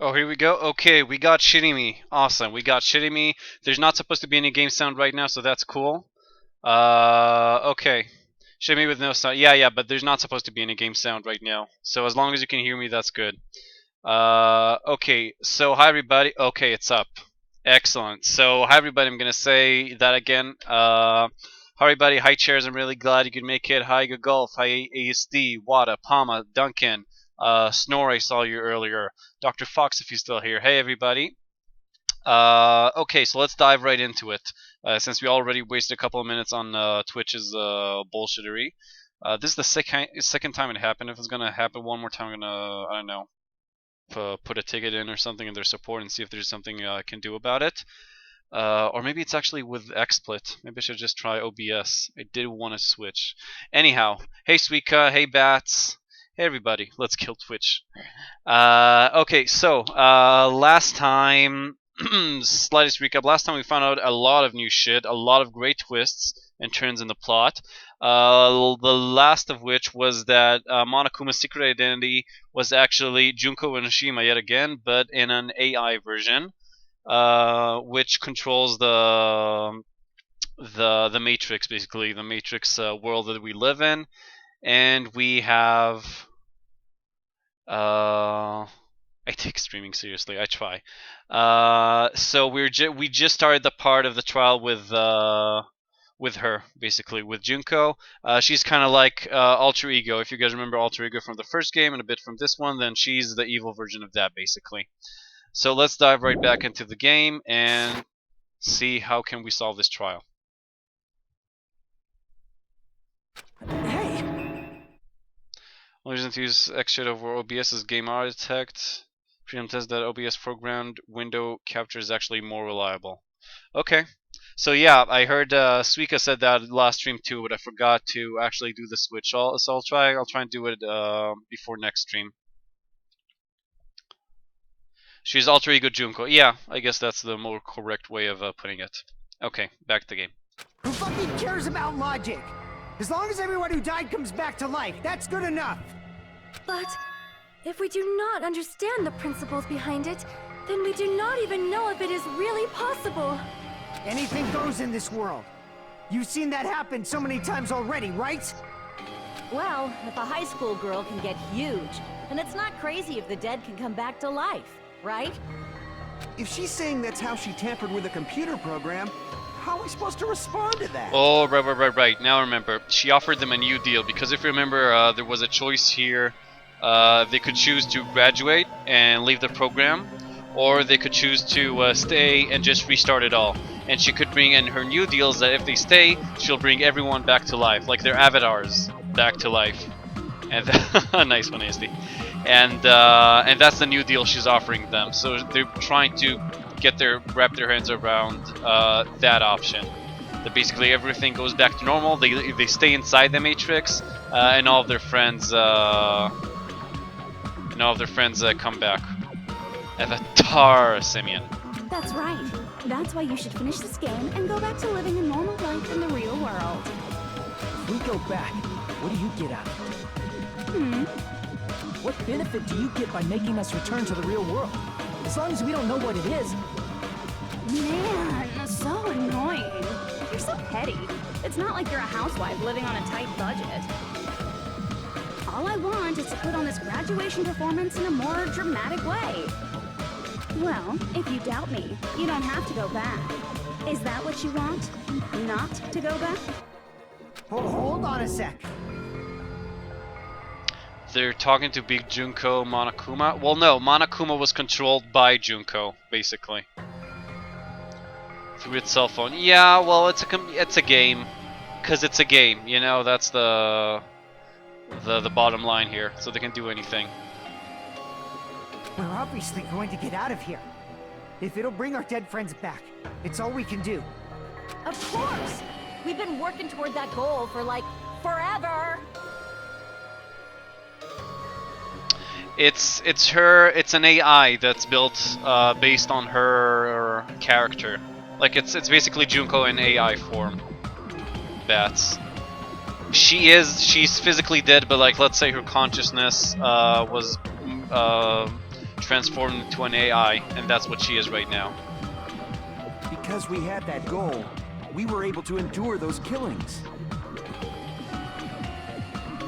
Oh, here we go. Okay, we got Shitty Me. Awesome. We got Shitty Me. There's not supposed to be any game sound right now, so that's cool. Okay. Shitty Me with no sound. Yeah, but there's not supposed to be any game sound right now. So as long as you can hear me, that's good. Okay. So hi everybody. Okay, it's up. Excellent. So hi everybody. I'm gonna say that again. Hi everybody. Hi chairs. I'm really glad you could make it. Hi Good Golf. Hi ASD. Wada. Palma. Duncan. Snore. I saw you earlier. Dr. Fox, if you're still here. Hey everybody. Okay, so let's dive right into it. Since we already wasted a couple of minutes on Twitch's bullshittery. This is the second time it happened. If it's gonna happen one more time, I'm gonna, I don't know, put a ticket in or something in their support and see if there's something I can do about it. Or maybe it's actually with XSplit. Maybe I should just try OBS. I did want to switch. Anyhow, hey Suika, hey Bats, hey everybody. Let's kill Twitch. Okay, so last time, slightest recap. Last time we found out a lot of new shit, a lot of great twists and turns in the plot. The last of which was that Monokuma's secret identity was actually Junko Enoshima yet again, but in an AI version, which controls the Matrix, basically the Matrix world that we live in, and we have. I take streaming seriously. I try. So we just started the part of the trial with her, basically with Junko. She's kind of like alter ego. If you guys remember alter ego from the first game and a bit from this one, then she's the evil version of that, basically. So let's dive right back into the game and see how can we solve this trial. Hey! Only reason to use Xshade over OBS is Game Architect. Freedom test that OBS programmed window capture is actually more reliable. Okay. So yeah, I heard Suika said that last stream too, but I forgot to actually do the switch. So I'll try and do it before next stream. She's alter ego Junko. Yeah, I guess that's the more correct way of putting it. Okay, back to the game. Who fucking cares about logic? As long as everyone who died comes back to life, that's good enough! But if we do not understand the principles behind it, then we do not even know if it is really possible. Anything goes in this world. You've seen that happen so many times already, right? Well, if a high school girl can get huge, then it's not crazy if the dead can come back to life, right? If she's saying that's how she tampered with a computer program, how are we supposed to respond to that? Oh, right. Now remember, she offered them a new deal because if you remember, there was a choice here. They could choose to graduate and leave the program, or they could choose to stay and just restart it all. And she could bring in her new deals that if they stay, she'll bring everyone back to life, like their avatars back to life. And nice one, ASD. And that's the new deal she's offering them. So they're trying to wrap their hands around that option. That basically everything goes back to normal. They stay inside the Matrix, and all of their friends come back. Avatar, Simeon. That's right. That's why you should finish this game and go back to living a normal life in the real world. If we go back, what do you get out of it? What benefit do you get by making us return to the real world? As long as we don't know what it is. Man, so annoying. You're so petty. It's not like you're a housewife living on a tight budget. All I want is to put on this graduation performance in a more dramatic way. Well, if you doubt me, you don't have to go back. Is that what you want? Not to go back? Hold on a sec. They're talking to Big Junko Monokuma. Well, no, Monokuma was controlled by Junko, basically. Through its cell phone. Yeah, well, it's a game. Because it's a game, you know, that's the bottom line here. So they can do anything. We're obviously going to get out of here. If it'll bring our dead friends back, it's all we can do. Of course! We've been working toward that goal for, like, forever! It's an AI that's built based on her character. Like it's basically Junko in AI form. Bats. She's physically dead, but like let's say her consciousness was transformed into an AI, and that's what she is right now. Because we had that goal, we were able to endure those killings.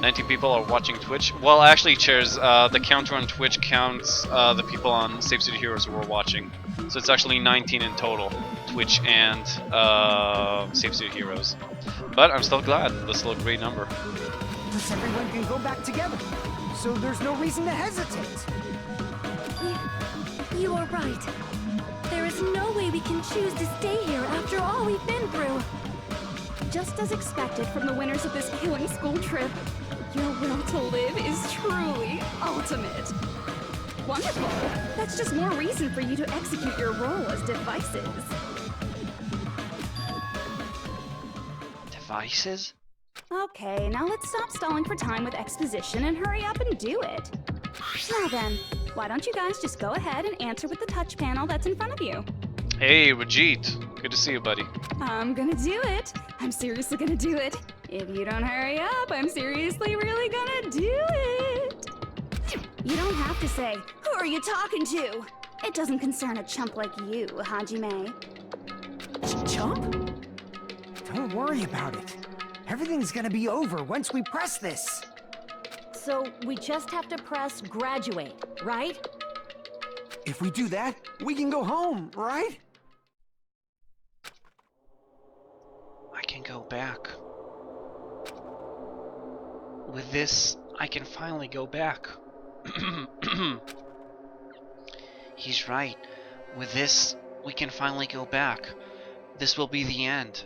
19 people are watching Twitch. Well, actually, Chairs, the counter on Twitch counts the people on Save City Heroes who are watching. So it's actually 19 in total, Twitch and Save City Heroes. But I'm still glad. That's still a great number. Plus everyone can go back together, so there's no reason to hesitate. You are right. There is no way we can choose to stay here after all we've been through. Just as expected from the winners of this killing school trip, your will to live is truly ultimate. Wonderful. That's just more reason for you to execute your role as devices. Devices? Okay, now let's stop stalling for time with exposition and hurry up and do it. Now then, why don't you guys just go ahead and answer with the touch panel that's in front of you? Hey, Rajit. Good to see you, buddy. I'm gonna do it. I'm seriously gonna do it. If you don't hurry up, I'm seriously really gonna do it. You don't have to say, who are you talking to? It doesn't concern a chump like you, Hajime. Chump? Don't worry about it. Everything's gonna be over once we press this. So we just have to press graduate, right? If we do that, we can go home, right? I can go back. With this, I can finally go back. He's right. With this, we can finally go back. This will be the end.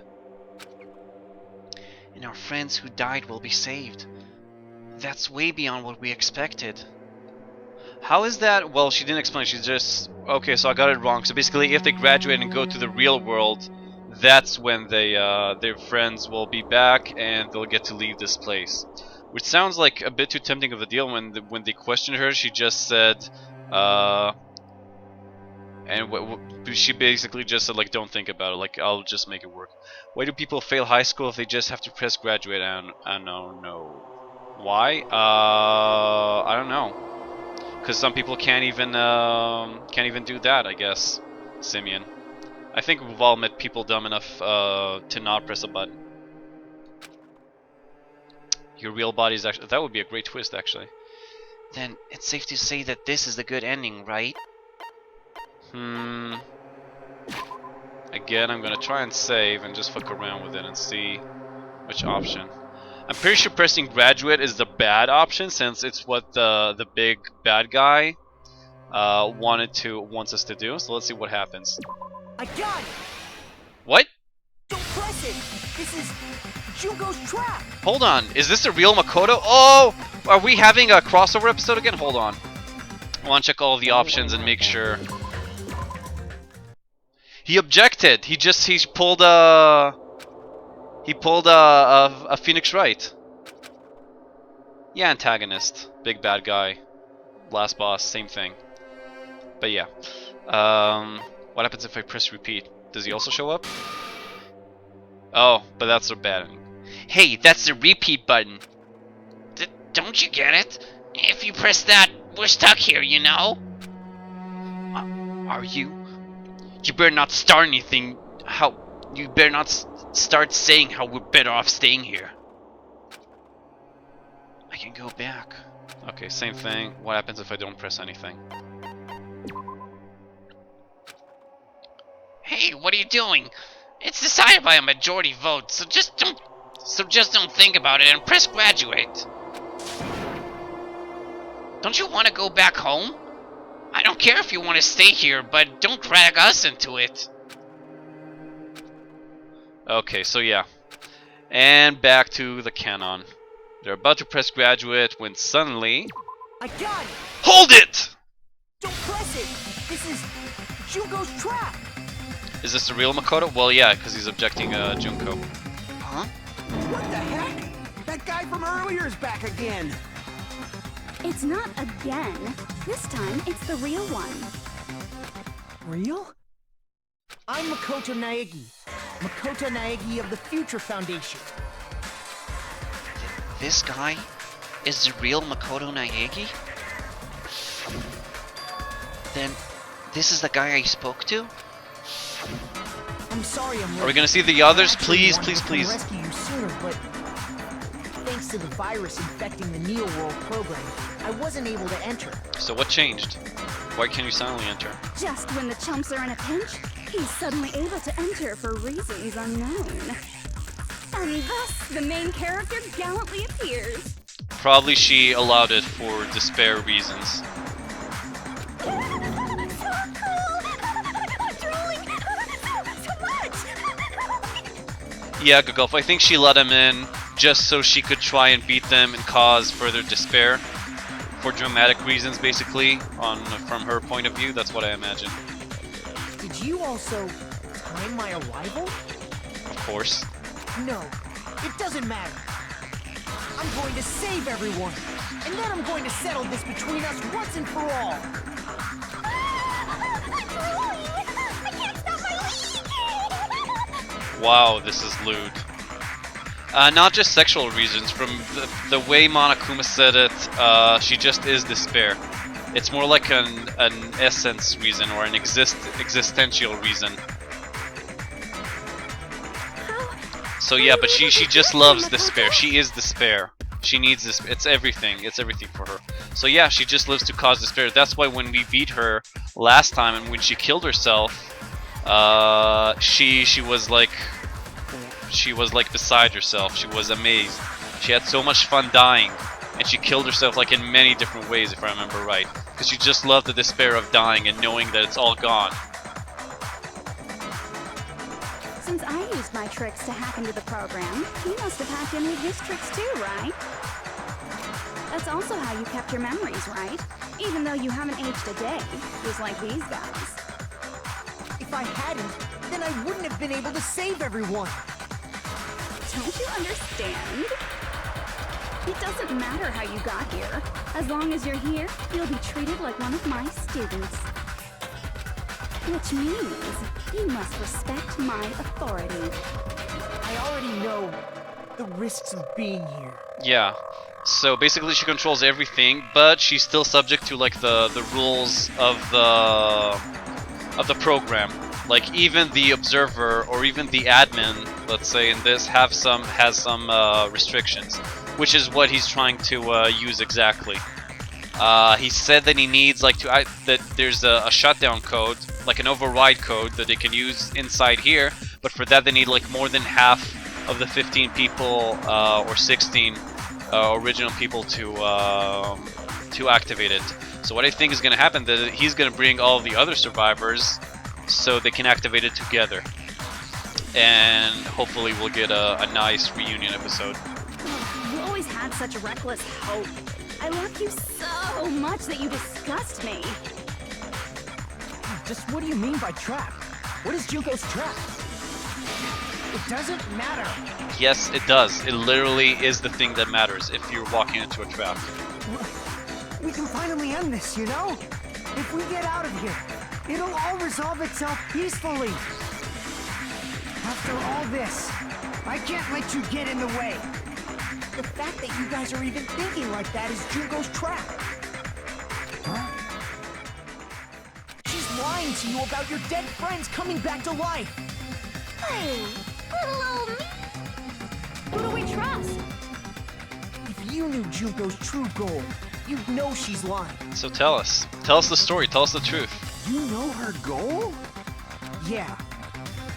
And our friends who died will be saved. That's way beyond what we expected. How is that? Well, she didn't explain. She's just... Okay, so I got it wrong. So basically, if they graduate and go to the real world, that's when they, their friends will be back and they'll get to leave this place. Which sounds like a bit too tempting of a deal. When they questioned her, she just said... she basically just said, like, don't think about it. Like, I'll just make it work. Why do people fail high school if they just have to press graduate? I don't know. Why? I don't know. Because some people can't even do that, I guess. Simeon. I think we've all met people dumb enough to not press a button. Your real body is actually... That would be a great twist, actually. Then it's safe to say that this is the good ending, right? Again, I'm gonna try and save and just fuck around with it and see which option. I'm pretty sure pressing graduate is the bad option since it's what the big bad guy wants us to do. So let's see what happens. I got it! What? Don't press it! This is Junko's trap! Hold on, is this the real Makoto? Oh! Are we having a crossover episode again? Hold on. I want to check all of the options and make sure. He objected. He pulled a Phoenix Wright. Yeah, antagonist, big bad guy, last boss, same thing. But yeah, what happens if I press repeat? Does he also show up? Oh, but that's a bad ending. Hey, that's the repeat button. Don't you get it? If you press that, we're stuck here, you know? Are you? You better not start anything. You better not start saying how we're better off staying here. I can go back. Okay, same thing. What happens if I don't press anything? Hey, what are you doing? It's decided by a majority vote, so just don't think about it and press graduate. Don't you want to go back home? I don't care if you want to stay here, but don't drag us into it. Okay, so yeah. And back to the canon. They're about to press graduate when suddenly... I got it! Hold it! Don't press it! This is Junko's trap! Is this the real Makoto? Well, yeah, because he's objecting Junko. Huh? What the heck? That guy from earlier is back again. It's not again. This time, it's the real one. Real? I'm Makoto Naegi. Makoto Naegi of the Future Foundation. This guy is the real Makoto Naegi? then this is the guy I spoke to? I'm sorry I'm late. Are we gonna see the others? I actually Please, wanted please, to please. rescue you sooner, but thanks to the virus infecting the Neo World program, I wasn't able to enter. So what changed? Why can't you silently enter? Just when the chumps are in a pinch, he's suddenly able to enter for reasons unknown. And thus, the main character gallantly appears. Probably she allowed it for despair reasons. Yeah, Gagolf, I think she let him in just so she could try and beat them and cause further despair. For dramatic reasons, basically, from her point of view. That's what I imagine. Did you also time my arrival? Of course. No, it doesn't matter. I'm going to save everyone, and then I'm going to settle this between us once and for all. Wow, this is lewd. Not just sexual reasons. From the way Monokuma said it, she just is despair. It's more like an essence reason or an existential reason. So yeah, but she just loves despair. She is despair. She needs this. It's everything. It's everything for her. So yeah, she just lives to cause despair. That's why when we beat her last time and when she killed herself, she was like beside herself. She was amazed. She had so much fun dying, and she killed herself like in many different ways, if I remember right. Because she just loved the despair of dying and knowing that it's all gone. Since I used my tricks to hack into the program, he must have hacked in with his tricks too, right? That's also how you kept your memories, right? Even though you haven't aged a day, just like these guys. If I hadn't, then I wouldn't have been able to save everyone. Don't you understand? It doesn't matter how you got here. As long as you're here, you'll be treated like one of my students. Which means you must respect my authority. I already know the risks of being here. Yeah. So basically she controls everything, but she's still subject to like the rules of the program. Like even the observer or even the admin, let's say in this, has some restrictions, which is what he's trying to use exactly. He said that he needs like that there's a shutdown code, like an override code that they can use inside here, but for that they need like more than half of the 15 people or 16 original people to activate it. So what I think is going to happen is that he's going to bring all the other survivors so they can activate it together, and hopefully we'll get a nice reunion episode. You always had such reckless hope. I loved you so much that you disgust me. Just what do you mean by trap? What is Junko's trap? It doesn't matter. Yes, it does. It literally is the thing that matters if you're walking into a trap. We can finally end this, you know? If we get out of here, it'll all resolve itself peacefully. After all this, I can't let you get in the way. The fact that you guys are even thinking like that is Junko's trap. Huh? She's lying to you about your dead friends coming back to life. Hey, little old me. Who do we trust? If you knew Junko's true goal, you'd know she's lying. So tell us the story, tell us the truth. You know her goal? Yeah.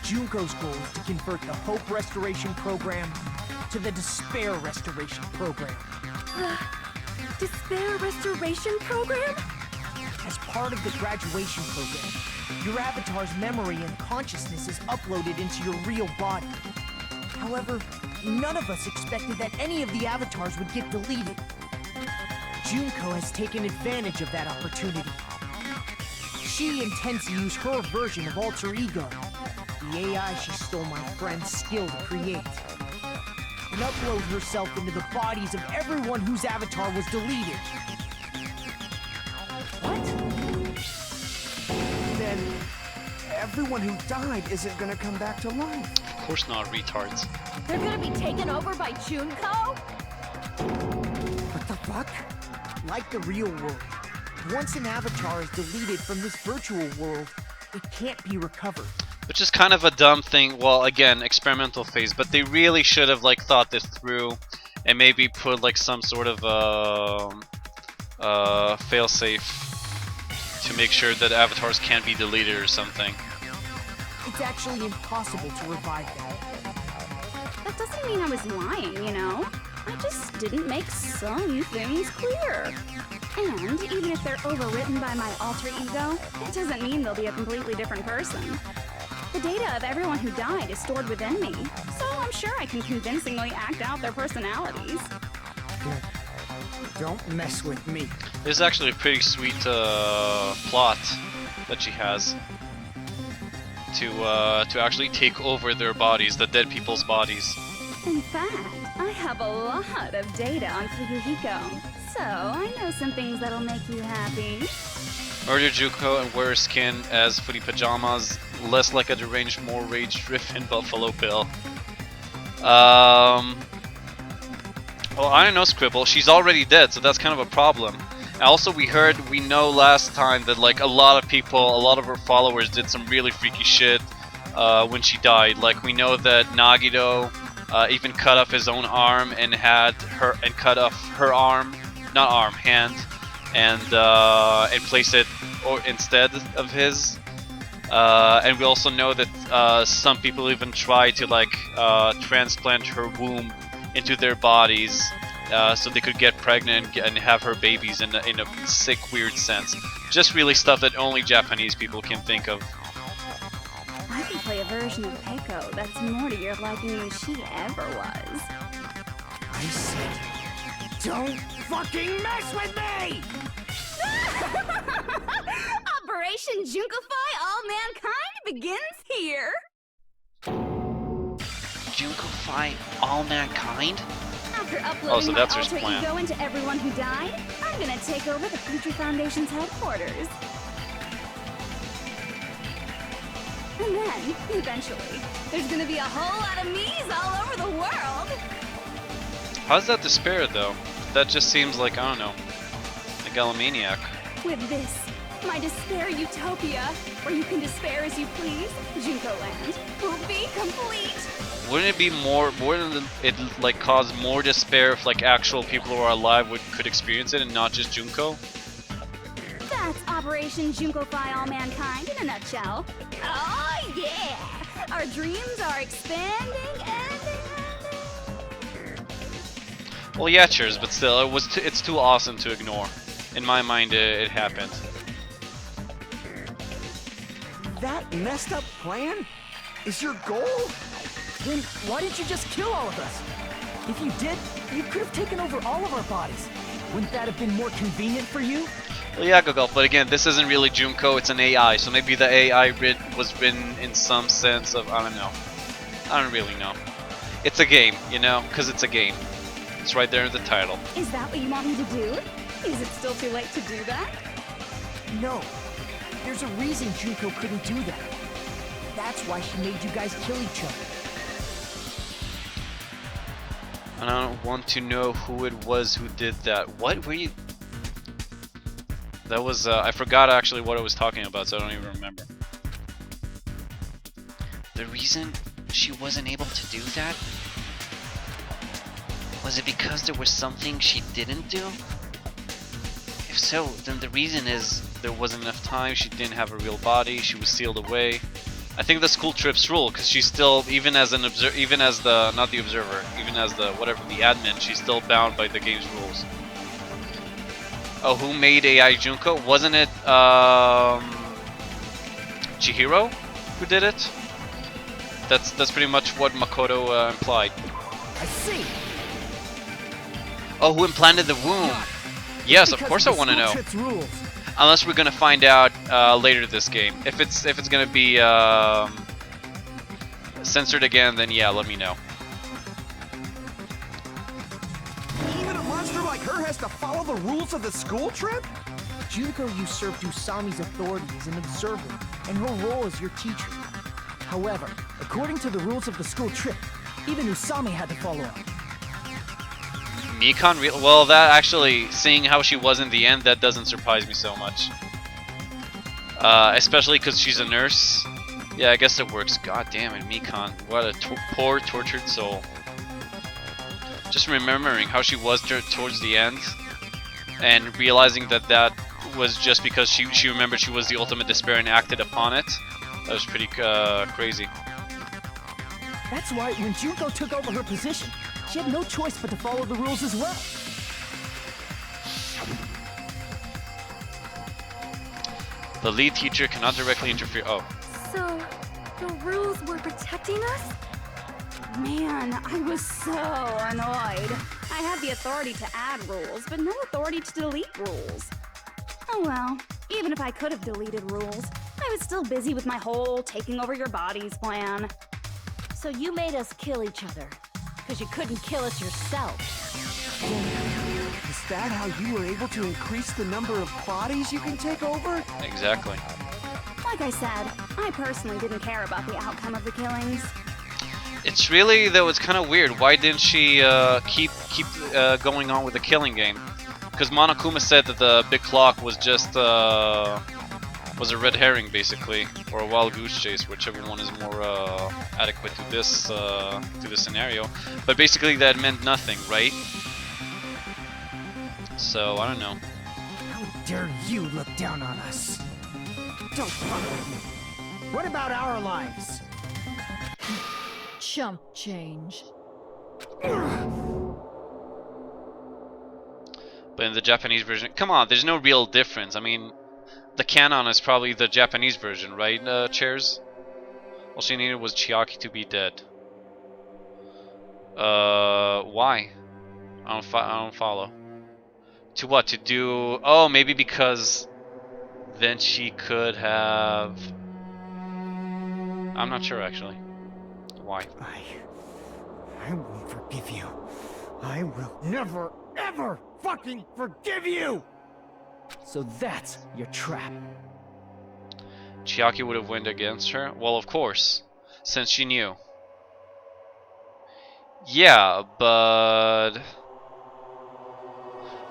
Junko's goal is to convert the Hope Restoration Program to the Despair Restoration Program. Despair Restoration Program? As part of the graduation program, your avatar's memory and consciousness is uploaded into your real body. However, none of us expected that any of the avatars would get deleted. Junko has taken advantage of that opportunity. She intends to use her version of Alter Ego, the AI she stole my friend's skill to create, and upload herself into the bodies of everyone whose avatar was deleted. What? Then everyone who died isn't gonna come back to life. Of course not, retards. They're gonna be taken over by Junko? What the fuck? Like the real world, Once an avatar is deleted from this virtual world, it can't be recovered. Which is kind of a dumb thing. Well, again, experimental phase, but they really should have like thought this through and maybe put like some sort of failsafe to make sure that avatars can't be deleted or something. It's actually impossible to revive them. That doesn't mean I was lying, you know? I just didn't make some things clear. And even if they're overwritten by my alter ego, it doesn't mean they'll be a completely different person. The data of everyone who died is stored within me, so I'm sure I can convincingly act out their personalities. Good. Don't mess with me. This is actually a pretty sweet plot that she has to actually take over their bodies, the dead people's bodies. In fact, I have a lot of data on Fuyuhiko, so I know some things that'll make you happy. Murder Juko and wear skin as footy pajamas, less like a deranged, more rage-driven Buffalo Bill. Well, I don't know, Scribble. She's already dead, so that's kind of a problem. Also, we know last time that like a lot of people, a lot of her followers did some really freaky shit when she died. Like we know that Nagito even cut off his own arm and cut off her hand, and place it instead of his. And we also know that some people even try to like transplant her womb into their bodies so they could get pregnant and have her babies in a sick, weird sense. Just really stuff that only Japanese people can think of. I can play a version of Peiko that's more to your liking than she ever was. I said, don't fucking mess with me! Operation Junkify All Mankind begins here! Junkify all mankind? After uploading so my that's her alter plan. ego into everyone who died, I'm gonna take over the Future Foundation's headquarters. And then, eventually, there's gonna be a whole lot of me's all over the world! How's that despair though? That just seems like, I don't know, a galomaniac. With this, my despair utopia, where you can despair as you please, Junko Land, will be complete! Wouldn't it be wouldn't it like cause more despair if like actual people who are alive could experience it and not just Junko? That's Operation Junkify All Mankind in a nutshell. Oh yeah! Our dreams are expanding and... Well, yeah, cheers, but still, it's too awesome to ignore. In my mind, it happened. That messed up plan is your goal? Then why didn't you just kill all of us? If you did, you could have taken over all of our bodies. Wouldn't that have been more convenient for you? Well, yeah, Gogol, but again, this isn't really Junko, it's an AI, so maybe the AI was written in some sense of, I don't know. I don't really know. It's a game, you know, because it's a game. It's right there in the title. Is that what you want me to do? Is it still too late to do that? No. There's a reason Junko couldn't do that. That's why she made you guys kill each other. And I don't want to know who it was who did that. What were you... That was, I forgot actually what I was talking about, so I don't even remember. The reason she wasn't able to do that? Was it because there was something she didn't do? If so, then the reason is there wasn't enough time, she didn't have a real body, she was sealed away. I think the school trips rule, because she's still, even as the admin, she's still bound by the game's rules. Oh, who made AI Junko? Wasn't it Chihiro who did it? That's pretty much what Makoto implied. I see. Oh, who implanted the womb? Yes, of course I want to know. Unless we're gonna find out later this game. If it's gonna be censored again, then yeah, let me know. Even a monster like her has to follow the rules of the school trip? Junko usurped Usami's authority as an observer, and her role as your teacher. However, according to the rules of the school trip, even Usami had to follow up. Mikan? Well, that actually, seeing how she was in the end, that doesn't surprise me so much. Especially because she's a nurse. Yeah, I guess it works. God damn it, Mikan. What a poor, tortured soul. Just remembering how she was towards the end, and realizing that that was just because she remembered she was the ultimate despair and acted upon it. That was pretty crazy. That's why when Junko took over her position, she had no choice but to follow the rules as well. The lead teacher cannot directly interfere. Oh. So, the rules were protecting us? Man, I was so annoyed. I had the authority to add rules, but no authority to delete rules. Oh well, even if I could have deleted rules, I was still busy with my whole taking over your bodies plan. So you made us kill each other, because you couldn't kill us yourself. Is that how you were able to increase the number of bodies you can take over? Exactly. Like I said, I personally didn't care about the outcome of the killings. It's really, though, it's kind of weird. Why didn't she keep going on with the killing game? Because Monokuma said that the big clock was just was a red herring, basically, or a wild goose chase, whichever one is more adequate to this scenario. But basically, that meant nothing, right? So I don't know. How dare you look down on us? Don't fuck with me. What about our lives? Chump change. But in the Japanese version, come on, there's no real difference. I mean, the canon is probably the Japanese version, right, Chairs? All she needed was Chiaki to be dead. Why? I don't follow. To what? To do... Oh, maybe because then she could have... I'm not sure, actually. Why? I won't forgive you. I will never, ever fucking forgive you! So that's your trap. Chiaki would have went against her? Well, of course, since she knew. Yeah, but...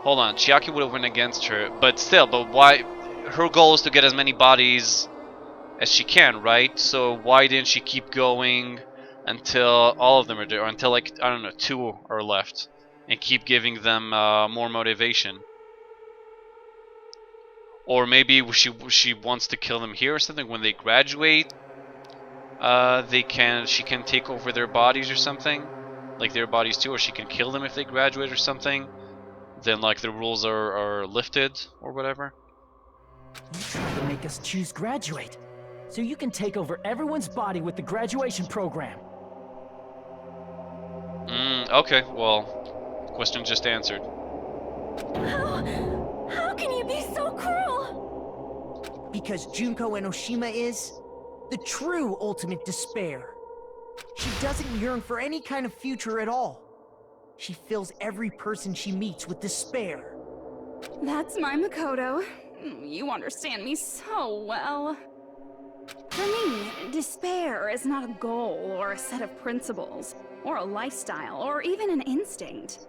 Hold on, Chiaki would have went against her, but still, but why... Her goal is to get as many bodies as she can, right? So why didn't she keep going until all of them are there, or until, like, I don't know, 2 are left, and keep giving them more motivation? Or maybe she wants to kill them here or something. When they graduate, she can take over their bodies or something, like their bodies too, or she can kill them if they graduate or something. Then like the rules are lifted or whatever. You tried to make us choose graduate, so you can take over everyone's body with the graduation program. Okay, well, question just answered. How can you be so cruel? Because Junko Enoshima is the true ultimate despair. She doesn't yearn for any kind of future at all. She fills every person she meets with despair. That's my Makoto. You understand me so well. For me, despair is not a goal or a set of principles, or a lifestyle, or even an instinct.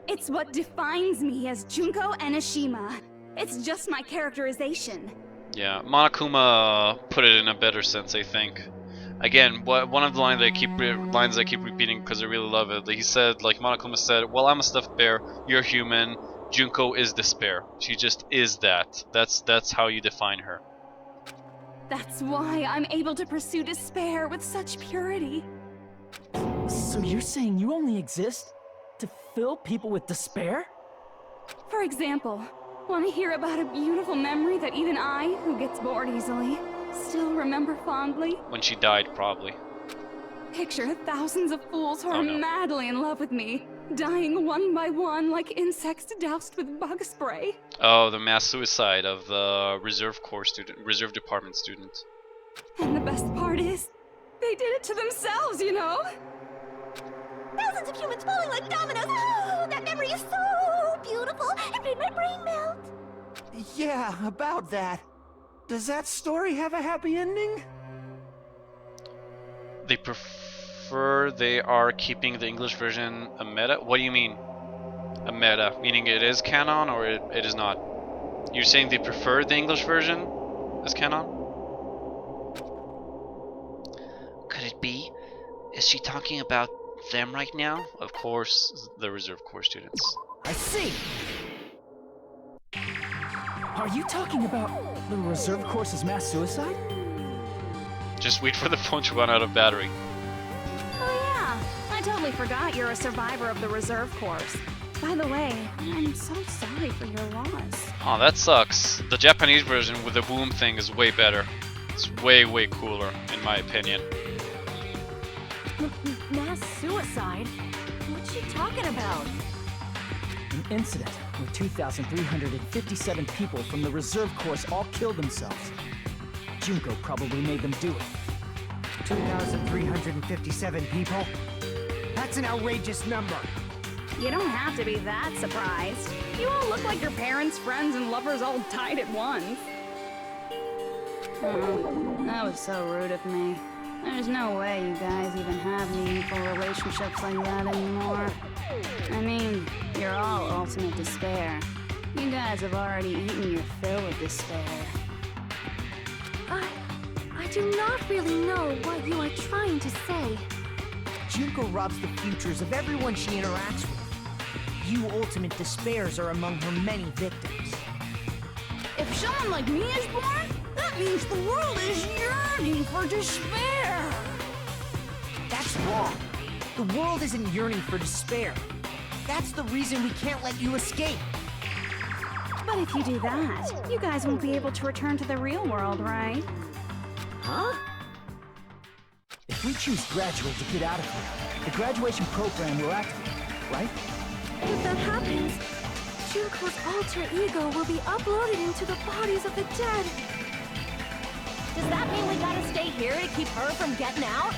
It's what defines me as Junko Enoshima. It's just my characterization. Yeah, Monokuma put it in a better sense, I think. Again, one of the lines I keep repeating because I really love it. He said, like Monokuma said, "Well, I'm a stuffed bear. You're human. Junko is despair. She just is that. That's how you define her." That's why I'm able to pursue despair with such purity. So you're saying you only exist to fill people with despair? For example, want to hear about a beautiful memory that even I, who gets bored easily, still remember fondly? When she died, probably. Picture thousands of fools who are Oh, no. madly in love with me, dying one by one like insects doused with bug spray. Oh, the mass suicide of the reserve department student. And the best part is, they did it to themselves, you know? Thousands of humans falling like dominoes. Oh, that memory is so beautiful. It made my brain melt. Yeah, about that. Does that story have a happy ending? They are keeping the English version a meta? What do you mean? a meta, meaning it is canon or it is not. You're saying they prefer the English version as canon? Could it be? Is she talking about them right now? Of course, the reserve corps students. I see. Are you talking about the reserve course's mass suicide? Just wait for the phone to run out of battery. Oh yeah, I totally forgot you're a survivor of the reserve course. By the way, I'm so sorry for your loss. Oh, that sucks. The Japanese version with the boom thing is way better. It's way, way cooler, in my opinion. Mass suicide? What's she talking about? An incident where 2,357 people from the reserve course all killed themselves. Junko probably made them do it. 2,357 people? That's an outrageous number. You don't have to be that surprised. You all look like your parents, friends, and lovers all died at once. Oh, that was so rude of me. There's no way you guys even have meaningful relationships like that anymore. I mean, you're all ultimate despair. You guys have already eaten your fill of despair. I do not really know what you are trying to say. Junko robs the futures of everyone she interacts with. You ultimate despairs are among her many victims. If someone like me is born, that means the world is yearning for despair. That's wrong. The world isn't yearning for despair. That's the reason we can't let you escape. But if you do that, you guys won't be able to return to the real world, right? Huh? If we choose graduate to get out of here, the graduation program will activate, right? If that happens, Junko's alter ego will be uploaded into the bodies of the dead. Does that mean we gotta stay here to keep her from getting out?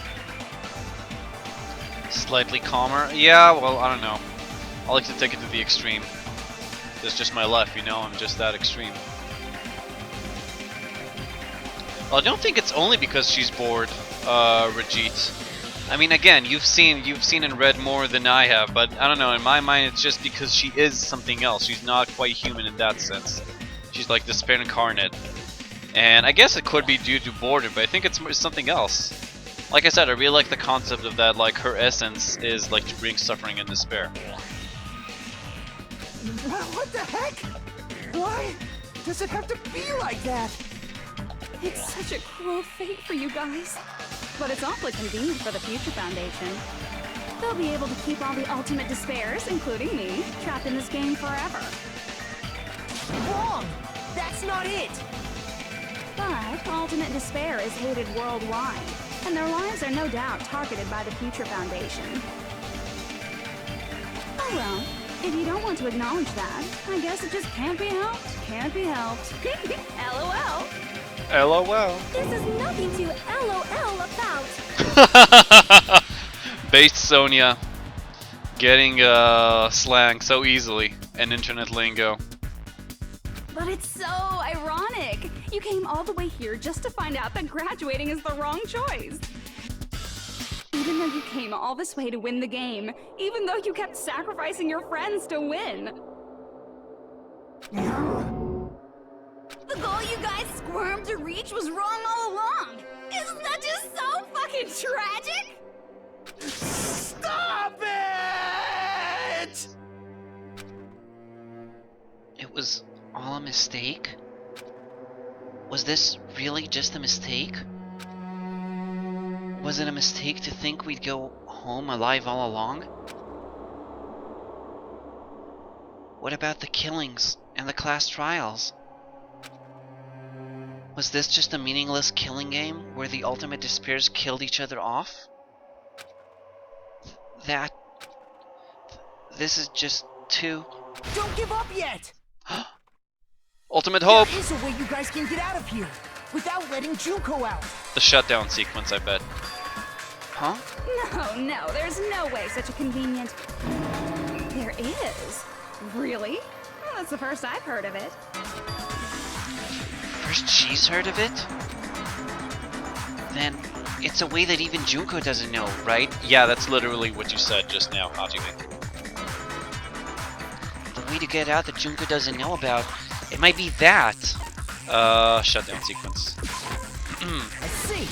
Slightly calmer. Yeah, well, I don't know. I like to take it to the extreme. That's just my life, you know, I'm just that extreme. Well, I don't think it's only because she's bored, Rajit. I mean, again, you've seen and read more than I have, but I don't know, in my mind it's just because she is something else. She's not quite human in that sense. She's like despair incarnate. And I guess it could be due to boredom, but I think it's something else. Like I said, I really like the concept of that, like, her essence is like to bring suffering and despair. What the heck? Why does it have to be like that? It's such a cruel fate for you guys. But it's awfully convenient for the Future Foundation. They'll be able to keep all the ultimate despairs, including me, trapped in this game forever. Wrong! That's not it! But ultimate despair is hated worldwide, and their lives are no doubt targeted by the Future Foundation. Oh well, if you don't want to acknowledge that, I guess it just can't be helped. Can't be helped. LOL. LOL. This is nothing to LOL about. Based Sonia getting slang so easily and internet lingo. But it's so ironic. You came all the way here just to find out that graduating is the wrong choice. Even though you came all this way to win the game, even though you kept sacrificing your friends to win. The goal you guys squirmed to reach was wrong all along. Isn't that just so fucking tragic? Stop it! It was all a mistake? Was this really just a mistake? Was it a mistake to think we'd go home alive all along? What about the killings and the class trials? Was this just a meaningless killing game where the ultimate despairs killed each other off? This is just too... Don't give up yet! Ultimate hope! There is a way you guys can get out of here, without letting Junko out. The shutdown sequence, I bet. Huh? No, there's no way such a convenient... There is? Really? Well, that's the first I've heard of it. First she's heard of it? Then it's a way that even Junko doesn't know, right? Yeah, that's literally what you said just now, Hajime. way to get out that Junko doesn't know about. It might be that. Shutdown sequence. I see.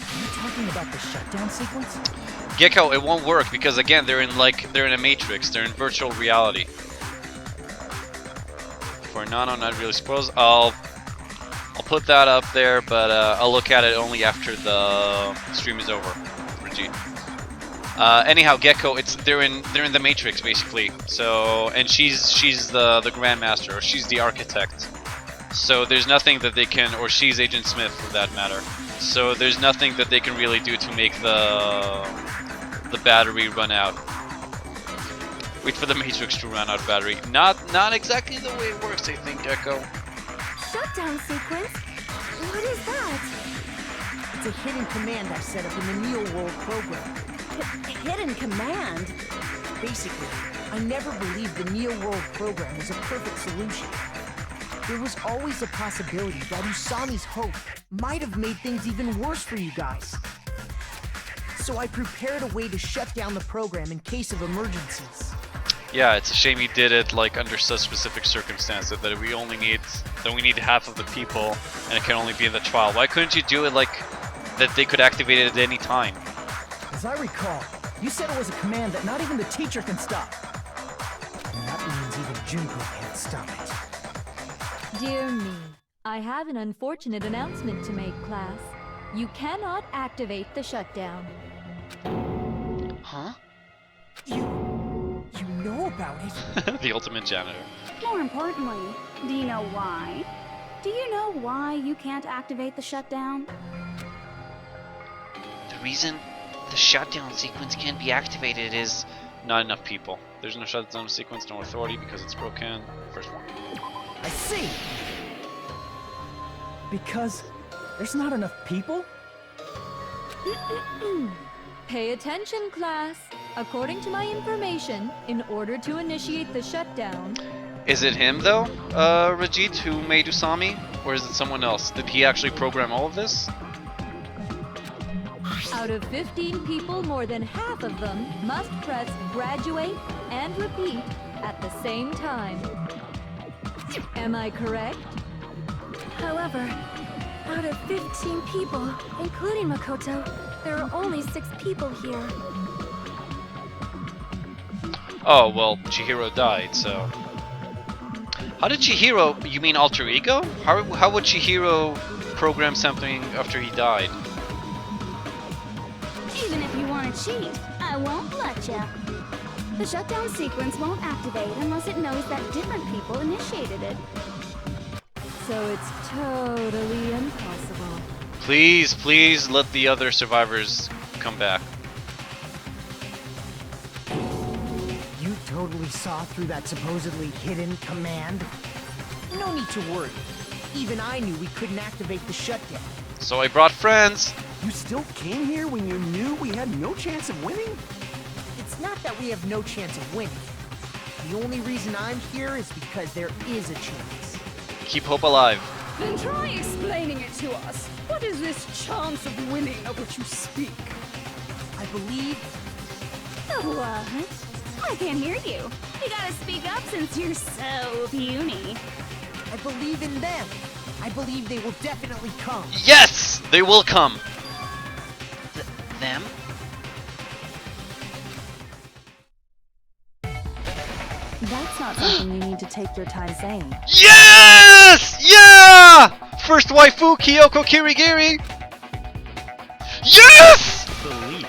Are you talking about the shutdown sequence? Gecko, it won't work because again, they're in a matrix. They're in virtual reality. For Nano, not really spoils. I'll put that up there, but I'll look at it only after the stream is over. Reggie. Anyhow, Gecko, they're in the Matrix basically. So, and she's the Grandmaster, or she's the Architect. So there's nothing that they can, or she's Agent Smith for that matter. So there's nothing that they can really do to make the battery run out. Wait for the Matrix to run out of battery. Not exactly the way it works, I think, Gecko. Shutdown sequence? What is that? It's a hidden command I set up in the Neo World program. Hidden command? Basically, I never believed the Neo World program was a perfect solution. There was always a possibility that Usami's hope might have made things even worse for you guys. So I prepared a way to shut down the program in case of emergencies. Yeah, it's a shame he did it like under such specific circumstances that we need half of the people, and it can only be in the trial. Why couldn't you do it like that they could activate it at any time? As I recall, you said it was a command that not even the teacher can stop. And that means even Junko can't stop it. Dear me, I have an unfortunate announcement to make, class. You cannot activate the shutdown. Huh? You know about it? The ultimate janitor. More importantly, do you know why? Do you know why you can't activate the shutdown? The reason the shutdown sequence can't be activated is... Not enough people. There's no shutdown sequence, no authority because it's broken. First one. I see. Because there's not enough people? Pay attention, class. According to my information, in order to initiate the shutdown... Is it him though, Rajit, who made Usami? Or is it someone else? Did he actually program all of this? Out of 15 people, more than half of them must press graduate and repeat at the same time. Am I correct? However, out of 15 people, including Makoto, there are only 6 people here. Oh, well, Chihiro died, so... How did Chihiro... You mean alter ego? How would Chihiro program something after he died? Even if you want to cheat, I won't let ya. The shutdown sequence won't activate unless it knows that different people initiated it. So it's totally impossible. Please let the other survivors come back. You totally saw through that supposedly hidden command? No need to worry. Even I knew we couldn't activate the shutdown. So I brought friends! You still came here when you knew we had no chance of winning? It's not that we have no chance of winning. The only reason I'm here is because there is a chance. Keep hope alive. Then try explaining it to us. What is this chance of winning of which you speak? I believe... What? I can't hear you. You gotta speak up since you're so puny. I believe in them. I believe they will definitely come. Yes! They will come! Them? That's not something you need to take your time saying. Yes! Yeah! First waifu, Kyoko Kirigiri! Yes! Believe.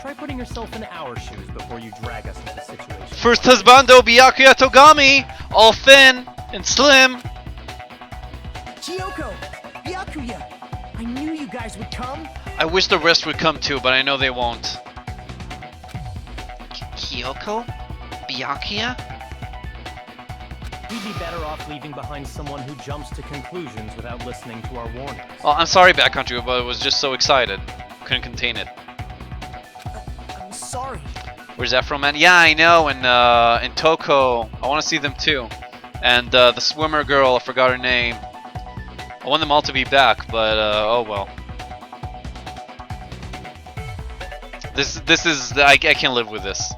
Try putting yourself in our shoes before you drag us into the situation. First husbando, Byakuya Togami! All thin and slim. Kyoko! Byakuya! I knew you guys would come. I wish the rest would come too, but I know they won't. Kyoko? Byakuya? We'd be better off leaving behind someone who jumps to conclusions without listening to our warnings. Well, I'm sorry, Backcountry, but I was just so excited. Couldn't contain it. I'm sorry. Where's Afro Man? Yeah, I know, and Toko. I want to see them too. And the swimmer girl, I forgot her name. I want them all to be back, but oh well. This is I can't live with this.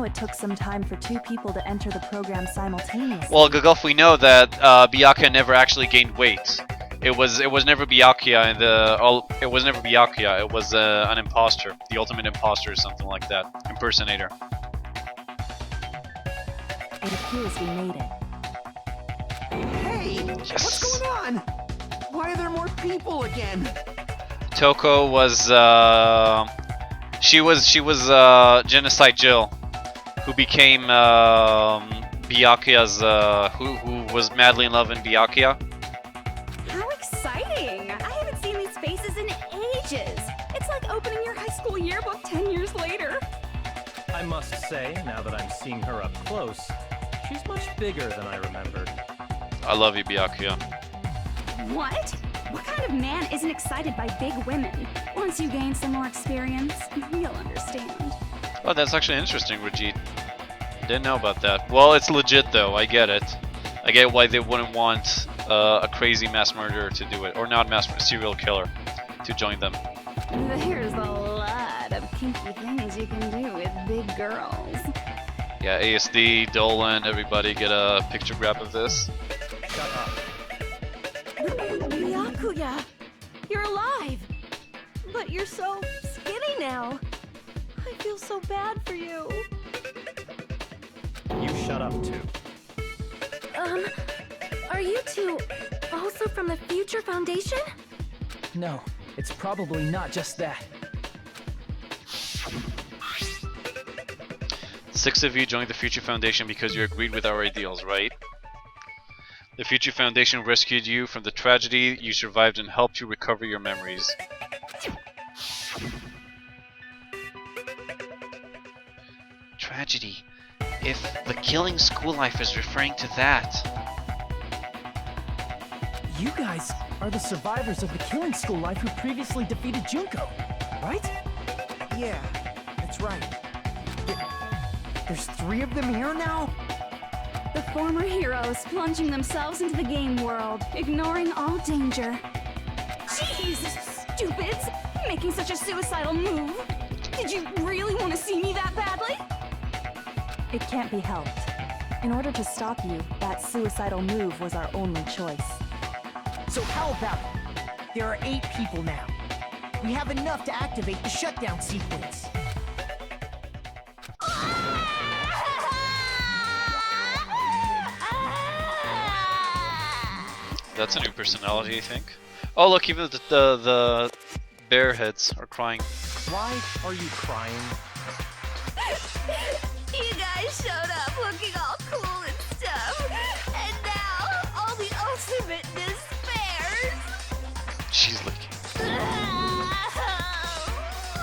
know it took some time for two people to enter the program simultaneously. Well, Gagulf, we know that Byakuya never actually gained weight. It was never Byakuya in the it was never Byakuya. It was an imposter, the ultimate imposter or something like that, impersonator. It appears we made it. Hey, Yes. what's going on? Why are there more people again? Toko was she was Genocide Jill, who became Byakuya's who was madly in love in Byakuya. How exciting! I haven't seen these faces in ages. It's like opening your high school yearbook 10 years later. I must say, now that I'm seeing her up close, she's much bigger than I remembered. I love you, Byakuya. What? What kind of man isn't excited by big women? Once you gain some more experience, you'll understand. Oh, that's actually interesting, Rajit. Didn't know about that. Well, it's legit though. I get it. I get why they wouldn't want a crazy mass murderer to do it, or not serial killer, to join them. There's a lot of kinky things you can do with big girls. Yeah, ASD, Dolan, everybody get a picture grab of this. Shut up. Byakuya, you're alive. But you're so skinny now. I feel so bad for you. You shut up too. Are you two also from the Future Foundation? No, it's probably not just that. 6 of you joined the Future Foundation because you agreed with our ideals, right? The Future Foundation rescued you from the tragedy, you survived and helped you recover your memories. Tragedy. If the killing school life is referring to that. You guys are the survivors of the killing school life who previously defeated Junko, right? Yeah, that's right. There's 3 of them here now? The former heroes plunging themselves into the game world, ignoring all danger. Jeez, stupids! Making such a suicidal move. Did you really want to see me that badly? It can't be helped. In order to stop you, that suicidal move was our only choice. So how about it? There are 8 people now. We have enough to activate the shutdown sequence. That's a new personality, I think. Oh look, even the bear heads are crying. Why are you crying? You guys showed up looking all cool and stuff, and now all the ultimate despairs. She's licking.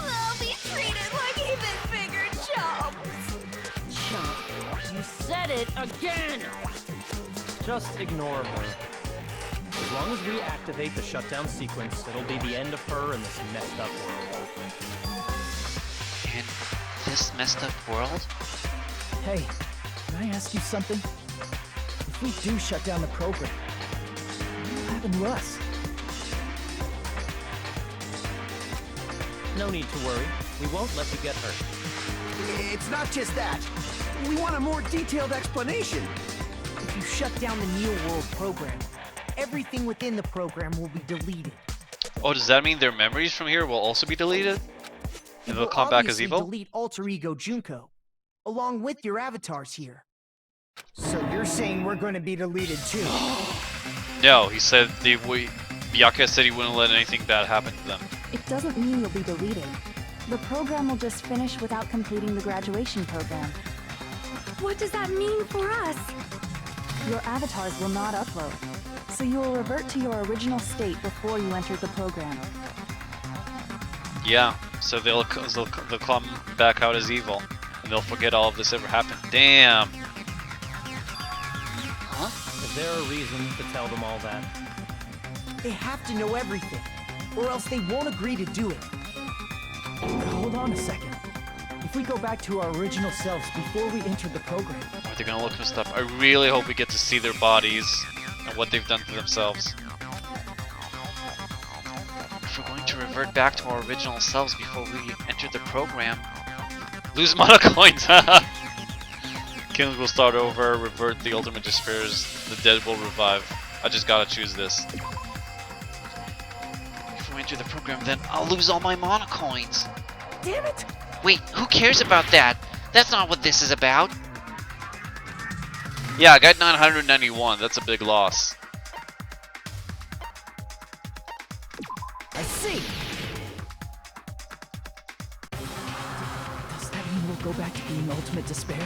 They'll be treated like even bigger chumps. Chump, you said it again! Just ignore her. As long as we activate the shutdown sequence, it'll be the end of her in this messed up world. In this messed up world? Hey, can I ask you something? If we do shut down the program, what will happen to us? No need to worry. We won't let you get hurt. It's not just that. We want a more detailed explanation. If you shut down the Neo World program, everything within the program will be deleted. Oh, does that mean their memories from here will also be deleted? And they'll It will come back as obviously evil? delete alter ego Junko, along with your avatars here. So you're saying we're going to be deleted too? No, he said Byakuya said he wouldn't let anything bad happen to them. It doesn't mean you'll be deleted. The program will just finish without completing the graduation program. What does that mean for us? Your avatars will not upload, so you will revert to your original state before you enter the program. Yeah, so they'll come back out as evil, and they'll forget all of this ever happened. Damn. Huh? Is there a reason to tell them all that? They have to know everything, or else they won't agree to do it. Hold on a second. If we go back to our original selves before we entered the program, Are they gonna look messed up? I really hope we get to see their bodies and what they've done to themselves. If we're going to revert back to our original selves before we enter the program, Lose mana coins! Killings will start over, revert the ultimate despairs, the dead will revive. I just gotta choose this. If we enter the program, then I'll lose all my mana coins. Damn it! Wait, who cares about that? That's not what this is about. Yeah, I got 991. That's a big loss. I see! Does that mean we'll go back to being ultimate despair?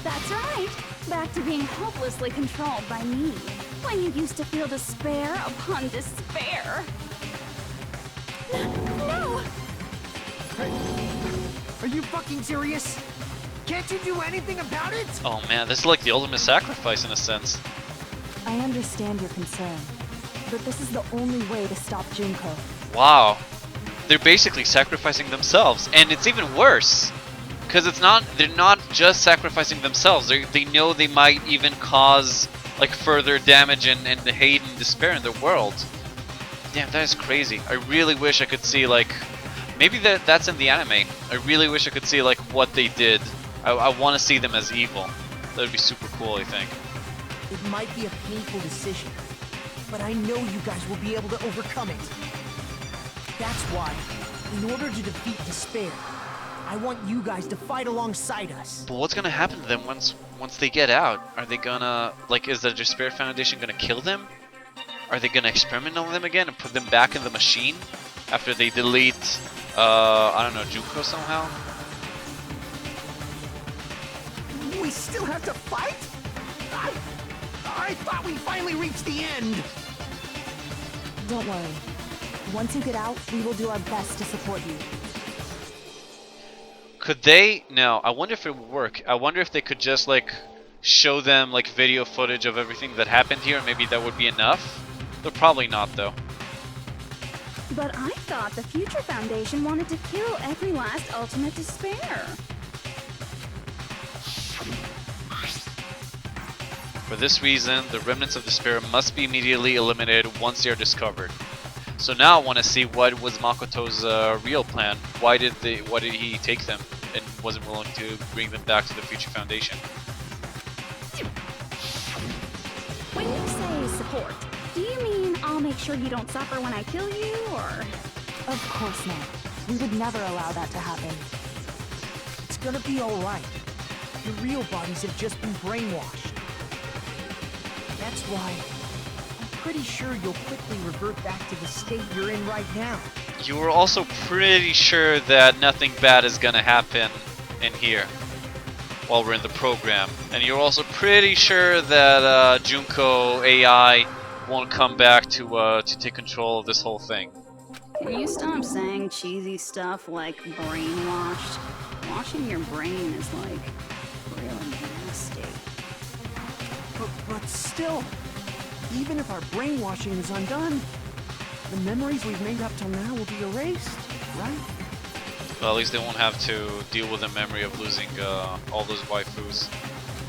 That's right. Back to being hopelessly controlled by me. When you used to feel despair upon despair. No! Are you fucking serious? Can't you do anything about it? Oh man, this is like the ultimate sacrifice in a sense. I understand your concern, but this is the only way to stop Junko. Wow. They're basically sacrificing themselves, and it's even worse. Because they're not just sacrificing themselves, they know they might even cause like further damage and hate and despair in the world. Damn, that is crazy. I really wish I could see like, maybe that's in the anime. I really wish I could see like what they did. I want to see them as evil. That would be super cool, I think. It might be a painful decision, but I know you guys will be able to overcome it. That's why, in order to defeat despair, I want you guys to fight alongside us. But what's gonna happen to them once they get out? Are they gonna, like, is the Despair Foundation gonna kill them? Are they gonna experiment on them again and put them back in the machine after they delete, I don't know, Junko somehow? We still have to fight? I thought we finally reached the end. Don't worry. Once you get out, we will do our best to support you. Could they? No, I wonder if it would work. I wonder if they could just like show them like video footage of everything that happened here. Maybe that would be enough. But probably not though. But I thought the Future Foundation wanted to kill every last ultimate despair. For this reason, the remnants of despair must be immediately eliminated once they are discovered. So now I want to see what was Makoto's real plan. Why did he take them and wasn't willing to bring them back to the Future Foundation? When you say support, do you mean I'll make sure you don't suffer when I kill you, or? Of course not. We would never allow that to happen. It's gonna be alright. Your real bodies have just been brainwashed. That's why I'm pretty sure you'll quickly revert back to the state you're in right now. You were also pretty sure that nothing bad is gonna happen in here while we're in the program. And you're also pretty sure that Junko AI won't come back to take control of this whole thing. Can you stop saying cheesy stuff like brainwashed? Washing your brain is like really nasty. But still, even if our brainwashing is undone, the memories we've made up till now will be erased, right? Well, at least they won't have to deal with the memory of losing all those waifus.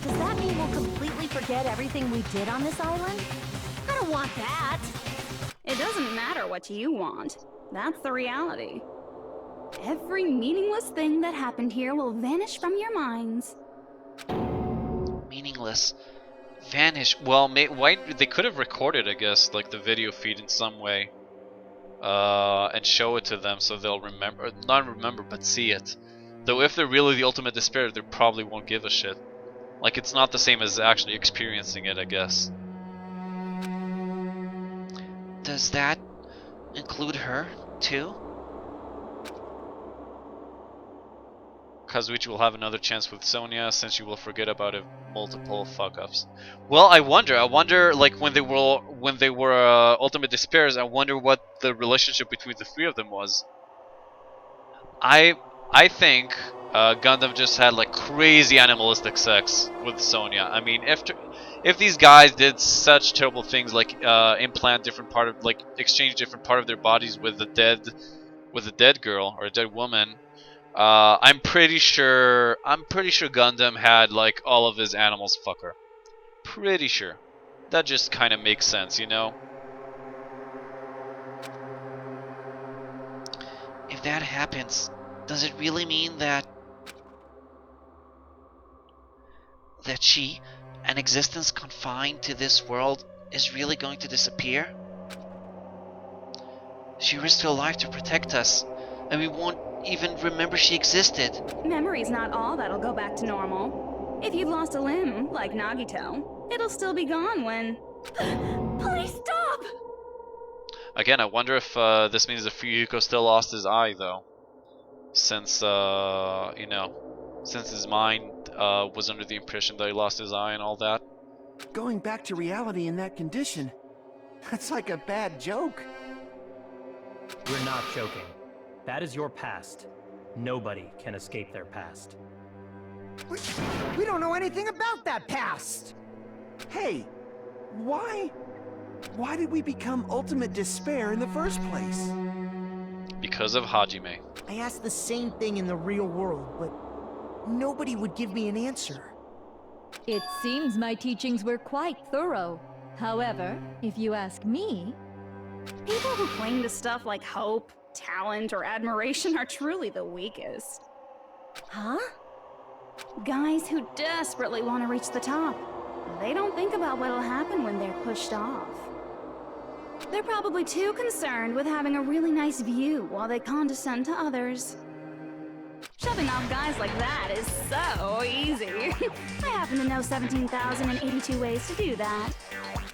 Does that mean we'll completely forget everything we did on this island? I don't want that. It doesn't matter what you want. That's the reality. Every meaningless thing that happened here will vanish from your minds. Meaningless. Vanish. Well, why they could have recorded, I guess, like the video feed in some way, and show it to them so they'll remember, not remember, but see it. Though if they're really the ultimate despair, they probably won't give a shit. Like it's not the same as actually experiencing it, I guess. Does that include her, too? Kazuichi will have another chance with Sonia since she will forget about it multiple fuck-ups. Well, I wonder like when they were ultimate despairs, I wonder what the relationship between the three of them was. I think Gundam just had like crazy animalistic sex with Sonia. I mean, if these guys did such terrible things like implant different part of, like exchange different part of their bodies with a dead girl or a dead woman, I'm pretty sure Gundam had like all of his animals fuck her. Pretty sure. That just kind of makes sense, you know? If that happens, does it really mean that... that she, an existence confined to this world, is really going to disappear? She risked her life to protect us, and we won't even remember she existed. Memory's not all that'll go back to normal. If you've lost a limb, like Nagito, it'll still be gone when... Please stop! Again, I wonder if this means that Fuyuhiko still lost his eye, though. Since, you know, since his mind was under the impression that he lost his eye and all that. Going back to reality in that condition, that's like a bad joke. We're not joking. That is your past. Nobody can escape their past. We don't know anything about that past! Hey, why did we become ultimate despair in the first place? Because of Hajime. I asked the same thing in the real world, but nobody would give me an answer. It seems my teachings were quite thorough. However, if you ask me, People who cling to stuff like hope, talent, or admiration are truly the weakest. Huh? Guys who desperately want to reach the top. They don't think about what'll happen when they're pushed off. They're probably too concerned with having a really nice view while they condescend to others. Shoving off guys like that is so easy. I happen to know 17,082 ways to do that.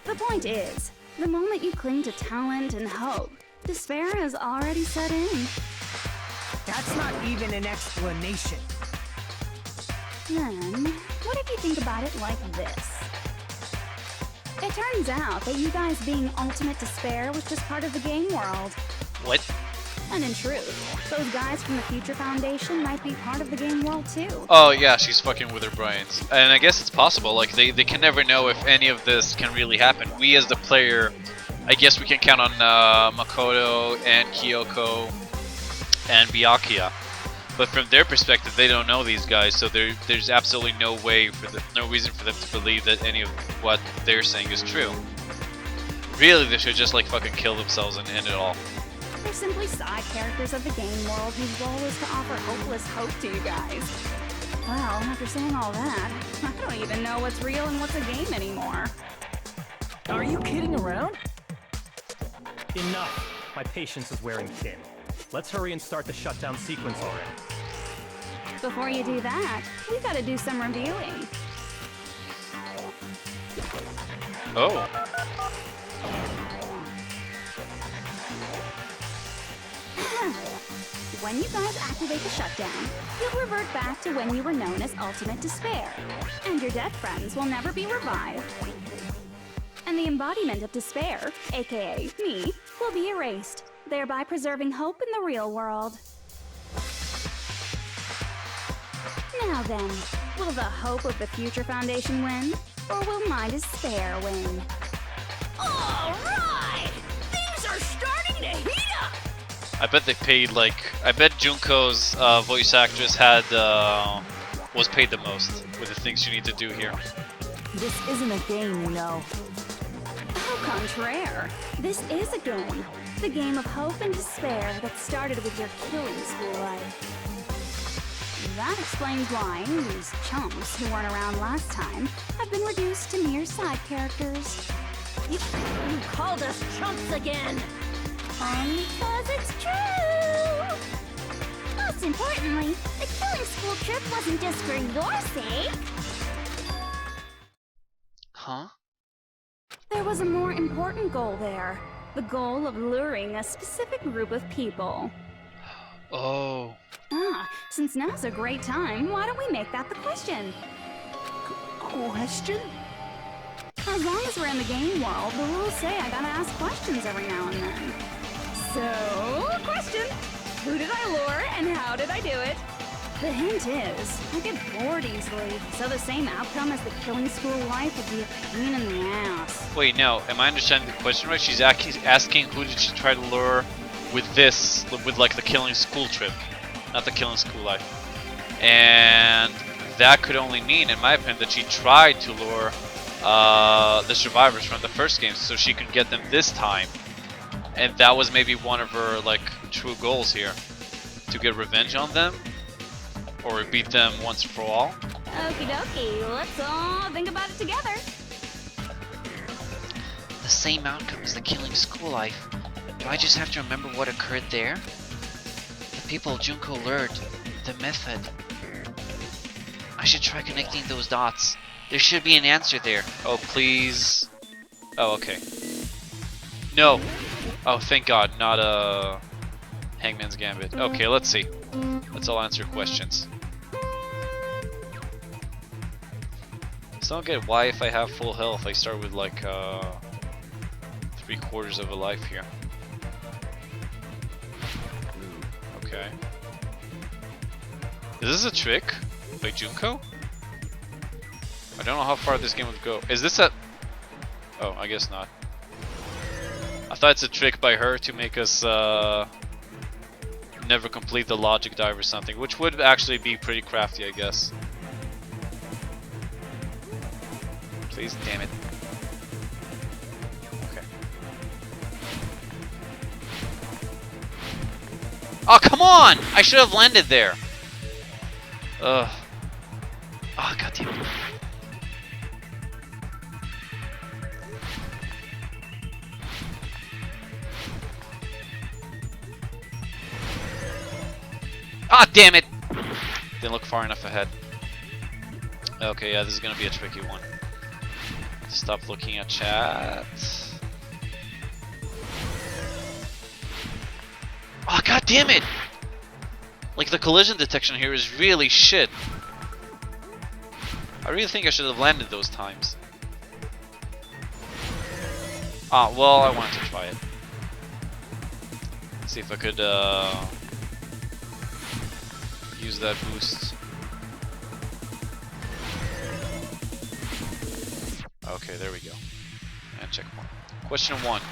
The point is, the moment you cling to talent and hope, despair has already set in. That's not even an explanation. Then, what if you think about it like this? It turns out that you guys being ultimate despair was just part of the game world. What? And in truth, those guys from the Future Foundation might be part of the game world too. Oh yeah, she's fucking with her brains. And I guess it's possible, like they can never know if any of this can really happen. We as the player, I guess we can count on Makoto and Kyoko and Byakuya. But from their perspective, they don't know these guys, so there's absolutely no reason for them to believe that any of what they're saying is true. Really, they should just like fucking kill themselves and end it all. They're simply side characters of the game world whose role is to offer hopeless hope to you guys. Well, after saying all that, I don't even know what's real and what's a game anymore. Are you kidding around? Enough! My patience is wearing thin. Let's hurry and start the shutdown sequence already. Before you do that, we gotta do some reviewing. Oh. When you guys activate the shutdown, you'll revert back to when you were known as Ultimate Despair, and your dead friends will never be revived. And the embodiment of despair, aka me, will be erased, thereby preserving hope in the real world. Now then, will the hope of the Future Foundation win, or will my despair win? Alright! Things are starting to heat up! I bet they paid like, I bet Junko's voice actress had was paid the most with the things you need to do here. This isn't a game, you know. Au contraire, this is a game. The game of hope and despair that started with your killing school life. That explains why these chumps who weren't around last time have been reduced to mere side characters. You called us chumps again! Because it's true! Most importantly, the killing school trip wasn't just for your sake. Huh? There was a more important goal there. The goal of luring a specific group of people. Oh. Since now's a great time, why don't we make that the question? Question? As long as we're in the game world, the rules say I gotta ask questions every now and then. So, question. Who did I lure and how did I do it? The hint is, I get bored easily, so the same outcome as the killing school life would be a pain in the ass. Wait, no. Am I understanding the question right? She's asking who did she try to lure with like the killing school trip, not the killing school life. And that could only mean, in my opinion, that she tried to lure the survivors from the first game so she could get them this time. And that was maybe one of her like true goals here, to get revenge on them or beat them once for all. Okie dokie, let's all think about it together. The same outcome as the killing school life. Do I just have to remember what occurred there? The people Junko lured. The method. I should try connecting those dots. There should be an answer there. Oh, please. Oh, okay. No. Oh, thank God. Not a Hangman's Gambit. Okay, let's see. Let's all answer questions. Still don't get why, if I have full health, I start with like 3/4 of a life here. Okay. Is this a trick by Junko? I don't know how far this game would go. Is this a... Oh, I guess not. I thought it's a trick by her to make us never complete the logic dive or something, which would actually be pretty crafty, I guess. Please, damn it. Okay. Oh, come on! I should have landed there. Ugh. Oh, god damn it. Ah, damn it! Didn't look far enough ahead. Okay, yeah, this is gonna be a tricky one. Stop looking at chat. Oh, god damn it! Like, the collision detection here is really shit. I really think I should have landed those times. Ah, well, I wanted to try it. See if I could, use that boost. Okay, there we go. And checkpoint. Question 1.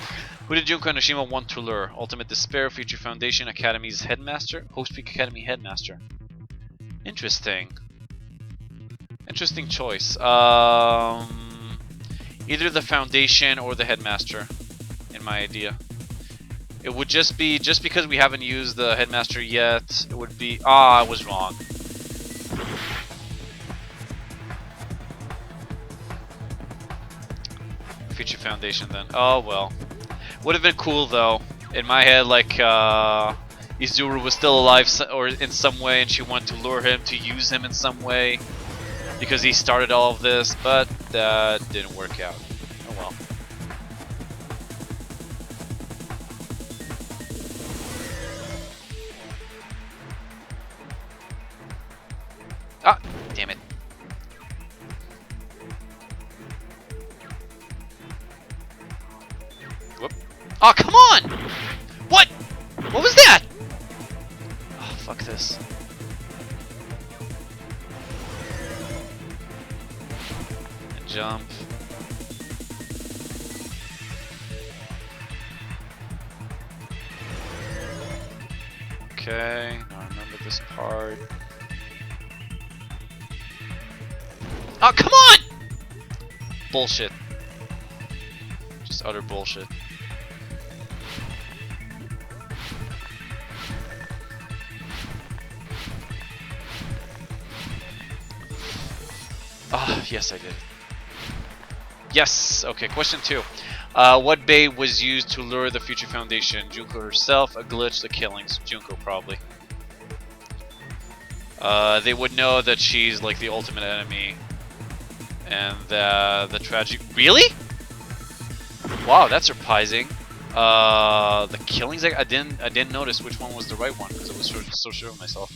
Who did Junko Enoshima want to lure? Ultimate Despair, Future Foundation Academy's headmaster? Host Peak Academy headmaster. Interesting. Interesting choice. Either the Foundation or the headmaster, in my idea. It would just be, just because we haven't used the headmaster yet, it would be... Ah, I was wrong. Future Foundation then. Oh well. Would have been cool though. In my head, like Izuru was still alive or in some way, and she wanted to lure him to use him in some way because he started all of this, but that didn't work out. Oh well. Ah, damn it. Whoop. Oh, come on! What? What was that? Oh, fuck this. And jump. Okay, now I remember this part. Oh, come on! Bullshit. Just utter bullshit. Ah, yes I did. Yes! Okay, question 2. What bait was used to lure the Future Foundation? Junko herself, a glitch, the killings. Junko, probably. They would know that she's like the ultimate enemy. And the tragic... Really? Wow, that's surprising. The killings, I didn't notice which one was the right one because I was so sure of myself.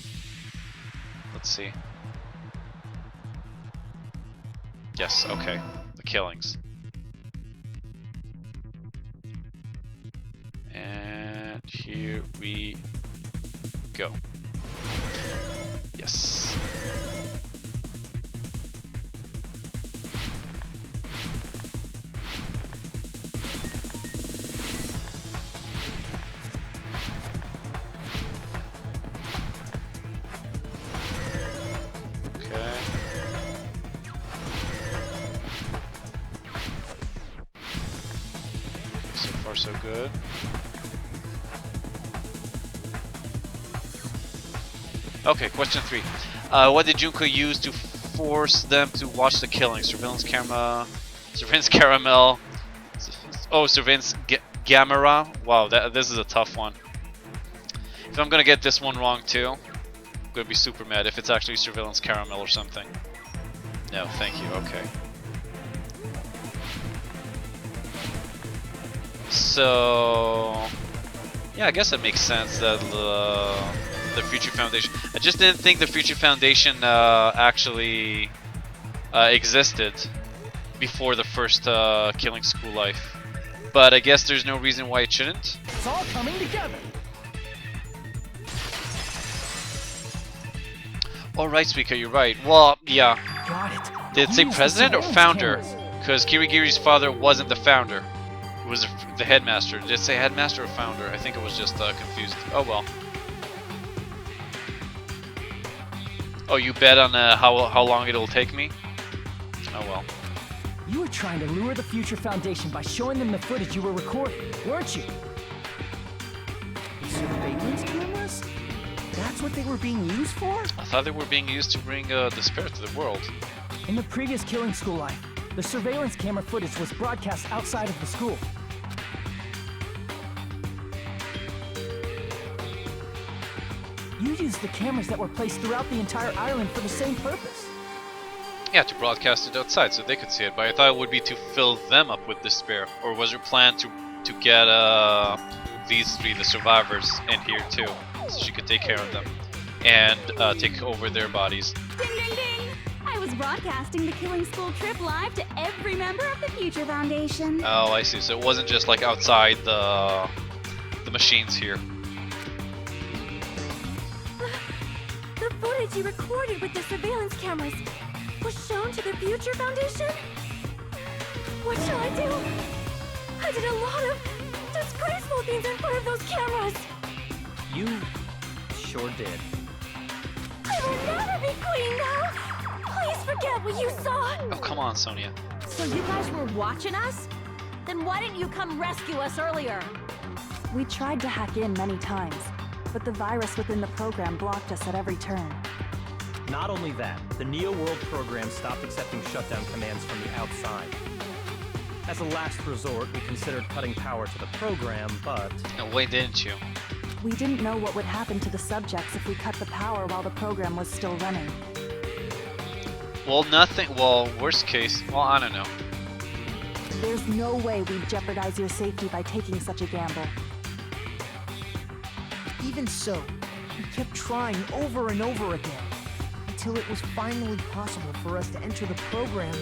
Let's see. Yes, okay. The killings. And here we go. Yes. So good. Okay, question 3. What did Junko use to force them to watch the killing. Surveillance camera, surveillance caramel. Oh, surveillance gamera. Wow, this is a tough one. If I'm gonna get this one wrong too, I'm gonna be super mad if it's actually surveillance caramel or something. No, thank you. Okay. So yeah, I guess it makes sense that the Future Foundation. I just didn't think the Future Foundation actually existed before the first Killing School Life. But I guess there's no reason why it shouldn't. It's all coming together. Alright, Speaker, you're right. Well, yeah. Got it. Did it say Use the president or surveillance founder? cameras. Because Kirigiri's father wasn't the founder. It was the headmaster. Did it say headmaster or founder? I think it was just confused. Oh well. Oh, you bet on how long it'll take me? Oh well. You were trying to lure the Future Foundation by showing them the footage you were recording, weren't you? Surveillance cameras? That's what they were being used for? I thought they were being used to bring despair to the world. In the previous Killing School Life, the surveillance camera footage was broadcast outside of the school. You used the cameras that were placed throughout the entire island for the same purpose. Yeah, to broadcast it outside so they could see it, but I thought it would be to fill them up with despair. Or was your plan to get these three, the survivors, in here too, so she could take care of them and take over their bodies? Ding ding ding! I was broadcasting the Killing School trip live to every member of the Future Foundation. Oh, I see. So it wasn't just like outside the machines here. The footage you recorded with the surveillance cameras was shown to the Future Foundation? What shall I do? I did a lot of disgraceful things in front of those cameras. You sure did. I will never be queen now. Please forget what you saw. Oh, come on, Sonia. So you guys were watching us? Then why didn't you come rescue us earlier? We tried to hack in many times, but the virus within the program blocked us at every turn. Not only that, the Neo World program stopped accepting shutdown commands from the outside. As a last resort, we considered cutting power to the program, but... No, why didn't you? We didn't know what would happen to the subjects if we cut the power while the program was still running. Well, nothing. Well, worst case. Well, I don't know. There's no way we'd jeopardize your safety by taking such a gamble. Even so, we kept trying over and over again, until it was finally possible for us to enter the program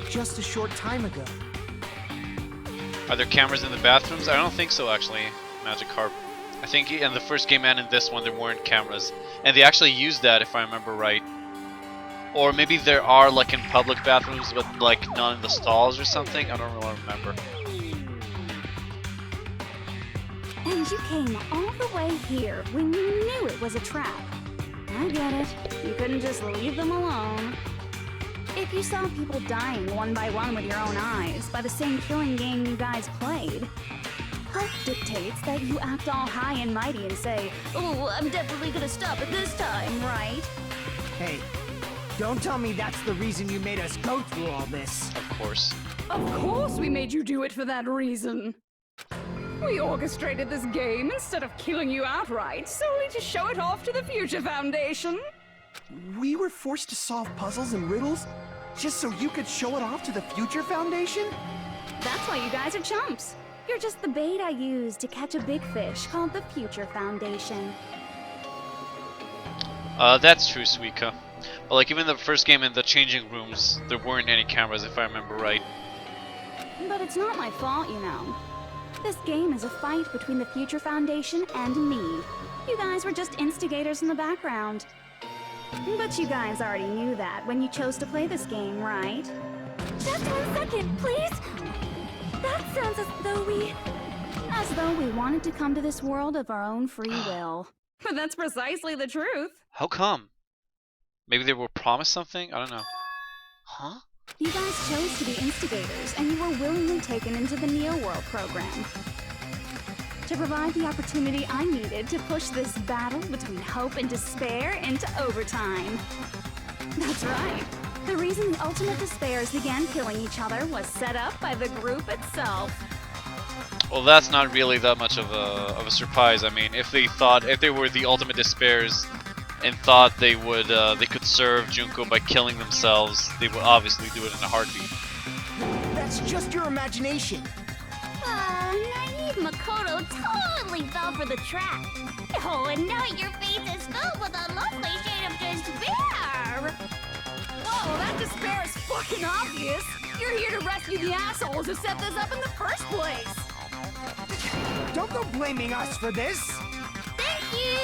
just a short time ago. Are there cameras in the bathrooms? I don't think so, actually, Magic Harp. I think in the first game and in this one there weren't cameras. And they actually used that, if I remember right. Or maybe there are, like, in public bathrooms, but, like, not in the stalls or something? I don't really remember. And you came all the way here when you knew it was a trap. I get it. You couldn't just leave them alone. If you saw people dying one by one with your own eyes by the same killing game you guys played, health dictates that you act all high and mighty and say, "Oh, I'm definitely gonna stop it this time, right?" Hey, don't tell me that's the reason you made us go through all this. Of course. Of course we made you do it for that reason. We orchestrated this game instead of killing you outright, solely to show it off to the Future Foundation. We were forced to solve puzzles and riddles just so you could show it off to the Future Foundation? That's why you guys are chumps. You're just the bait I used to catch a big fish called the Future Foundation. That's true, Suika. But like even the first game in the changing rooms, there weren't any cameras if I remember right. But it's not my fault, you know. This game is a fight between the Future Foundation and me. You guys were just instigators in the background. But you guys already knew that when you chose to play this game, right? Just 1 second, please. That sounds as though we... As though we wanted to come to this world of our own free will. But that's precisely the truth. How come? Maybe they were promised something? I don't know. Huh? You guys chose to be instigators, and you were willingly taken into the Neo World program. To provide the opportunity I needed to push this battle between hope and despair into overtime. That's right. The reason the Ultimate Despairs began killing each other was set up by the group itself. Well, that's not really that much of a surprise. I mean, if they were the Ultimate Despairs and thought they could serve Junko by killing themselves, they would obviously do it in a heartbeat. That's just your imagination. Naive Makoto totally fell for the trap. Oh, and now your face is filled with a lovely shade of despair. Whoa, that despair is fucking obvious. You're here to rescue the assholes who set this up in the first place. Don't go blaming us for this. Thank you.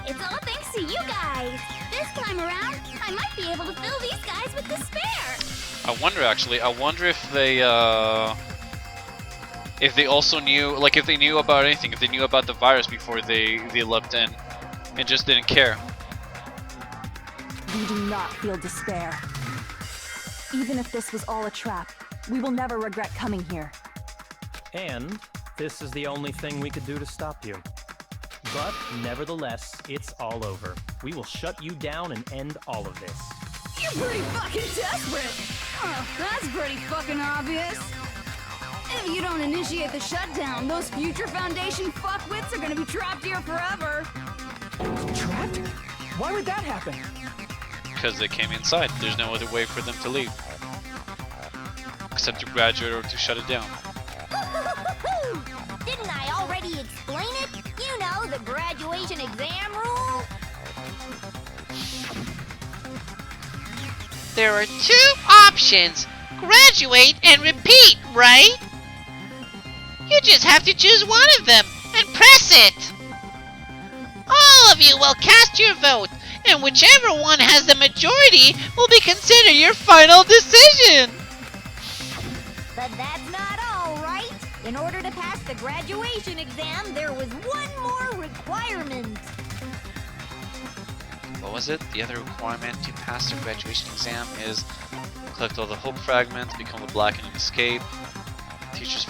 It's all thanks to you guys. This time around, I might be able to fill these guys with despair. I wonder if they also knew, like if they knew about anything, if they knew about the virus before they leapt in and just didn't care. We do not feel despair. Even if this was all a trap, we will never regret coming here. And this is the only thing we could do to stop you. But nevertheless, it's all over. We will shut you down and end all of this. You're pretty fucking desperate. Oh, that's pretty fucking obvious. If you don't initiate the shutdown, those future Foundation fuckwits are gonna be trapped here forever. Trapped? Why would that happen? Because they came inside. There's no other way for them to leave. Except to graduate or to shut it down. Didn't I already explain it? You know, the graduation exam rule. There are two options. Graduate and repeat, right? You just have to choose one of them and press it. All of you will cast your vote, and whichever one has the majority will be considered your final decision. But that's not all, right? In order to pass the graduation exam, there was one more requirement. What was it? The other requirement to pass the graduation exam is collect all the hope fragments, become the Black and escape. Teacher's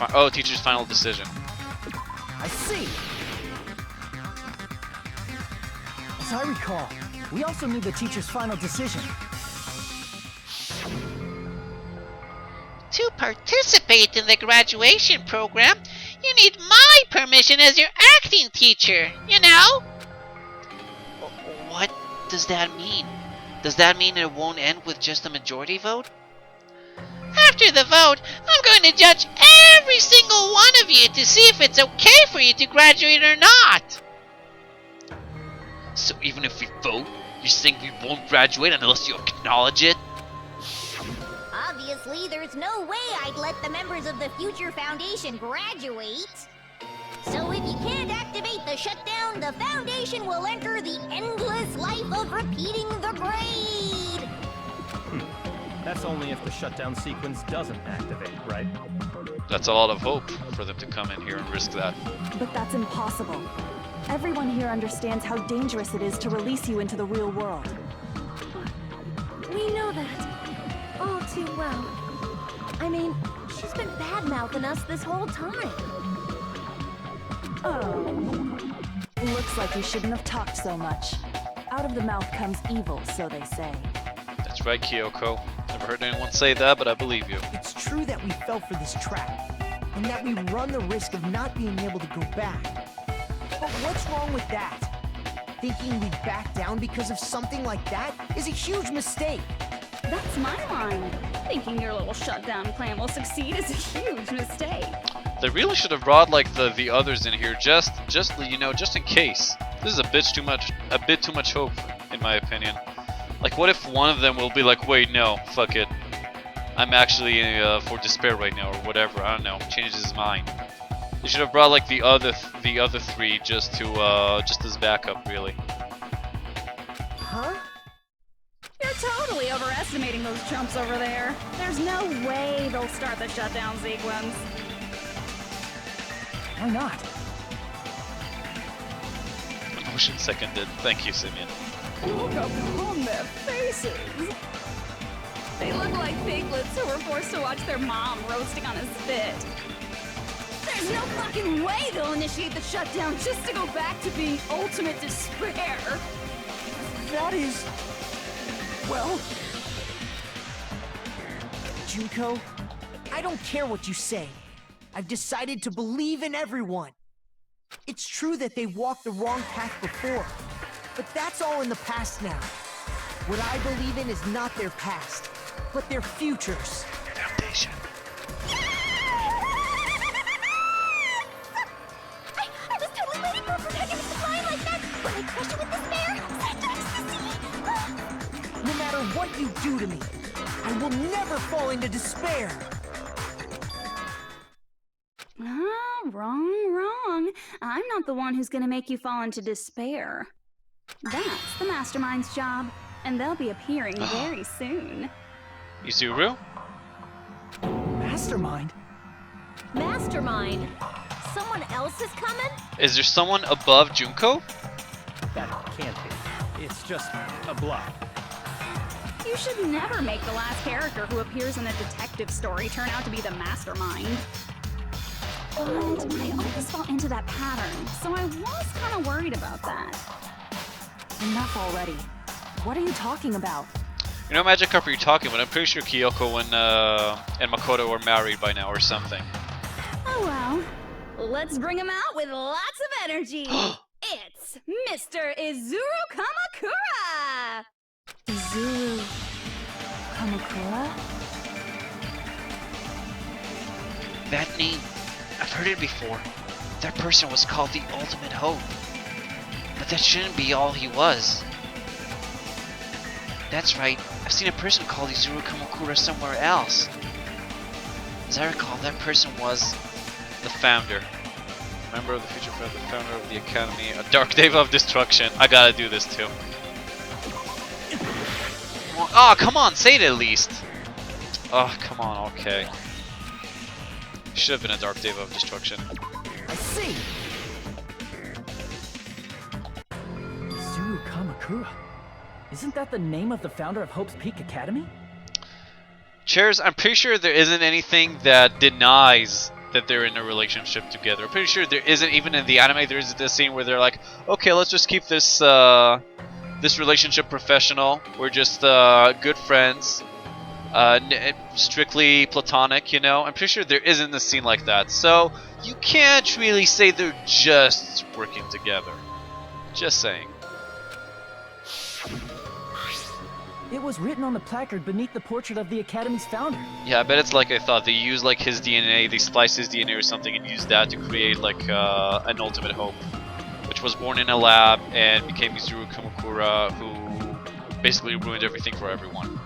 final decision. I see. As I recall, we also knew the teacher's final decision. To participate in the graduation program, you need my permission as your acting teacher, you know? What does that mean? Does that mean it won't end with just a majority vote? After the vote, I'm going to judge every single one of you to see if it's okay for you to graduate or not. So even if we vote, you think we won't graduate unless you acknowledge it? Obviously, there's no way I'd let the members of the Future Foundation graduate. So if you can't activate the shutdown, the Foundation will enter the endless life of repeating the grade. That's only if the shutdown sequence doesn't activate, right? That's a lot of hope for them to come in here and risk that. But that's impossible. Everyone here understands how dangerous it is to release you into the real world. We know that all too well. I mean, she's been bad-mouthing us this whole time. Oh. Looks like you shouldn't have talked so much. Out of the mouth comes evil, so they say. That's right, Kyoko. Never heard anyone say that, but I believe you. It's true that we fell for this trap, and that we run the risk of not being able to go back. But what's wrong with that? Thinking we'd back down because of something like that is a huge mistake. That's my line. Thinking your little shutdown plan will succeed is a huge mistake. They really should have brought like the others in here just you know, just in case. This is a bit too much hope, in my opinion. Like, what if one of them will be like, wait, no, fuck it, I'm actually for despair right now, or whatever. I don't know. Changes his mind. They should have brought like the other three just as backup, really. Huh? You're totally overestimating those chumps over there. There's no way they'll start the shutdown sequence. Why not? Motion seconded. Thank you, Simeon. Look up on their faces. They look like piglets who were forced to watch their mom roasting on a spit. There's no fucking way they'll initiate the shutdown just to go back to being ultimate despair. That is Well, Junko, I don't care what you say. I've decided to believe in everyone. It's true that they walked the wrong path before, but that's all in the past now. What I believe in is not their past, but their futures. Foundation. I was totally waiting for a protagonist to fly like that. When I crush you with despair, send No matter what you do to me, I will never fall into despair. Wrong. I'm not the one who's gonna make you fall into despair. That's the Mastermind's job, and they'll be appearing very soon. Izuru? Mastermind? Mastermind? Someone else is coming? Is there someone above Junko? That can't be. It's just a bluff. You should never make the last character who appears in a detective story turn out to be the Mastermind. But I always fall into that pattern, so I was kind of worried about that. Enough already. What are you talking about? You know, Magic Carp, you're talking, but I'm pretty sure Kyoko and Makoto are married by now or something. Oh well. Let's bring him out with lots of energy. It's Mr. Izuru Kamakura! Izuru Kamakura? That name, I've heard it before. That person was called the Ultimate Hope. But that shouldn't be all he was. That's right, I've seen a person called Izuru Kamakura somewhere else. As I recall, that person was The founder. Member of the future founder, the founder of the Academy, a Dark Deva of Destruction. I gotta do this too. Oh, come on, say it at least. Oh, come on, okay. Should have been a Dark Deva of Destruction. I see. Izuru Kamakura. Isn't that the name of the founder of Hope's Peak Academy? Chairs, I'm pretty sure there isn't anything that denies that they're in a relationship together. I'm pretty sure there isn't, even in the anime, there isn't this scene where they're like, okay, let's just keep this this relationship professional. We're just good friends, strictly platonic, you know? I'm pretty sure there isn't a scene like that. So you can't really say they're just working together. Just saying. It was written on the placard beneath the portrait of the Academy's founder. Yeah, I bet it's like I thought. They used like his DNA, they spliced his DNA or something and used that to create like an Ultimate Hope, which was born in a lab and became Izuru Kamakura, who basically ruined everything for everyone.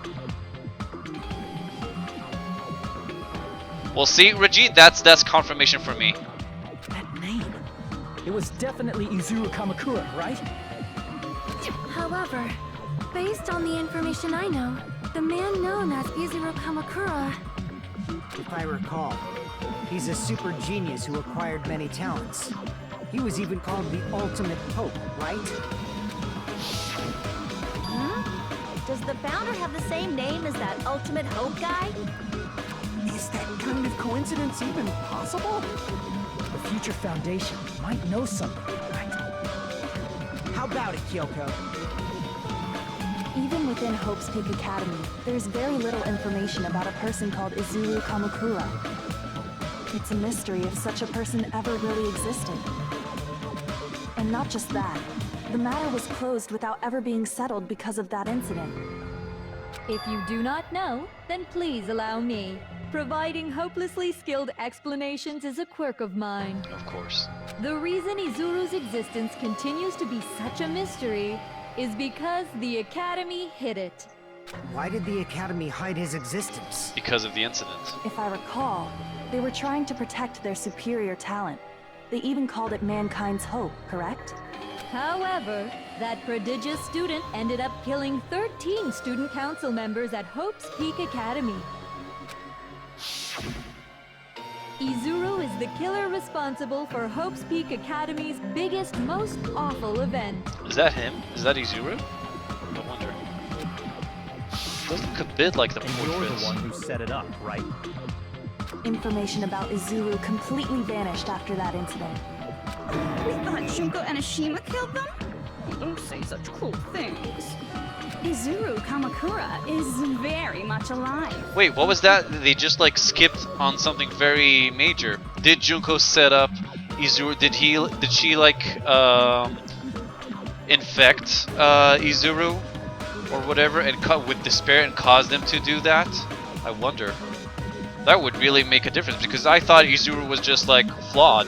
Well, see, Rajit, that's confirmation for me. That name. It was definitely Izuru Kamakura, right? However, based on the information I know, the man known as Izuru Kamakura... If I recall, he's a super genius who acquired many talents. He was even called the Ultimate Hope, right? Huh? Does the founder have the same name as that Ultimate Hope guy? Is that kind of coincidence even possible? The Future Foundation might know something, right? How about it, Kyoko? Even within Hope's Peak Academy, there's very little information about a person called Izuru Kamakura. It's a mystery if such a person ever really existed. And not just that, the matter was closed without ever being settled because of that incident. If you do not know, then please allow me. Providing hopelessly skilled explanations is a quirk of mine. Of course. The reason Izuru's existence continues to be such a mystery is because the Academy hid it. Why did the Academy hide his existence? Because of the incident. If I recall, they were trying to protect their superior talent. They even called it mankind's hope, correct? However, that prodigious student ended up killing 13 student council members at Hope's Peak Academy. Izuru is the killer responsible for Hope's Peak Academy's biggest, most awful event. Is that him? Is that Izuru? No wonder. Doesn't look a bit like the And you're portraits. the one who set it up, right? Information about Izuru completely vanished after that incident. We thought Junko and Ashima killed them? Don't say such cruel things. Izuru Kamakura is very much alive. Wait, what was that? They just like skipped on something very major. Did Junko set up Izuru? Did she like infect Izuru or whatever and cut with despair and cause them to do that? I wonder. That would really make a difference because I thought Izuru was just like flawed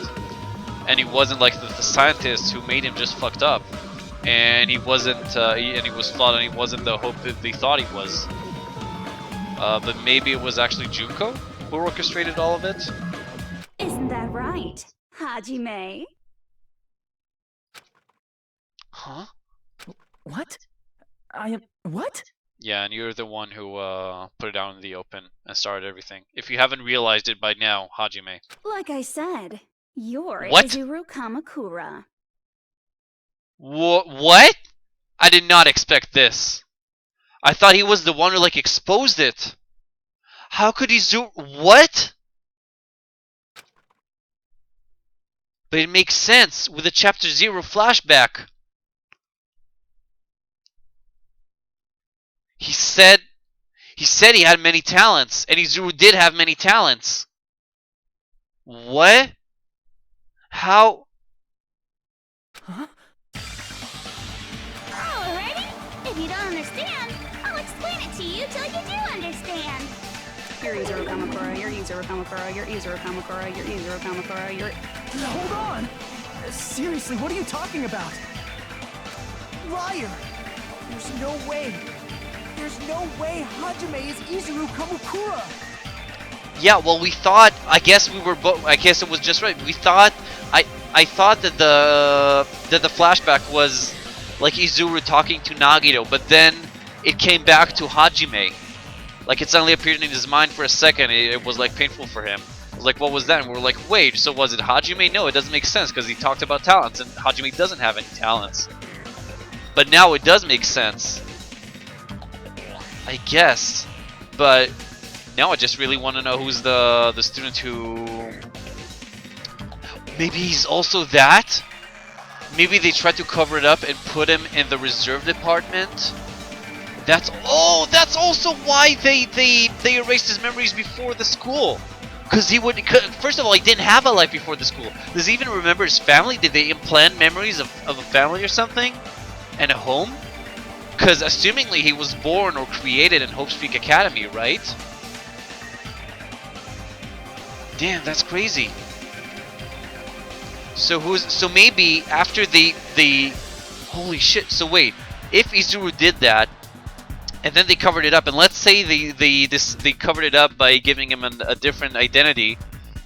and he wasn't like the scientist who made him just fucked up. And he wasn't, and he was flawed, and he wasn't the hope that they thought he was. But maybe it was actually Junko who orchestrated all of it. Isn't that right, Hajime? Huh? What? I am. What? Yeah, and you're the one who put it out in the open and started everything. If you haven't realized it by now, Hajime. Like I said, you're What? Izuru Kamakura. What? I did not expect this. I thought he was the one who like exposed it. How could Izuru? What? But it makes sense with the Chapter 0 flashback. He said he had many talents, and Izuru did have many talents. What? How? Huh? Alrighty. If you don't understand, I'll explain it to you till you do understand. You're Izuru Kamakura, you're Izuru Kamakura, you're Izuru Kamakura, you're Izuru Kamakura, you're... Hold on! Seriously, what are you talking about? Liar! There's no way. There's no way Hajime is Izuru Kamakura. Yeah, well, we thought. I guess we were both. I guess it was just right. We thought. I thought that the flashback was like Izuru talking to Nagito, but then it came back to Hajime. Like it suddenly appeared in his mind for a second. It was like painful for him. It was like, what was that? And we were like, wait, so was it Hajime? No, it doesn't make sense because he talked about talents, and Hajime doesn't have any talents. But now it does make sense. I guess. But now I just really want to know who's the student who... Maybe he's also that? Maybe they tried to cover it up and put him in the reserve department? That's also why they erased his memories before the school. Because he would... First of all, he didn't have a life before the school. Does he even remember his family? Did they implant memories of a family or something? And a home? Because assumingly he was born or created in Hope Streak Academy, right? Damn, that's crazy. So maybe after the holy shit. So wait, if Izuru did that, and then they covered it up, and let's say they covered it up by giving him a different identity,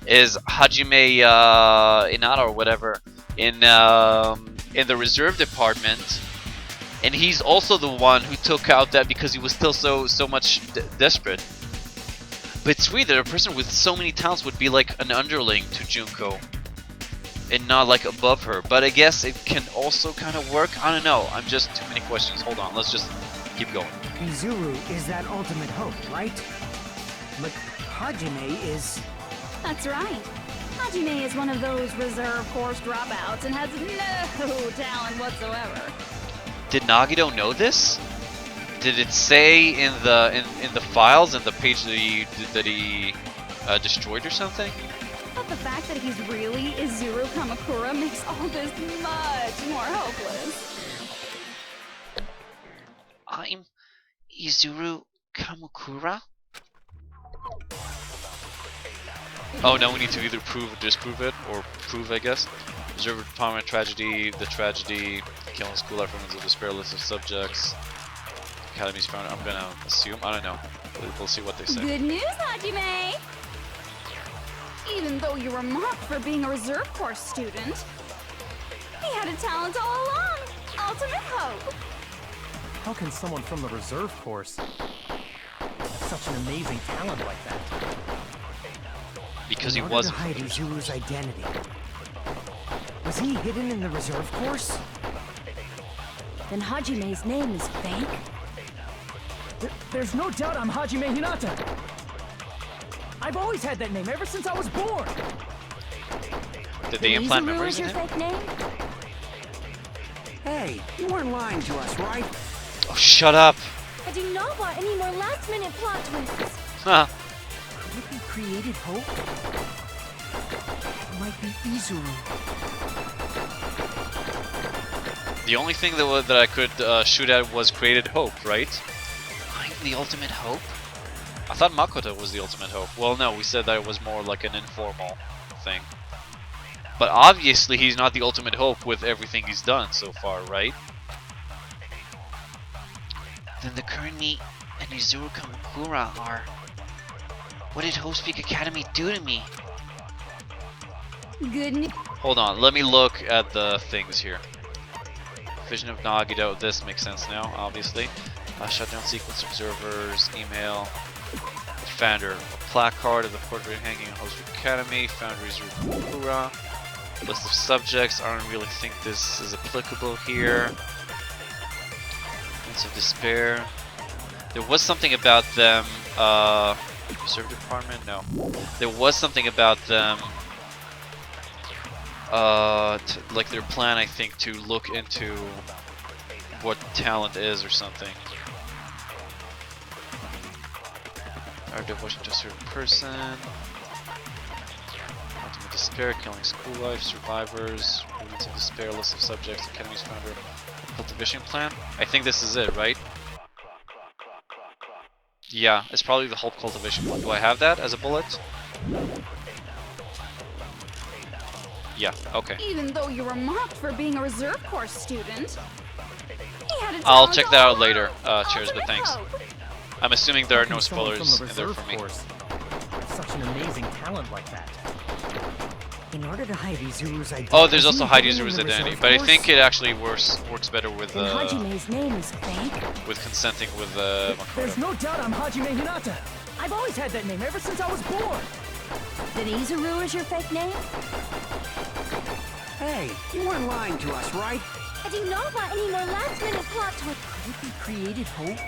is Hajime Inada or whatever in the reserve department. And he's also the one who took out that because he was still so much desperate. But it's weird that a person with so many talents would be like an underling to Junko. And not like above her. But I guess it can also kind of work. I don't know. I'm just too many questions. Hold on. Let's just keep going. Izuru is that ultimate hope, right? But Hajime is... That's right. Hajime is one of those reserve course dropouts and has no talent whatsoever. Did Nagito know this? Did it say in the files in the page that he destroyed or something? But the fact that he's really Izuru Kamakura makes all this much more hopeless. I'm Izuru Kamakura? Oh, now we need to either prove or disprove it, or prove, I guess. Reserve Department Tragedy, the tragedy, killing school life remnants of despair, list of subjects, Academy's found. I'm gonna assume. I don't know. We'll see what they say. Good news, Hajime! Even though you were mocked for being a reserve course student, he had a talent all along. Ultimate hope. How can someone from the reserve course have such an amazing talent like that? Because he In order wasn't. to hide Izuru's identity. Was he hidden in the reserve course? Then Hajime's name is fake? There's no doubt I'm Hajime Hinata. I've always had that name ever since I was born. Did they implant Izuru memories is in your him? fake name? Hey, you weren't lying to us, right? Oh, shut up! I do not want any more last-minute plot twists. Huh. Could it be created hope? It might be Izuru. The only thing that I could shoot at was created hope, right? I'm the ultimate hope? I thought Makoto was the ultimate hope. Well, no, we said that it was more like an informal thing. But obviously he's not the ultimate hope with everything he's done so far, right? Then the Kurni and Izuru Kamakura are... What did Hope's Peak Academy do to me? Good news. Hold on, let me look at the things here. Vision of Nagito, this makes sense now, obviously. Shutdown sequence observers, email. Founder, a placard of the portrait hanging in Hope's Peak Academy. Founder Izuru Kamakura. List of subjects, I don't really think this is applicable here. Of Despair. There was something about them. Reserve Department? No. There was something about them. Like their plan, I think, to look into what talent is or something. Our devotion to a certain person. Ultimate Despair, killing school life, survivors, Movements of Despair, list of subjects, Academy's founder. Cultivation plan? I think this is it, right? Yeah, it's probably the Hope cultivation plan. Do I have that as a bullet? Yeah, okay. Even though you were mocked for being a reserve corps student, he had a I'll talent check that out all later. around. Cheers, but Ultimate thanks. hope. I'm assuming there are How no can someone spoilers from in the there reserve for me. force have such an amazing talent like that. In order to hide Izuru's identity. Oh, there's also hide hidden in Izuru's the identity, reserve but I force? think it actually works better with Then Hajime's name is fake. with consenting with There's Makoto. no doubt I'm Hajime Hinata. I've always had that name ever since I was born. Then Izuru is your fake name? Hey, you weren't lying to us, right? I do not want any more last-minute plot twists. Could it be created hope?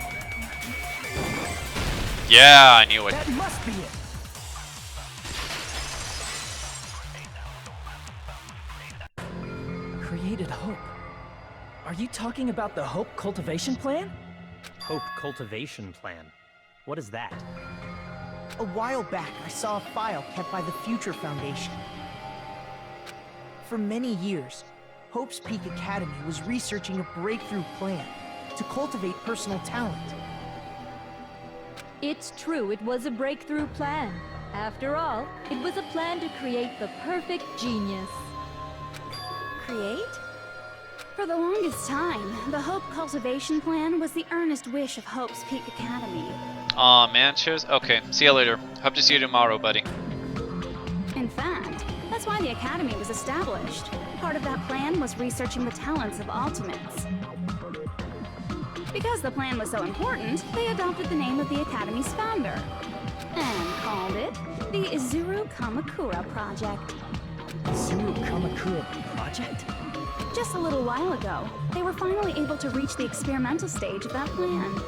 Yeah, I knew it. That must be it. Created hope. Are you talking about the Hope Cultivation Plan? Hope Cultivation Plan. What is that? A while back, I saw a file kept by the Future Foundation. For many years, Hope's Peak Academy was researching a breakthrough plan to cultivate personal talent. It's true, it was a breakthrough plan. After all, it was a plan to create the perfect genius. Create? For the longest time, the Hope Cultivation Plan was the earnest wish of Hope's Peak Academy. Aw, man, cheers. Okay, see you later. Hope to see you tomorrow, buddy. In fact, that's why the Academy was established. Part of that plan was researching the talents of Ultimates. Because the plan was so important, they adopted the name of the Academy's founder and called it the Izuru Kamakura Project. Izuru Kamakura Project? Just a little while ago, they were finally able to reach the experimental stage of that plan.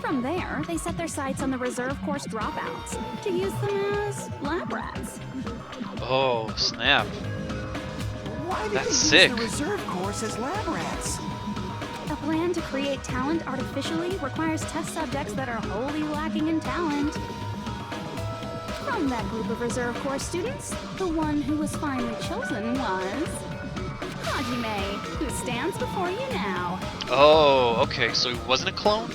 From there, they set their sights on the reserve course dropouts to use them as lab rats. Oh, snap. Why did That's they sick. use the reserve course as lab rats? A plan to create talent artificially requires test subjects that are wholly lacking in talent. From that group of reserve corps students, the one who was finally chosen was Hajime, who stands before you now. Oh, okay, so he wasn't a clone?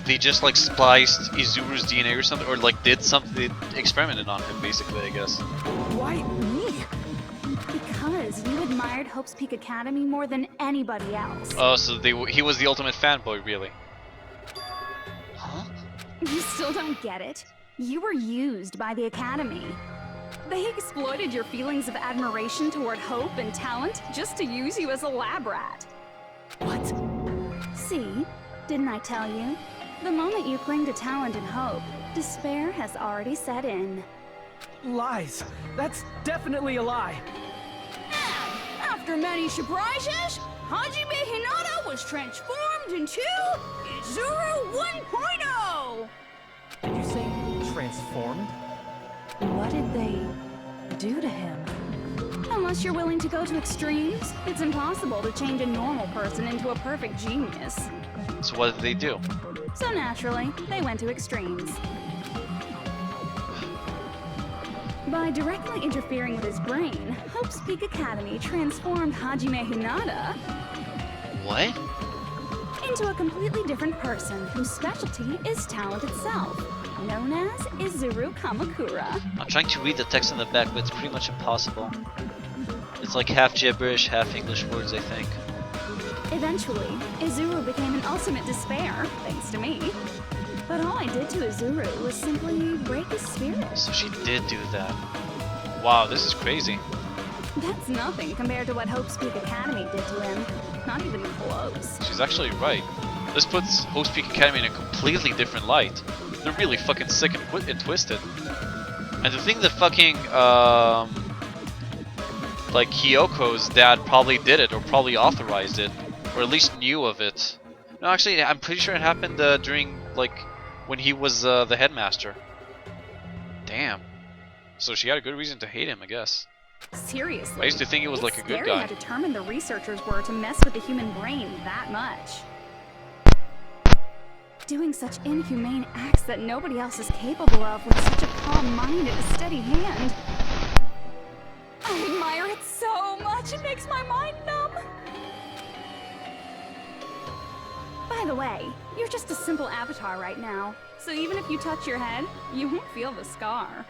They just like spliced Izuru's DNA or something, or like did something, they experimented on him basically, I guess. Why me? Because you admired Hope's Peak Academy more than anybody else. Oh, so he was the ultimate fanboy, really. Huh? You still don't get it? You were used by the Academy. They exploited your feelings of admiration toward hope and talent just to use you as a lab rat. What? See? Didn't I tell you? The moment you cling to talent and hope, despair has already set in. Lies. That's definitely a lie. After many surprises, Hajime Hinata was transformed into Izuru 1.0! Did you say transformed? What did they do to him? A Unless you're willing to go to extremes, it's impossible to change a normal person into a perfect genius. So what did they do? So naturally, they went to extremes. By directly interfering with his brain, Hope's Peak Academy transformed Hajime Hinata What? into a completely different person whose specialty is talent itself, known as Izuru Kamakura. I'm trying to read the text on the back, but it's pretty much impossible. It's like half gibberish, half English words, I think. Eventually, Izuru became an ultimate despair, thanks to me. But all I did to Izuru was simply break his spirit. So she did do that. Wow, this is crazy. That's nothing compared to what Hope's Peak Academy did to him. Not even close. She's actually right. This puts Hope's Peak Academy in a completely different light. They're really fucking sick and twisted. And to think that fucking, like Kyoko's dad probably did it, or probably authorized it, or at least knew of it. No, actually, I'm pretty sure it happened during, like, when he was the headmaster. Damn. So she had a good reason to hate him, I guess. Seriously. I used to think he was like a good scary guy. how determined the researchers were to mess with the human brain that much. Doing such inhumane acts that nobody else is capable of with such a calm mind and a steady hand. I admire it so much, it makes my mind numb. By the way, you're just a simple avatar right now, so even if you touch your head, you won't feel the scar.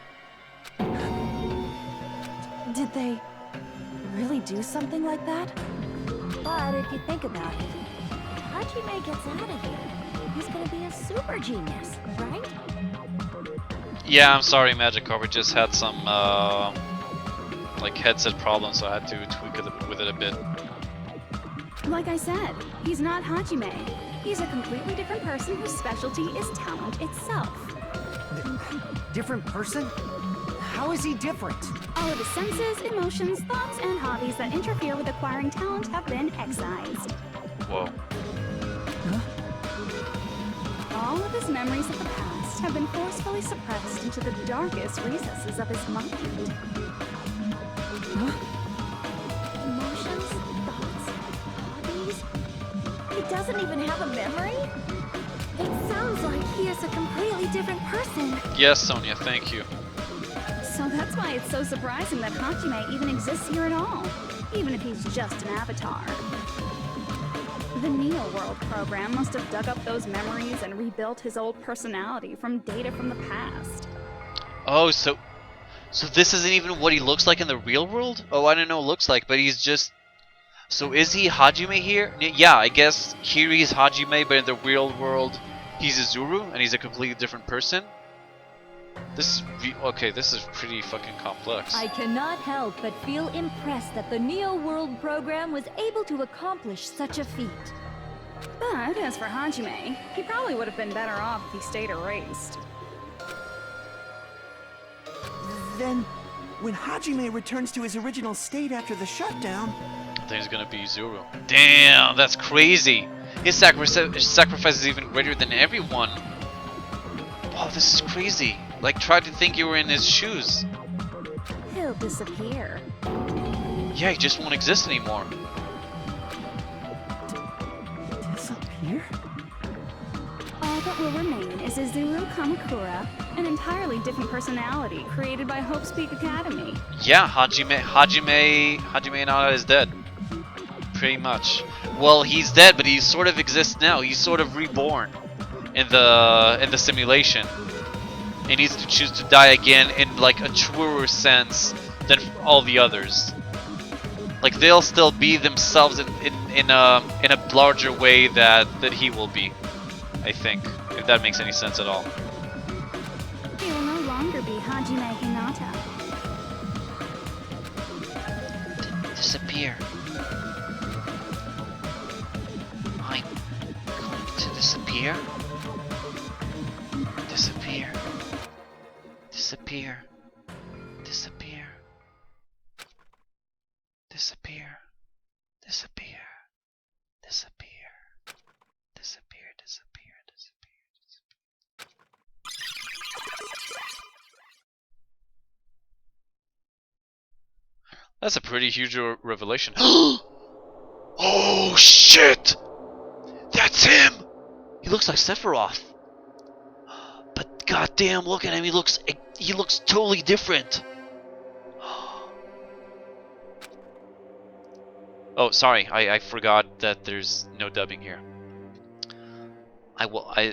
Did they really do something like that? But if you think about it, if Hajime gets out of here, he's gonna be a super genius, right? Yeah, I'm sorry, Magikarp just had some like headset problems, so I had to tweak it with it a bit. Like I said, he's not Hajime. He's a completely different person whose specialty is talent itself. Different person? How is he different? All of his senses, emotions, thoughts, and hobbies that interfere with acquiring talent have been excised. Whoa. All of his memories of the past have been forcefully suppressed into the darkest recesses of his mind. Emotions, thoughts, hobbies. He doesn't even have a memory? It sounds like he is a completely different person. Yes, Sonia, thank you. So that's why it's so surprising that Hajime even exists here at all, even if he's just an avatar. The Neo World program must have dug up those memories and rebuilt his old personality from data from the past. Oh, so this isn't even what he looks like in the real world? Oh, I don't know what it looks like, but he's just... So is he Hajime here? Yeah, I guess Kiri's Hajime, but in the real world, he's Izuru, and he's a completely different person? This is... Okay, this is pretty fucking complex. I cannot help but feel impressed that the Neo World program was able to accomplish such a feat. But as for Hajime, he probably would have been better off if he stayed erased. Then, when Hajime returns to his original state after the shutdown... I think it's gonna be Zuru. Damn, that's crazy! His sacrifice is even greater than everyone. Wow, this is crazy. Like, try to think you were in his shoes. He'll disappear. Yeah, he just won't exist anymore. Disappear? All that will remain is Izuru Kamakura, an entirely different personality created by Hope's Peak Academy. Yeah, Hajime Hinata is dead. Pretty much. Well, he's dead, but he sort of exists now. He's sort of reborn in the simulation. He needs to choose to die again in like a truer sense than all the others. Like they'll still be themselves in a larger way that he will be. I think, if that makes any sense at all. He will no longer be Hajime Hinata. Disappear. I'm going to disappear. Disappear. Disappear. Disappear. Disappear. Disappear. Disappear. Disappear. Disappear. Disappear. That's a pretty huge revelation. Oh shit! That's him! He looks like Sephiroth. But goddamn, look at him. He looks totally different. Oh, sorry. I forgot that there's no dubbing here.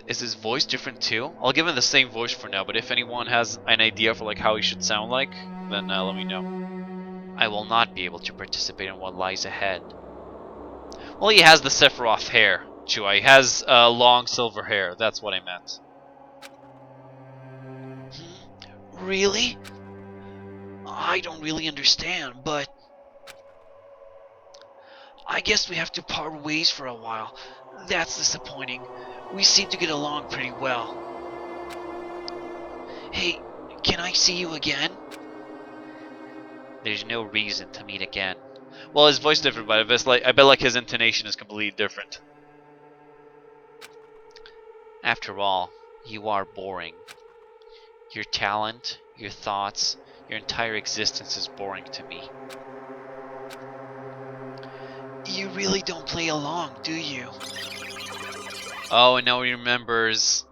Is his voice different too? I'll give him the same voice for now, but if anyone has an idea for like how he should sound like, then let me know. I will not be able to participate in what lies ahead. Well, he has the Sephiroth hair, Chua. He has long silver hair. That's what I meant. Really? I don't really understand, but I guess we have to part ways for a while. That's disappointing. We seem to get along pretty well. Hey, can I see you again? There's no reason to meet again. Well, his voice different, but I bet like his intonation is completely different. After all, you are boring. Your talent, your thoughts, your entire existence is boring to me. You really don't play along, do you? Oh, and now he remembers.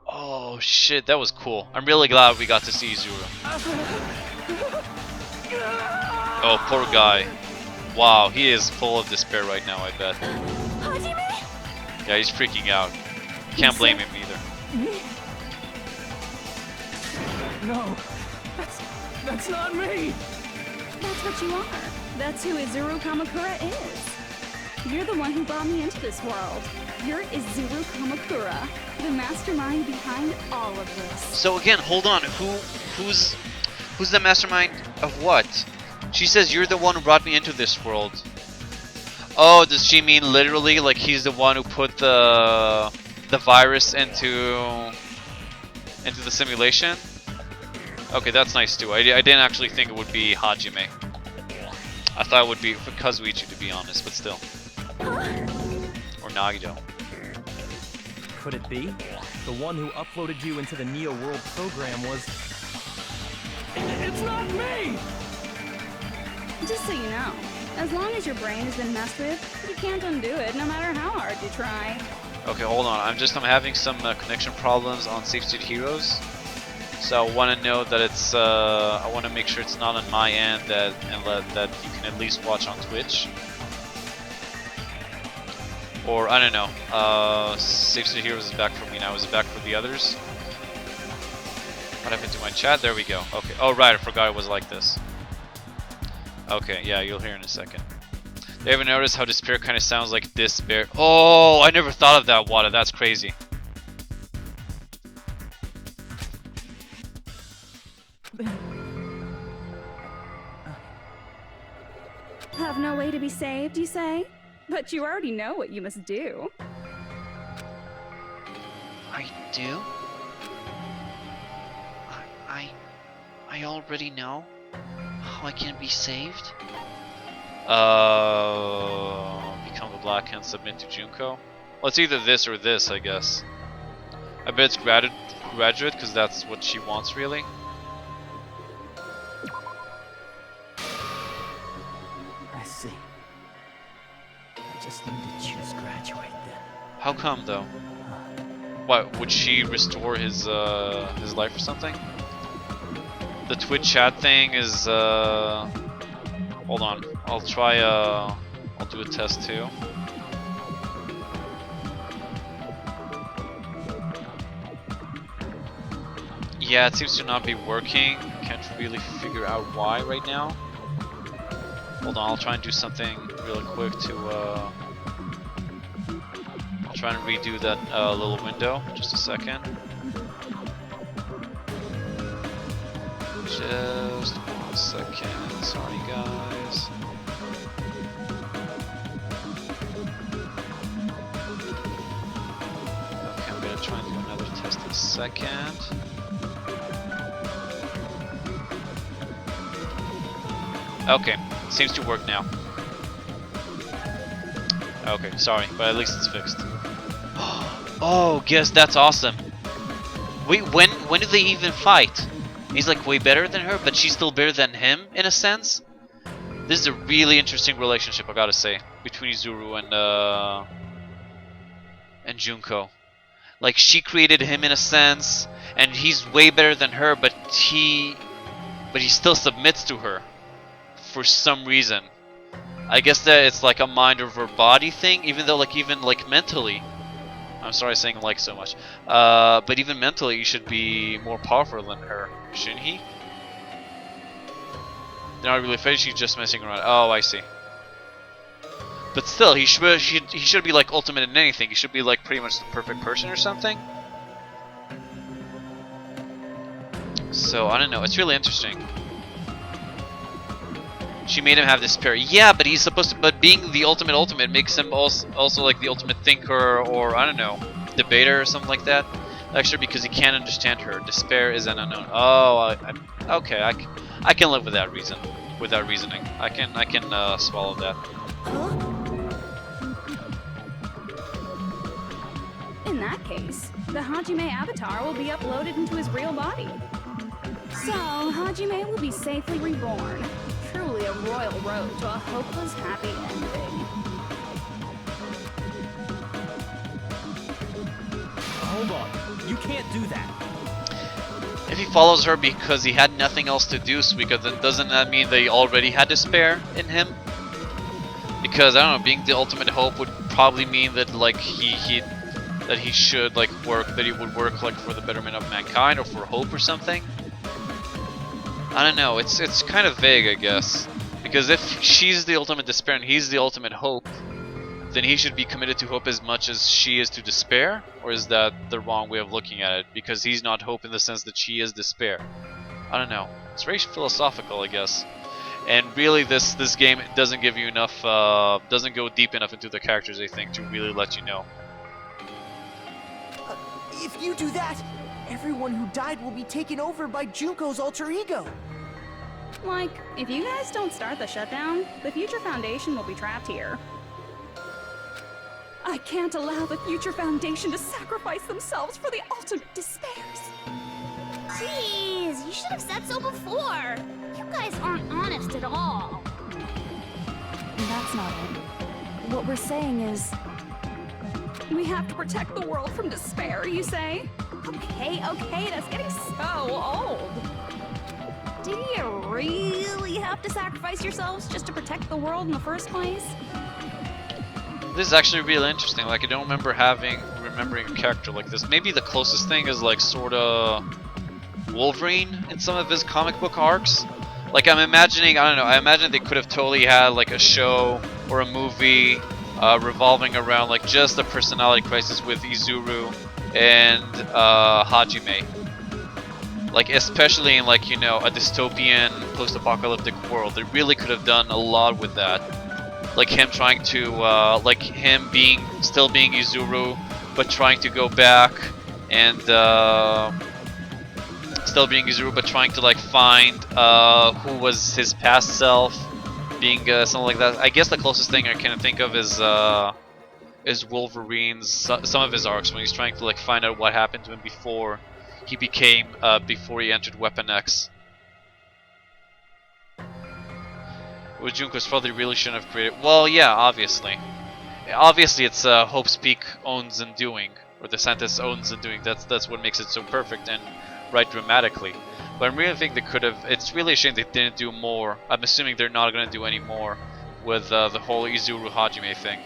Oh shit, that was cool. I'm really glad we got to see Zuru. Oh, poor guy. Wow, he is full of despair right now, I bet. Yeah, he's freaking out. Can't blame him either. No, that's not me. That's what you are. That's who Izuru Kamakura is. You're the one who brought me into this world. You're Izuru Kamakura, the mastermind behind all of this. So again, hold on. Who's the mastermind of what? She says you're the one who brought me into this world. Oh, does she mean literally like he's the one who put the virus into the simulation? Okay, that's nice too. I didn't actually think it would be Hajime. I thought it would be Kazuichi, to be honest, but still. Or Nagito. Could it be? The one who uploaded you into the Neo World program was... It's not me! Just so you know, as long as your brain has been messed with, you can't undo it, no matter how hard you try. Okay, hold on. I'm having some connection problems on Safe Street Heroes. So I want to know that it's. I want to make sure it's not on my end that you can at least watch on Twitch. Or I don't know. Safe Street Heroes is back for me now. Is it back for the others? What happened to my chat? There we go. Okay. Oh right, I forgot it was like this. Okay, yeah, you'll hear in a second. Do you ever notice how despair kind of sounds like despair? Oh, I never thought of that, Wada. That's crazy. Have no way to be saved, you say? But you already know what you must do. I do? I already know how I can be saved? Become the Black and submit to Junko. Well, it's either this or this, I guess. I bet it's graduate, because that's what she wants, really. I see. I just need to choose graduate then. How come, though? What, would she restore his life or something? The Twitch chat thing is, hold on. I'll try, I'll do a test too. Yeah, it seems to not be working. Can't really figure out why right now. Hold on, I'll try and do something really quick to, I'll try and redo that little window. Just a second. Just 1 second. Sorry, guys. Okay, I'm gonna try and do another test in a second. Okay, seems to work now. Okay, sorry, but at least it's fixed. Oh, guess that's awesome. Wait, when do they even fight? He's like way better than her, but she's still better than him in a sense. This is a really interesting relationship, I gotta say, between Izuru and Junko. Like, she created him in a sense, and he's way better than her, but he still submits to her for some reason. I guess that it's like a mind over body thing, even though even mentally. I'm sorry saying like so much. But even mentally, he should be more powerful than her, shouldn't he? They're not really finished, he's just messing around. Oh, I see. But still, he should be like ultimate in anything. He should be like pretty much the perfect person or something. So, I don't know, it's really interesting. She made him have despair. Yeah, but he's supposed to. But being the ultimate makes him also like the ultimate thinker, or I don't know, debater or something like that. Actually, because he can't understand her. Despair is an unknown. Oh, okay. I can live with that reason. With that reasoning, I can swallow that. In that case, the Hajime avatar will be uploaded into his real body. So, Hajime will be safely reborn. Truly a royal road to a hopeless happy ending. Hold on. You can't do that. If he follows her because he had nothing else to do, Suika, then doesn't that mean they already had despair in him? Because I don't know, being the ultimate hope would probably mean that like he should like work, that he would work like for the betterment of mankind or for hope or something. I don't know, it's kind of vague, I guess. Because if she's the ultimate despair and he's the ultimate hope, then he should be committed to hope as much as she is to despair? Or is that the wrong way of looking at it? Because he's not hope in the sense that she is despair. I don't know. It's very philosophical, I guess. And really, this game doesn't give you enough, doesn't go deep enough into the characters, I think, to really let you know. If you do that, everyone who died will be taken over by Junko's alter ego. Like, if you guys don't start the shutdown, the Future Foundation will be trapped here. I can't allow the Future Foundation to sacrifice themselves for the ultimate despairs. Jeez, you should have said so before. You guys aren't honest at all. That's not it. What we're saying is, We have to protect the world from despair, you say? Okay, that's getting so old. Do you really have to sacrifice yourselves just to protect the world in the first place? This is actually really interesting. Like, I don't remember remembering a character like this. Maybe the closest thing is like sorta Wolverine in some of his comic book arcs. Like, I'm imagining, I don't know, I imagine they could have totally had like a show or a movie revolving around like just the personality crisis with Izuru and Hajime. Like, especially in like, you know, a dystopian post-apocalyptic world. They really could have done a lot with that. Like him trying to, like him still being Izuru, but trying to go back, and still being Izuru, but trying to like find who was his past self, being something like that. I guess the closest thing I can think of is Wolverine's some of his arcs when he's trying to like find out what happened to him before he became before he entered Weapon X. What Junko's father really shouldn't have created. Well, yeah, obviously. Obviously, it's Hope's Peak owns and doing, or the scientist owns and doing. That's what makes it so perfect and right dramatically. But I really think they could have. It's really a shame they didn't do more. I'm assuming they're not going to do any more with the whole Izuru Hajime thing.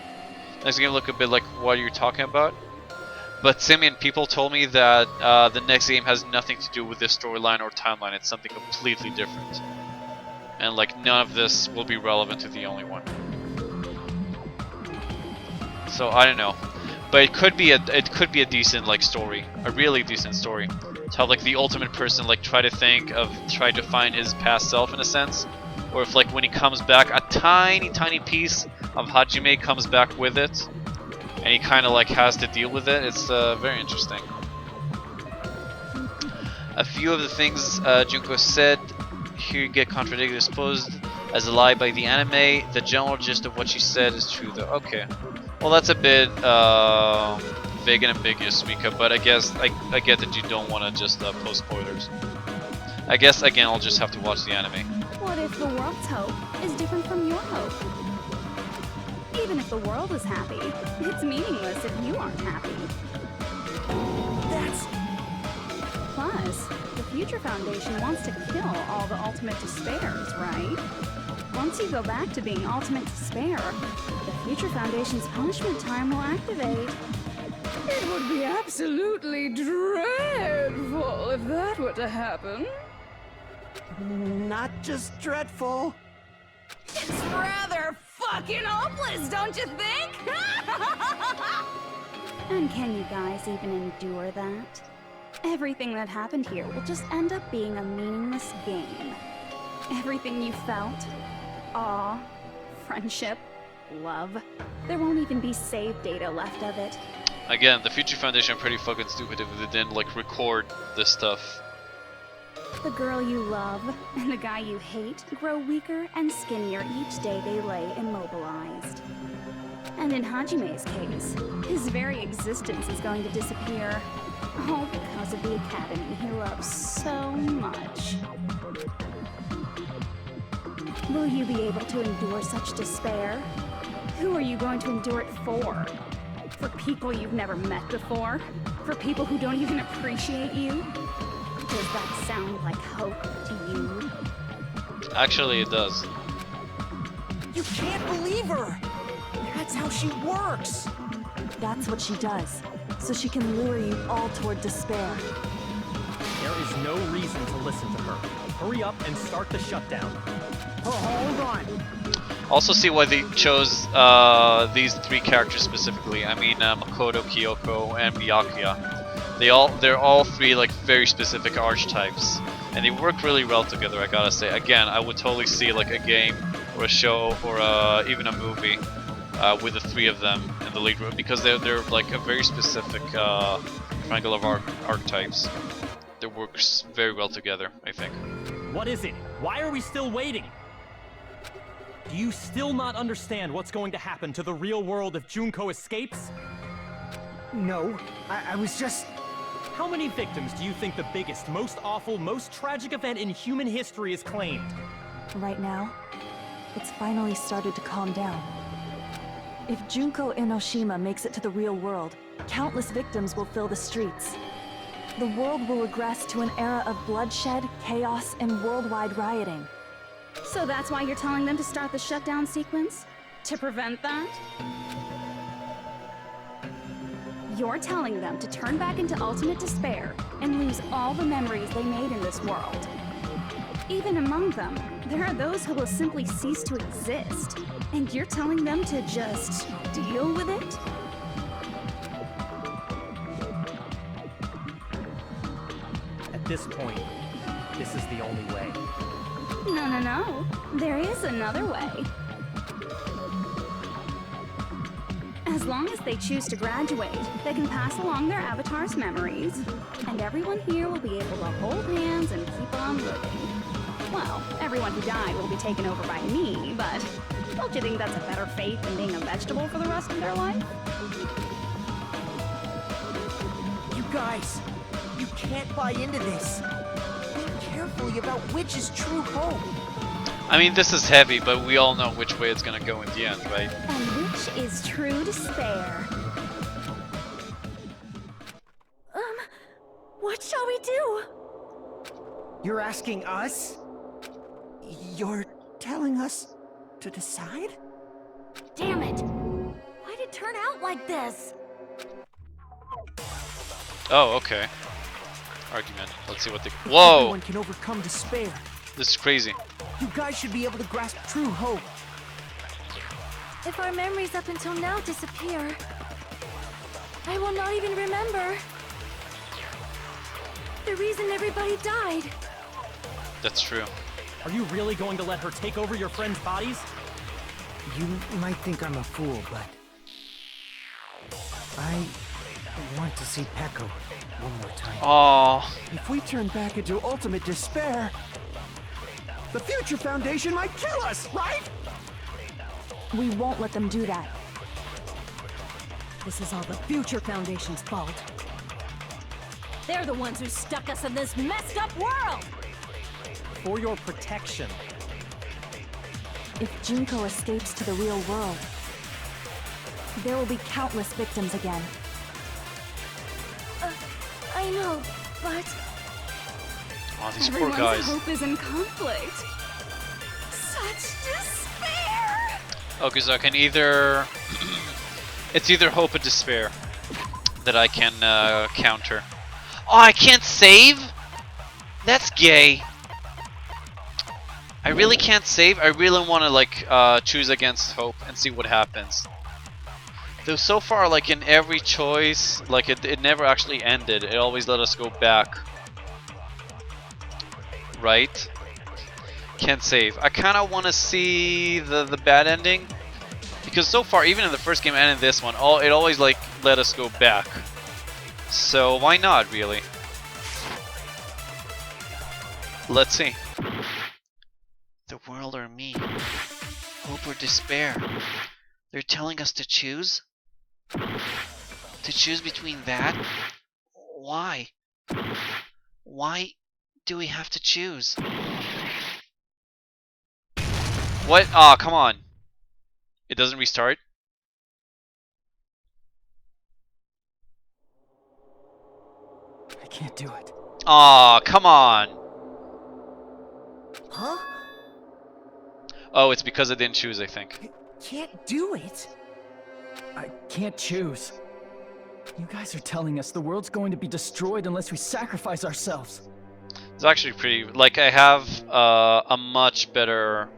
Next game look a bit like what you're talking about. But Simeon, people told me that the next game has nothing to do with this storyline or timeline. It's something completely different. And like none of this will be relevant to the only one. So I don't know, but it could be a decent like story, a really decent story. To have like the ultimate person like try to find his past self in a sense, or if like when he comes back, a tiny piece of Hajime comes back with it, and he kind of like has to deal with it. It's very interesting. A few of the things Junko said here get contradicted, exposed as a lie by the anime. The general gist of what she said is true though. Okay. Well, that's a bit vague and ambiguous, Mika, but I guess I get that you don't want to just post spoilers. I guess again I'll just have to watch the anime. What What if the world's hope is different from your hope? Even if the world is happy, it's meaningless if you aren't happy. That's... Plus, the Future Foundation wants to kill all the Ultimate Despairs, right? Once you go back to being Ultimate Despair, the Future Foundation's punishment time will activate. It would be absolutely dreadful if that were to happen. Not just dreadful. It's rather fucking hopeless, don't you think? And can you guys even endure that? Everything that happened here will just end up being a meaningless game. Everything you felt, awe, friendship, love, there won't even be save data left of it. Again, the Future Foundation are pretty fucking stupid if they didn't like record this stuff. The girl you love and the guy you hate grow weaker and skinnier each day they lay immobilized. And in Hajime's case, his very existence is going to disappear. All because of the academy he loves so much. Will you be able to endure such despair? Who are you going to endure it for? For people you've never met before? For people who don't even appreciate you? Does that sound like hope to you? Actually, it does. You can't believe her! That's how she works! That's what she does, so she can lure you all toward despair. There is no reason to listen to her. Hurry up and start the shutdown. Oh, hold on. Also see why they chose these three characters specifically. I mean, Makoto, Kyoko, and Byakuya. They're all three like very specific archetypes, and they work really well together. I gotta say. Again, I would totally see like a game or a show or even a movie with the three of them in the lead role, because they're like a very specific triangle of archetypes that works very well together, I think. What is it? Why are we still waiting? Do you still not understand what's going to happen to the real world if Junko escapes? No, I was just... How many victims do you think the biggest, most awful, most tragic event in human history has claimed? Right now, it's finally started to calm down. If Junko Enoshima makes it to the real world, countless victims will fill the streets. The world will regress to an era of bloodshed, chaos, and worldwide rioting. So that's why you're telling them to start the shutdown sequence? To prevent that? You're telling them to turn back into ultimate despair and lose all the memories they made in this world. Even among them, there are those who will simply cease to exist. And you're telling them to just deal with it? At this point, this is the only way. No. There is another way. As long as they choose to graduate, they can pass along their avatar's memories, and everyone here will be able to hold hands and keep on living. Well, everyone who died will be taken over by me, but don't you think that's a better fate than being a vegetable for the rest of their life? You guys, you can't buy into this. Think carefully about which is true hope. I mean, this is heavy, but we all know which way it's gonna go in the end, right? And which is true despair? What shall we do? You're asking us? You're telling us to decide? Damn it! Why'd it turn out like this? Oh, okay. Argument. Let's see what they... Whoa! Everyone can overcome despair. This is crazy. You guys should be able to grasp true hope. If our memories up until now disappear, I will not even remember the reason everybody died. That's true. Are you really going to let her take over your friends' bodies? You might think I'm a fool, but I want to see Peko one more time. Oh, If we turn back into ultimate despair, the Future Foundation might kill us, right? We won't let them do that. This is all the Future Foundation's fault. They're the ones who stuck us in this messed up world! For your protection, If Junko escapes to the real world, there will be countless victims again. I know, but Oh, these poor Everyone's guys. hope is in conflict. such despair! Okay, so I can either... it's either hope and despair that I can counter. Oh, I can't save? That's gay. I really can't save. I really want to like choose against hope and see what happens. Though so far, like in every choice, like it never actually ended. It always let us go back. Right? Can't save. I kind of want to see the bad ending, because so far, even in the first game and in this one, it always like let us go back. So why not, really? Let's see. The world or me? Hope or despair? They're telling us to choose? To choose between that? Why? Why do we have to choose? What? Aw, come on. It doesn't restart? I can't do it. Aw, come on. Huh? Oh, it's because I didn't choose, I think. Can't do it. I can't choose. You guys are telling us the world's going to be destroyed unless we sacrifice ourselves. It's actually pretty... Like, I have a much better...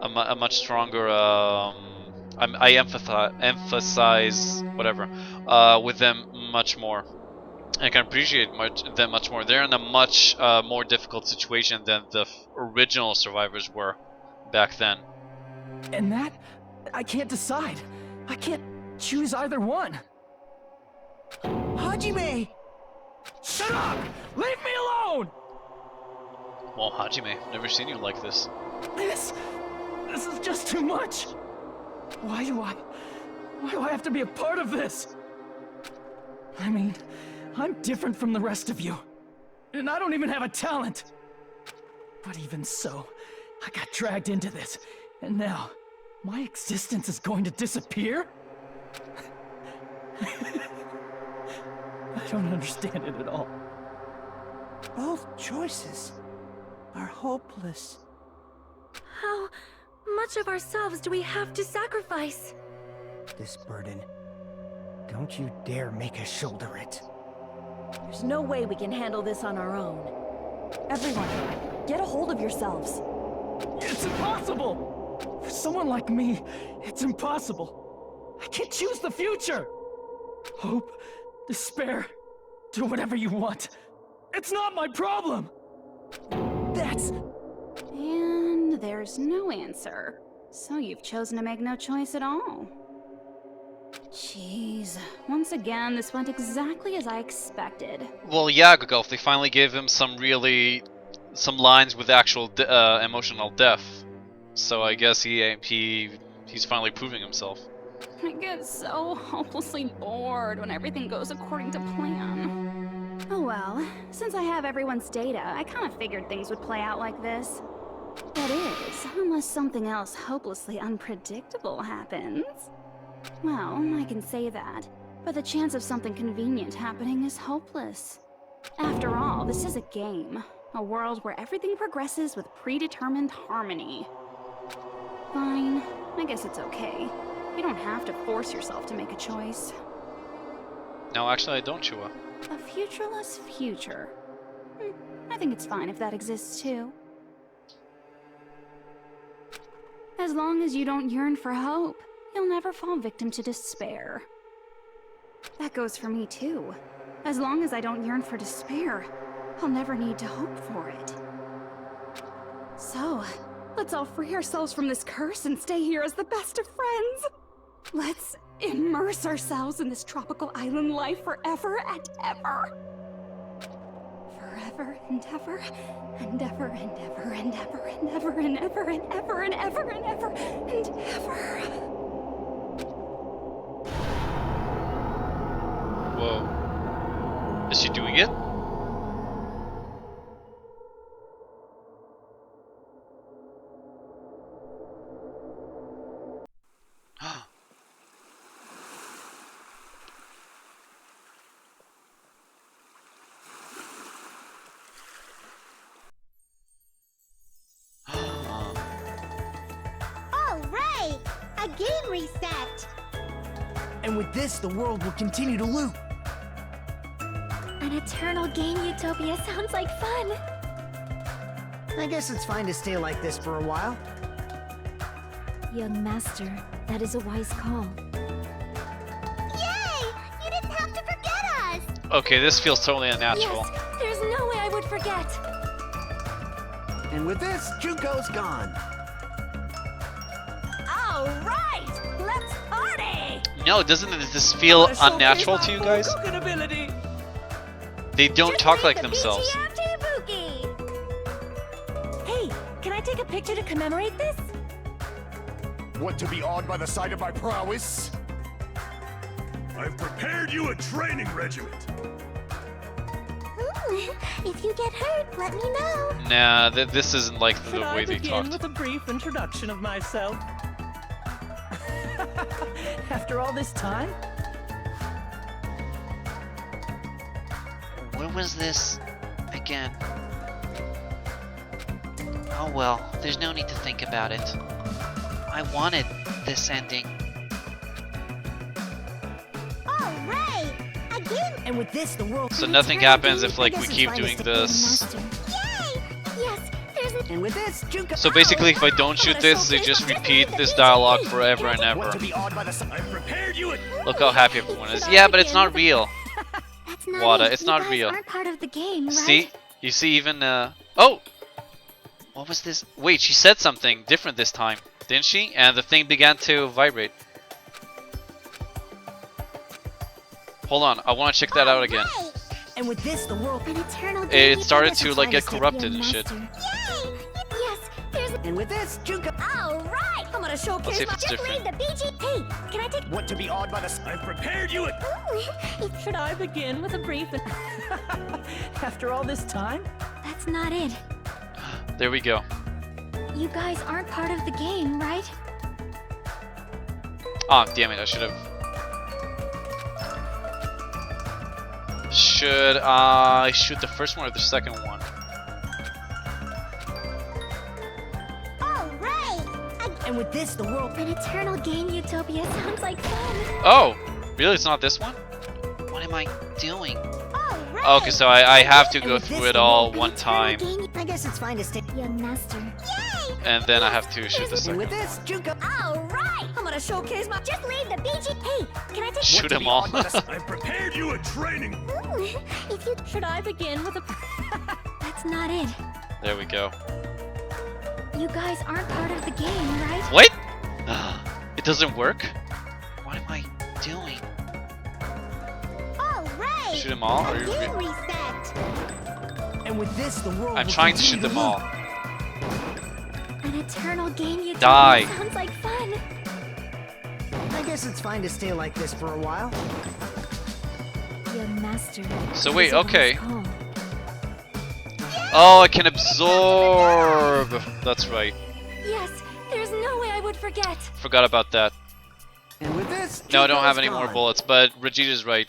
A much stronger... I emphasize... Whatever. With them much more. I can appreciate them much more. They're in a much more difficult situation than the original survivors were back then. And that, I can't decide. I can't choose either one. Hajime! Shut up! Leave me alone! Well, Hajime, never seen you like this. This is just too much. Why do I have to be a part of this? I mean, I'm different from the rest of you. And I don't even have a talent. But even so, I got dragged into this. And now, my existence is going to disappear? I don't understand it at all. Both choices are hopeless. How much of ourselves do we have to sacrifice? This burden, don't you dare make us shoulder it. There's no way we can handle this on our own. Everyone, get a hold of yourselves. It's impossible! For someone like me, it's impossible. I can't choose the future! Hope, despair, do whatever you want. It's not my problem! That's... And there's no answer. So you've chosen to make no choice at all. Jeez. Once again, this went exactly as I expected. Well, yeah, Golf, they finally gave him some lines with actual emotional depth. So I guess he's finally proving himself. I get so hopelessly bored when everything goes according to plan. Oh well, since I have everyone's data, I kind of figured things would play out like this. That is, unless something else hopelessly unpredictable happens. Well, I can say that, but the chance of something convenient happening is hopeless. After all, this is a game. A world where everything progresses with predetermined harmony. Fine, I guess it's okay. You don't have to force yourself to make a choice. No, actually, I don't, Chua. A futureless future. I think it's fine if that exists too. As long as you don't yearn for hope, you'll never fall victim to despair. That goes for me too. As long as I don't yearn for despair, I'll never need to hope for it. So, let's all free ourselves from this curse and stay here as the best of friends. Let's immerse ourselves in this tropical island life forever and ever. Forever and ever, and ever and ever and ever and ever and ever and ever and ever and ever and ever. Whoa. Is she doing it? Again reset. And with this, the world will continue to loop. An eternal game utopia sounds like fun. I guess it's fine to stay like this for a while. Young master, that is a wise call. Yay! You didn't have to forget us! Okay, this feels totally unnatural. Yes, there's no way I would forget. And with this, Junko's gone. All right, let's party. No, doesn't this feel unnatural to you guys? Cooking ability. They don't Just talk like like the themselves. BGM Tabuki. Hey, can I take a picture to commemorate this? Want to be awed by the sight of my prowess? I've prepared you a training regiment. If you get hurt, let me know. Nah, this isn't like the Should I way they begin talked. with a brief introduction of myself? After all this time? Where was this again? Oh well, there's no need to think about it. I wanted this ending. All right, again. And with this, the world. So nothing happens if like we keep doing this. Yay! Yes, there's an. And with this, Junko. So basically, if I don't shoot this, they just repeat this dialogue forever and Want ever. to be awed by the sight? I've prepared you a... Look how happy everyone is. Yeah, but it's not real. That's not Wada, it. it's You not guys real. aren't part of the game, right? See? You see even, Oh! What was this? Wait, she said something different this time, didn't she? And the thing began to vibrate. Hold on, I want to check that out again. Right. And with this, the world. An eternal game It started utopia to like get sounds corrupted young and shit. master. Yay! Yes, there's. And with this, Junko. All right, I'm gonna Let's showcase see if my. it's Just different. leave the BG. Hey, can I take? Want to be awed by the sight? I've prepared you a... Should I begin with a brief After all this time? That's not it. There we go. You guys aren't part of the game, right? Ah, damn it, I should have... Should I shoot the first one or the second one? All right. And with this, the world. An eternal game utopia sounds like fun. Oh! Really? It's not this one? What am I doing? All right. Okay, so I have to And go with through this, it the all world- one time, I guess it's fine to stay. Young master. Yay! and then I have to shoot the And second. with this, Junko. All right. I'm gonna showcase my. Just leave the BG. Hey, can I take? Shoot Want to them be all. awed by the sight? I've prepared you a training... If you. Should I begin with a... That's not it. There we go. You guys aren't part of the game, right? What? It doesn't work? What am I doing? All right. Shoot them all? Or you Again reset. And with this, the world. I'm will trying to continue shoot them all. An eternal game utopia Die. sounds like fun. I guess it's fine to stay like this for a while. Young master. So that wait, is a wise okay. call. Oh, I can absorb! That's right. Yes, there's no way I would forget. Forgot about that. And with this. No, I don't Junko's have any more gone. bullets, but Regita's right.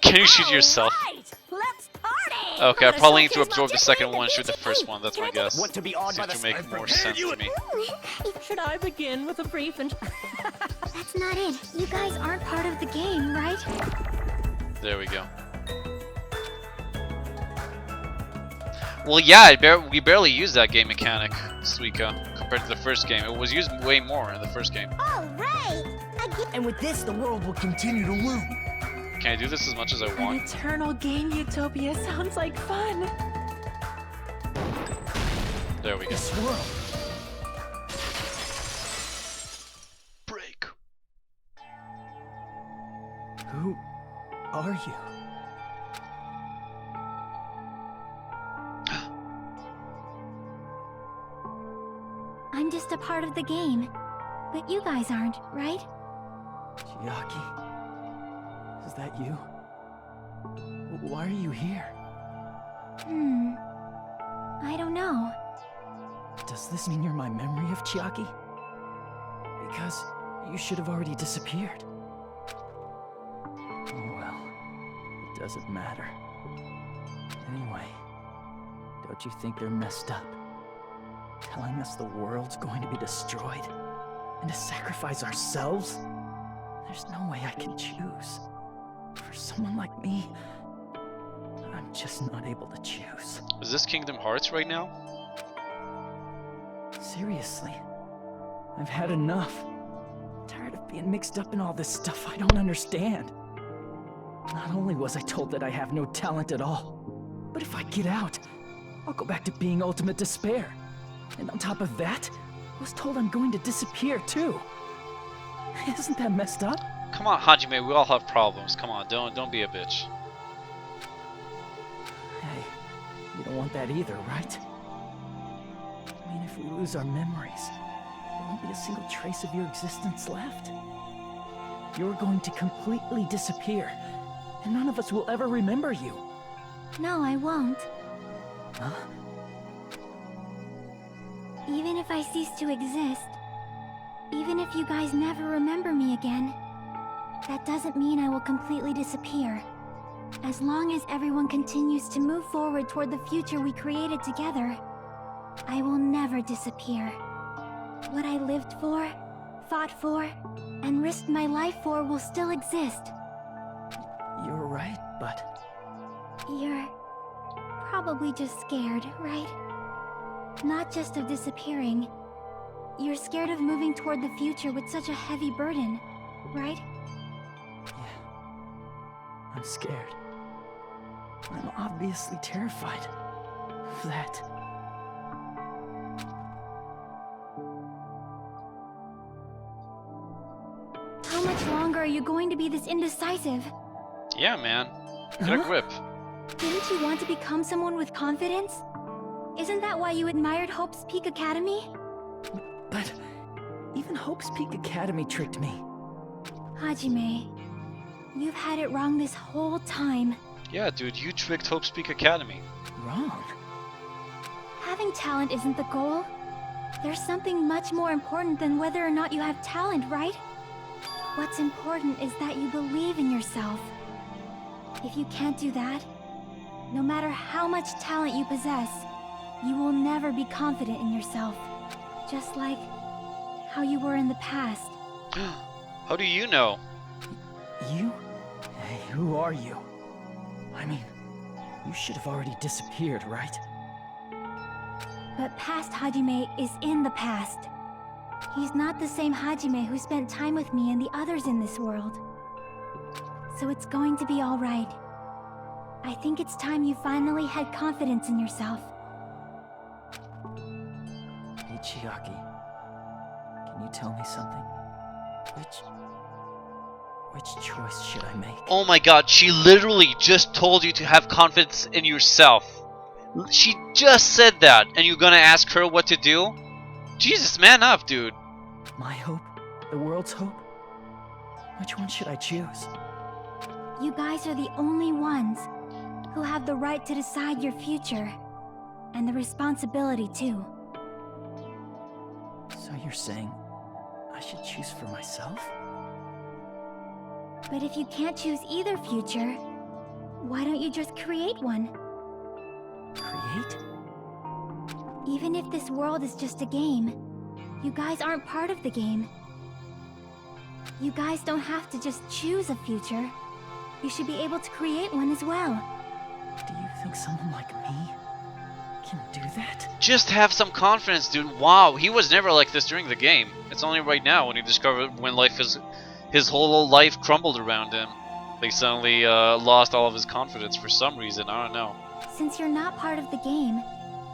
Can you shoot yourself? All right, let's party. Okay, I I'm gonna probably need to showcase my- absorb the just second leave the one and shoot the BG. first one. That's Can my I take- guess. Want to be awed by Seems the to sight? make more sense to me. Should I begin with a brief That's not it. You guys aren't part of the game, right? There we go. Well, yeah, we barely used that game mechanic, Suika, compared to the first game. It was used way more in the first game. All right. Again. And with this, the world will continue to loop. Can I do this as much as I An want? eternal game utopia sounds like fun. There we go. This world. Break. Who are you? I'm just a part of the game, but you guys aren't, right? Chiaki? Is that you? Why are you here? I don't know. Does this mean you're my memory of Chiaki? Because you should have already disappeared. Oh well, it doesn't matter. Anyway, don't you think they're messed up? Telling us the world's going to be destroyed? And to sacrifice ourselves? There's no way I can choose. For someone like me, I'm just not able to choose. Is this Kingdom Hearts right now? Seriously, I've had enough. I'm tired of being mixed up in all this stuff I don't understand. Not only was I told that I have no talent at all, but if I get out, I'll go back to being ultimate despair. And on top of that, I was told I'm going to disappear too. Isn't that messed up? Come on, Hajime, we all have problems. Come on, don't be a bitch. Hey, you don't want that either, right? I mean, if we lose our memories, there won't be a single trace of your existence left. You're going to completely disappear, and none of us will ever remember you. No, I won't. Huh? Even if I cease to exist, even if you guys never remember me again, that doesn't mean I will completely disappear. As long as everyone continues to move forward toward the future we created together, I will never disappear. What I lived for, fought for, and risked my life for will still exist. You're right, but... You're probably just scared, right? Not just of disappearing. You're scared of moving toward the future with such a heavy burden, right? Yeah. I'm scared. I'm obviously terrified of that. How much longer are you going to be this indecisive? Yeah, man. Get a grip. Didn't you want to become someone with confidence? Isn't that why you admired Hope's Peak Academy? But even Hope's Peak Academy tricked me. Hajime, you've had it wrong this whole time. Yeah, dude, you tricked Hope's Peak Academy. Wrong? Having talent isn't the goal. There's something much more important than whether or not you have talent, right? What's important is that you believe in yourself. If you can't do that, no matter how much talent you possess, you will never be confident in yourself. Just like how you were in the past. How do you know? You? Hey, who are you? I mean, you should have already disappeared, right? But past Hajime is in the past. He's not the same Hajime who spent time with me and the others in this world. So it's going to be alright. I think it's time you finally had confidence in yourself. Hey, Chiaki. Can you tell me something? Which choice should I make? Oh my god, she literally just told you to have confidence in yourself. She just said that, and you're gonna ask her what to do? Jesus, man up, dude. My hope? The world's hope? Which one should I choose? You guys are the only ones who have the right to decide your future. And the responsibility, too. So you're saying I should choose for myself? But if you can't choose either future, why don't you just create one? Create? Even if this world is just a game, you guys aren't part of the game. You guys don't have to just choose a future. You should be able to create one as well. Do you think someone like me can do that? Just have some confidence, dude. Wow, he was never like this during the game. It's only right now when he discovered when his whole life crumbled around him. He suddenly lost all of his confidence for some reason. I don't know. Since you're not part of the game,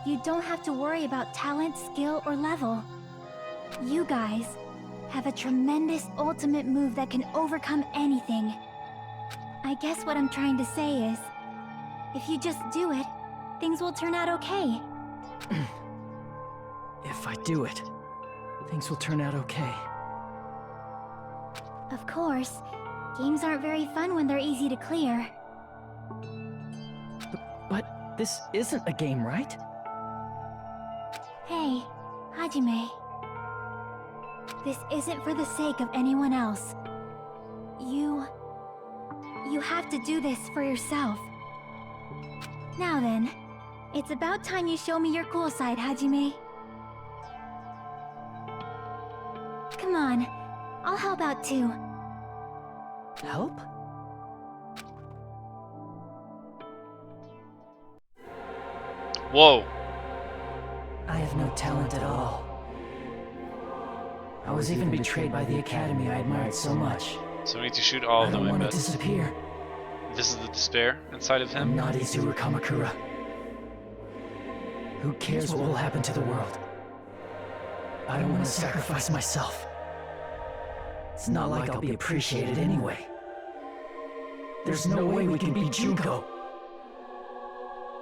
you don't have to worry about talent, skill, or level. You guys have a tremendous ultimate move that can overcome anything. I guess what I'm trying to say is, if you just do it, things will turn out okay. If I do it, things will turn out okay. Of course, games aren't very fun when they're easy to clear. But this isn't a game, right? Hey, Hajime. This isn't for the sake of anyone else. You have to do this for yourself. Now then, it's about time you show me your cool side, Hajime. Come on. I'll help out too. Help? Whoa. I have no talent at all. I was even betrayed by the academy I admired so much. So we need to shoot all of them, I I don't want bet. to disappear. This is the despair inside of him. I'm not Izuru Kamakura. Who cares what will happen to the world? I don't want to sacrifice myself. It's not like I'll be appreciated anyway. There's no way we can beat Junko.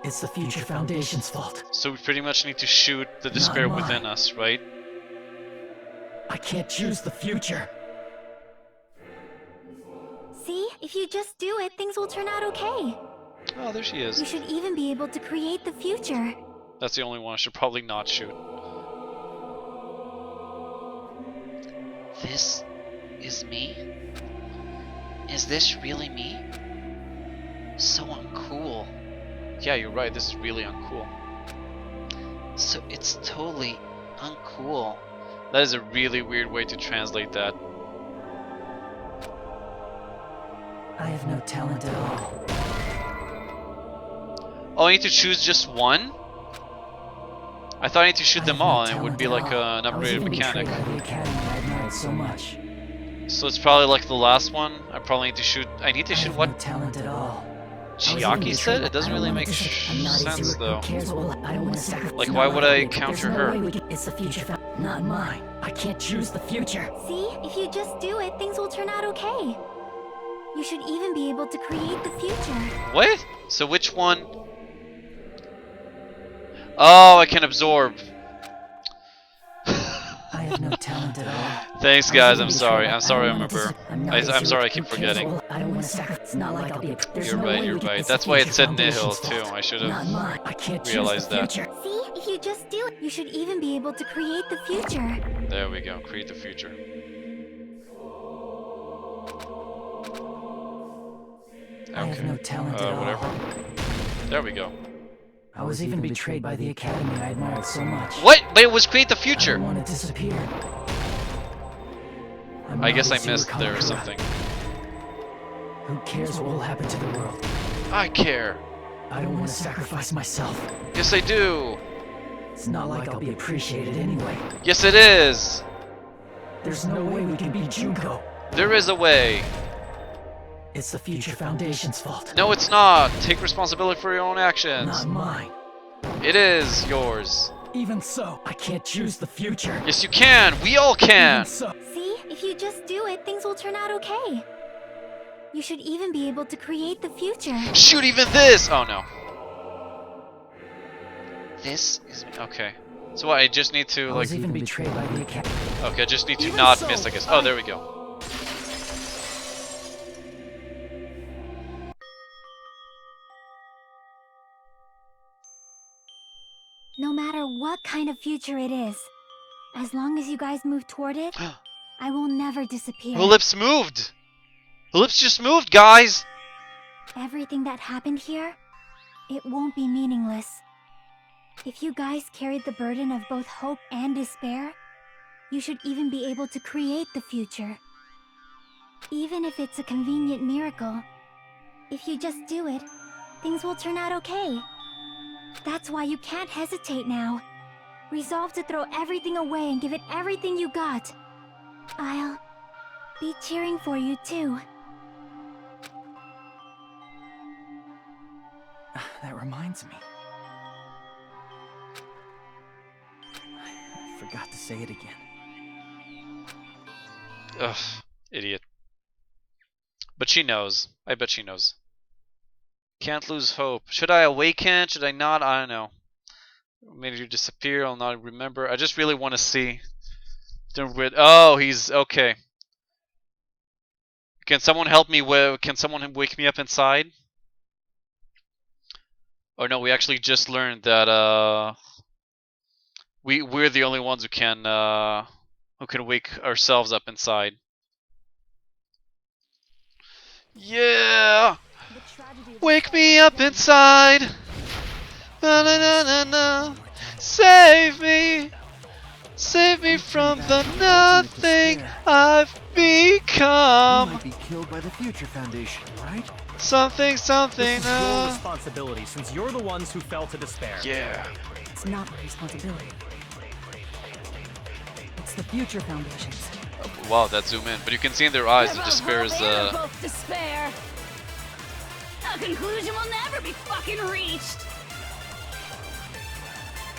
It's the Future Foundation's fault. So we pretty much need to shoot the despair within us, right? I can't choose the future. See, if you just do it, things will turn out okay. Oh, there she is. You should even be able to create the future. That's the only one I should probably not shoot. This is me? Is this really me? So uncool. Yeah, you're right. This is really uncool. So it's totally uncool. That is a really weird way to translate that. I have no talent at all. Oh, I need to choose just one? I thought I need to shoot them all, and it would be like an upgraded mechanic. The academy I admired so much. So it's probably like the last one. I probably need to shoot. I need to shoot what No talent at all. Chiaki said? It doesn't really make sense though. Like, why would I counter her? It's the future, not mine. I can't choose the future. See, if you just do it, things will turn out okay. You should even be able to create the future. What? So which one? Oh, I can absorb. I have no talent at all. Thanks, guys. I'm sorry. I'm sorry. I remember. I'm sorry. I keep forgetting. I don't want to sacrifice. Not like I'll be. You're right. You're right. That's why it said nihil too. I should have realized that. See, if you just do it, you should even be able to create the future. There we go. Create the future. I have no talent at whatever. all. There we go. I was even betrayed by the academy I admired so much. What? But it was create the I future. don't want to disappear. I guess I missed there or something. Who cares what will happen to the world? I care. I don't want to sacrifice myself. Yes, I do. It's not like I'll be appreciated anyway. Yes, it is. There's no way we can beat Junko. There is a way. It's the Future Foundation's fault. No, it's not. Take responsibility for your own actions. Not mine. It is yours. Even so, I can't choose the future. Yes, you can. We all can. Even so. See, if you just do it, things will turn out okay. You should even be able to create the future. Shoot even this. Oh no. This is me. Okay. So what? I just need to I like. was even betrayed by the academy. Okay, I just need to Even not so, miss. I guess. Oh, there we go. No matter what kind of future it is, as long as you guys move toward it, I will never disappear. The lips moved. The lips just moved, guys. Everything that happened here, it won't be meaningless. If you guys carried the burden of both hope and despair, you should even be able to create the future. Even if it's a convenient miracle, if you just do it, things will turn out okay. That's why you can't hesitate now. Resolve to throw everything away and give it everything you got. I'll be cheering for you too. That reminds me. I forgot to say it again. Ugh, idiot. But she knows. I bet she knows. Can't lose hope. Should I awaken? Should I not? I don't know. Maybe you disappear. I'll not remember. I just really want to see. Oh, he's okay. Can someone help me? Can someone wake me up inside? Oh no, we actually just learned that we're the only ones who can wake ourselves up inside. Yeah. Wake me up inside. Na na na na na. Save me. Save me from the nothing I've become. You might be killed by the Future Foundation, right? Something, something. This is your responsibility, since you're the ones who fell to despair. Yeah. It's not my responsibility. It's the Future Foundation's. Wow, that zoom in. But you can see in their eyes the Never despair is. hope and both despair. A conclusion will never be fucking reached.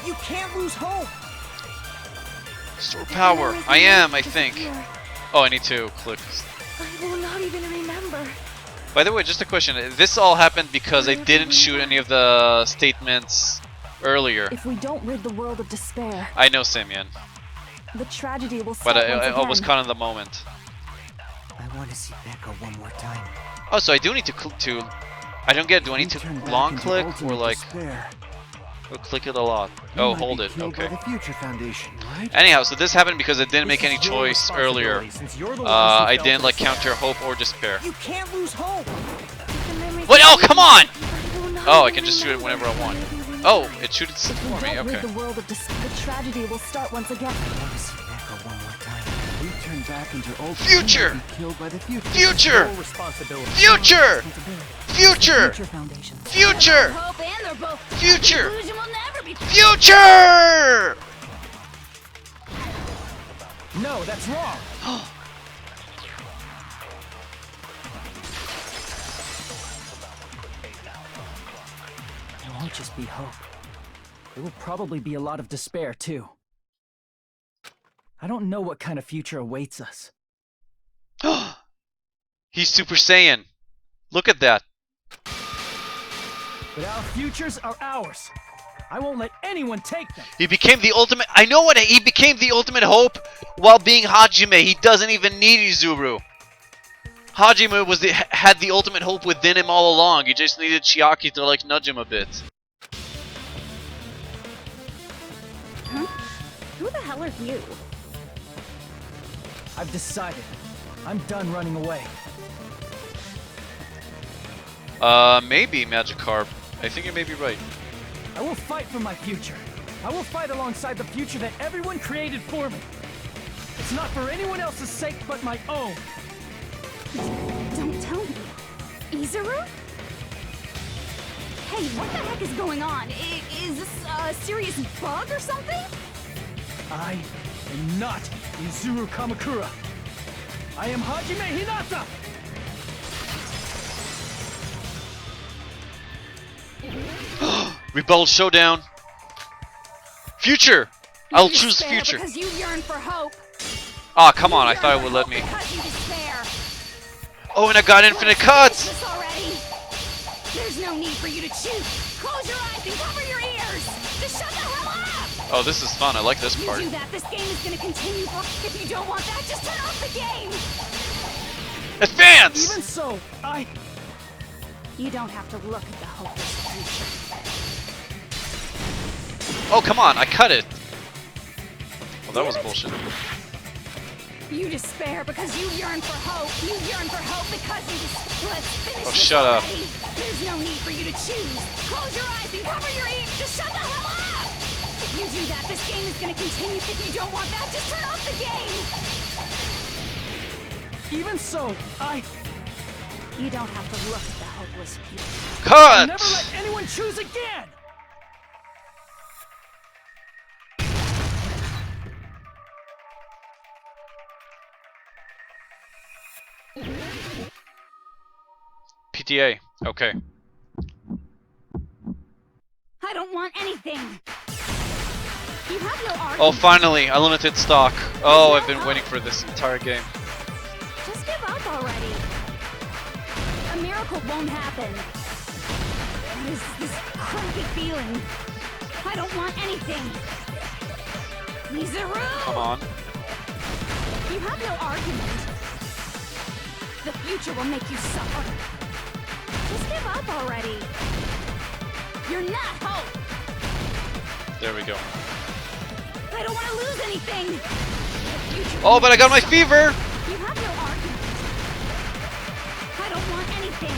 You can't lose hope. Store power. I am, I think. Oh, I need to click. I will not even remember. By the way, just a question. This all happened because I didn't shoot any of the statements earlier. If we don't rid the world of despair, I know, Simeon. the tragedy will But start once I was again. caught in the moment. I want to see Becca one more time. Oh, so I do need to I don't get it. Do I need to long click or like click it a lot? Oh, hold it. Okay. The Future Foundation, right? Anyhow, so this happened because I didn't make any choice earlier. I didn't like counter hope or despair. You can't lose hope. What? Oh, come on! Oh, I can just shoot it whenever I want. Oh, it shoots If we for me. don't rid Okay. the world of despair, the tragedy will start once again. I want to see Becca one more time. We turn back into old Future! Be killed by the Future. Future! Full responsibility. Future! Future! Future Foundation. Future! Hope and they're both. Future! A conclusion will never be. Future! No, that's wrong. It won't just be hope. There will probably be a lot of despair, too. I don't know what kind of future awaits us. He's Super Saiyan. Look at that. But our futures are ours. I won't let anyone take them. He became the ultimate. I know what he became the ultimate hope while being Hajime. He doesn't even need Izuru. Hajime had the ultimate hope within him all along. He just needed Chiaki to like nudge him a bit. Huh? Who the hell are you? I've decided. I'm done running away. Maybe Magikarp. I think you may be right. I will fight for my future. I will fight alongside the future that everyone created for me. It's not for anyone else's sake but my own. Don't tell me. Izuru? Hey, what the heck is going on? Is this a serious bug or something? I am not Izuru Kamakura. I am Hajime Hinata! Rebel Showdown. Future! I'll choose Despair future. Because you yearn for hope. Ah, come on, I You thought yearn it would for let hope me. because you despair. Oh, and I got infinite cuts! This already. There's no need for you to choose. Close your eyes and cover your ears. Just shut the hell up. Oh, this is fun. I like this You part. do that, this game is gonna continue for. If you don't want that, just turn off the game. Advance! Even so, You don't have to look at the hopeless future. Oh, come on, I cut it. Well, that was bullshit. You despair because you yearn for hope. You yearn for hope because you Let's finish Oh, this shut up. already. There's no need for you to choose. Close your eyes and cover your ears. Just shut the hell up. If you do that, this game is gonna continue. If you don't want that, just turn off the game. even so, You don't have to look at the hopeless future. I'll never Cut! let anyone choose again! PTA. Okay. I don't want anything. You have no argument. Oh, finally, unlimited stock. Oh, I've been waiting for this entire game. Just give up already. A miracle won't happen. What is this crappy feeling? I don't want anything. Mizuru! Come on. You have no argument. The future will make you suffer. Just give up already. You're not hope. There we go. I don't want to lose anything. The future Oh, will but I make got you my suffer. fever! You have no argument. I don't want anything.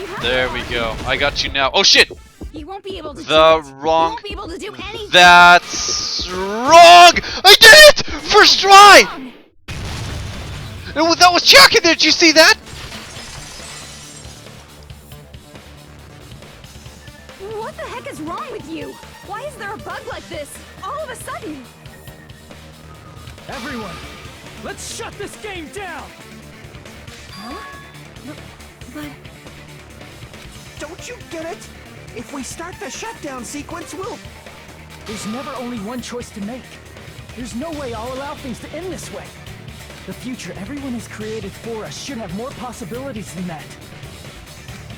You have There no we argument. go. I got you now. Oh shit! You won't be able to The do it. wrong. You won't be able to do anything. That's wrong! I did it! First try! That was Chuck in there, did you see that? What the heck is wrong with you? Why is there a bug like this, all of a sudden? Everyone, let's shut this game down! Huh? But... Don't you get it? If we start the shutdown sequence, we'll... There's never only one choice to make. There's no way I'll allow things to end this way. The future everyone has created for us should have more possibilities than that.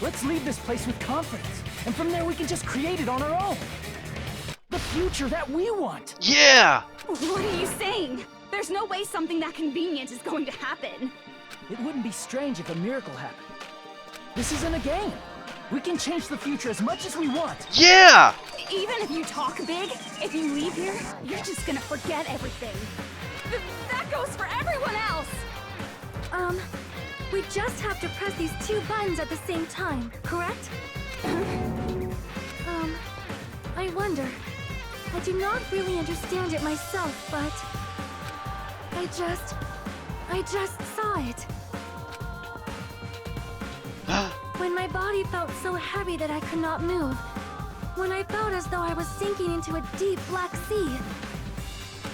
Let's leave this place with confidence, and from there we can just create it on our own. The future that we want! Yeah! What are you saying? There's no way something that convenient is going to happen. It wouldn't be strange if a miracle happened. This isn't a game. We can change the future as much as we want. Yeah! Even if you talk big, if you leave here, you're just gonna forget everything. That goes for everyone else! We just have to press these two buttons at the same time, correct? I wonder. I do not really understand it myself, but... I just saw it. When my body felt so heavy that I could not move. When I felt as though I was sinking into a deep black sea.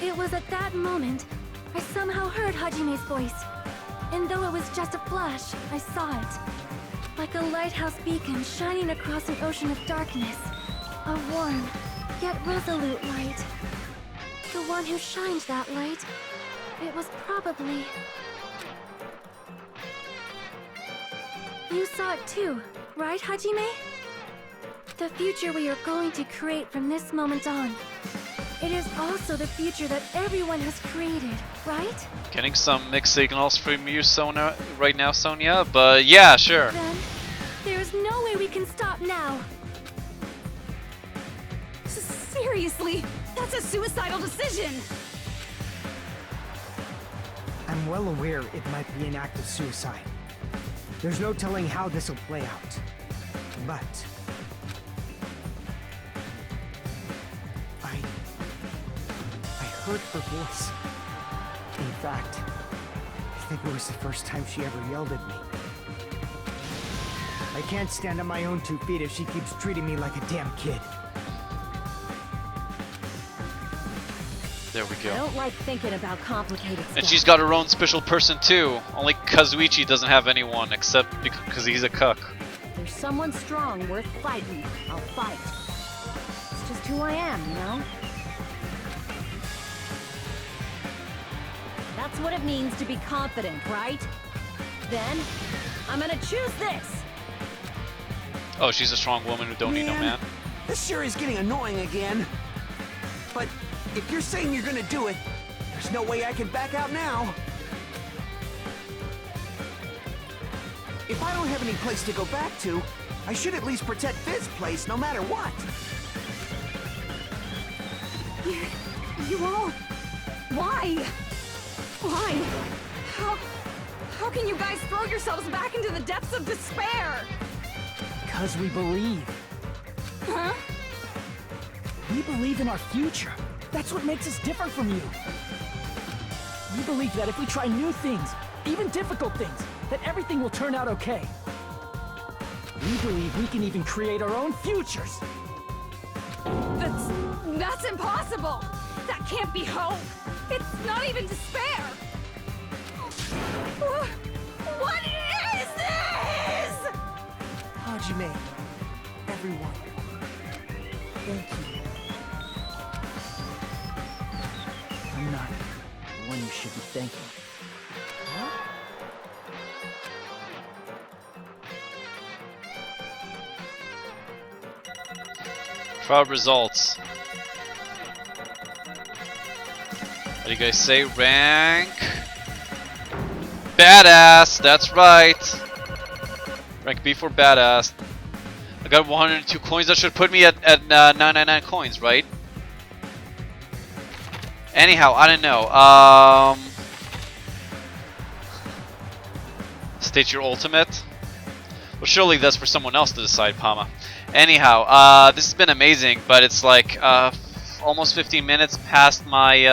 It was at that moment, I somehow heard Hajime's voice. And though it was just a flash, I saw it. Like a lighthouse beacon shining across an ocean of darkness. A warm, yet resolute light. The one who shined that light, it was probably... You saw it too, right, Hajime? The future we are going to create from this moment on. It is also the future that everyone has created, right? Getting some mixed signals from you, Sonia, right now, Sonia, but yeah, sure. Then, there's no way we can stop now. Seriously, that's a suicidal decision! I'm well aware it might be an act of suicide. There's no telling how this will play out. But... I heard her voice. In fact, I think it was the first time she ever yelled at me. I can't stand on my own 2 feet if she keeps treating me like a damn kid. There we I go. don't like thinking about complicated stuff. And she's got her own special person too. Only Kazuichi doesn't have anyone except because he's a cuck. If there's someone strong worth fighting, I'll fight. It's just who I am, you know? That's what it means to be confident, right? Then, I'm gonna choose this! Oh, she's a strong woman who don't need no man. This sure is getting annoying again. But if you're saying you're gonna do it, there's no way I can back out now. If I don't have any place to go back to, I should at least protect this place no matter what. You won't. Why? Why? How can you guys throw yourselves back into the depths of despair? Because we believe. Huh? We believe in our future. That's what makes us different from you. We believe that if we try new things, even difficult things, that everything will turn out okay. We believe we can even create our own futures. That's impossible! That can't be hope! It's not even despair! What is this?! Hajime, everyone, thank you. I'm not the one you should be thanking. Trial results. What do you guys say? Rank badass. That's right. Rank B for badass. I got 102 coins. That should put me at 999 coins, right? Anyhow, I don't know. State your ultimate. Well, surely that's for someone else to decide, Pama. Anyhow, this has been amazing, but it's like almost 15 minutes past my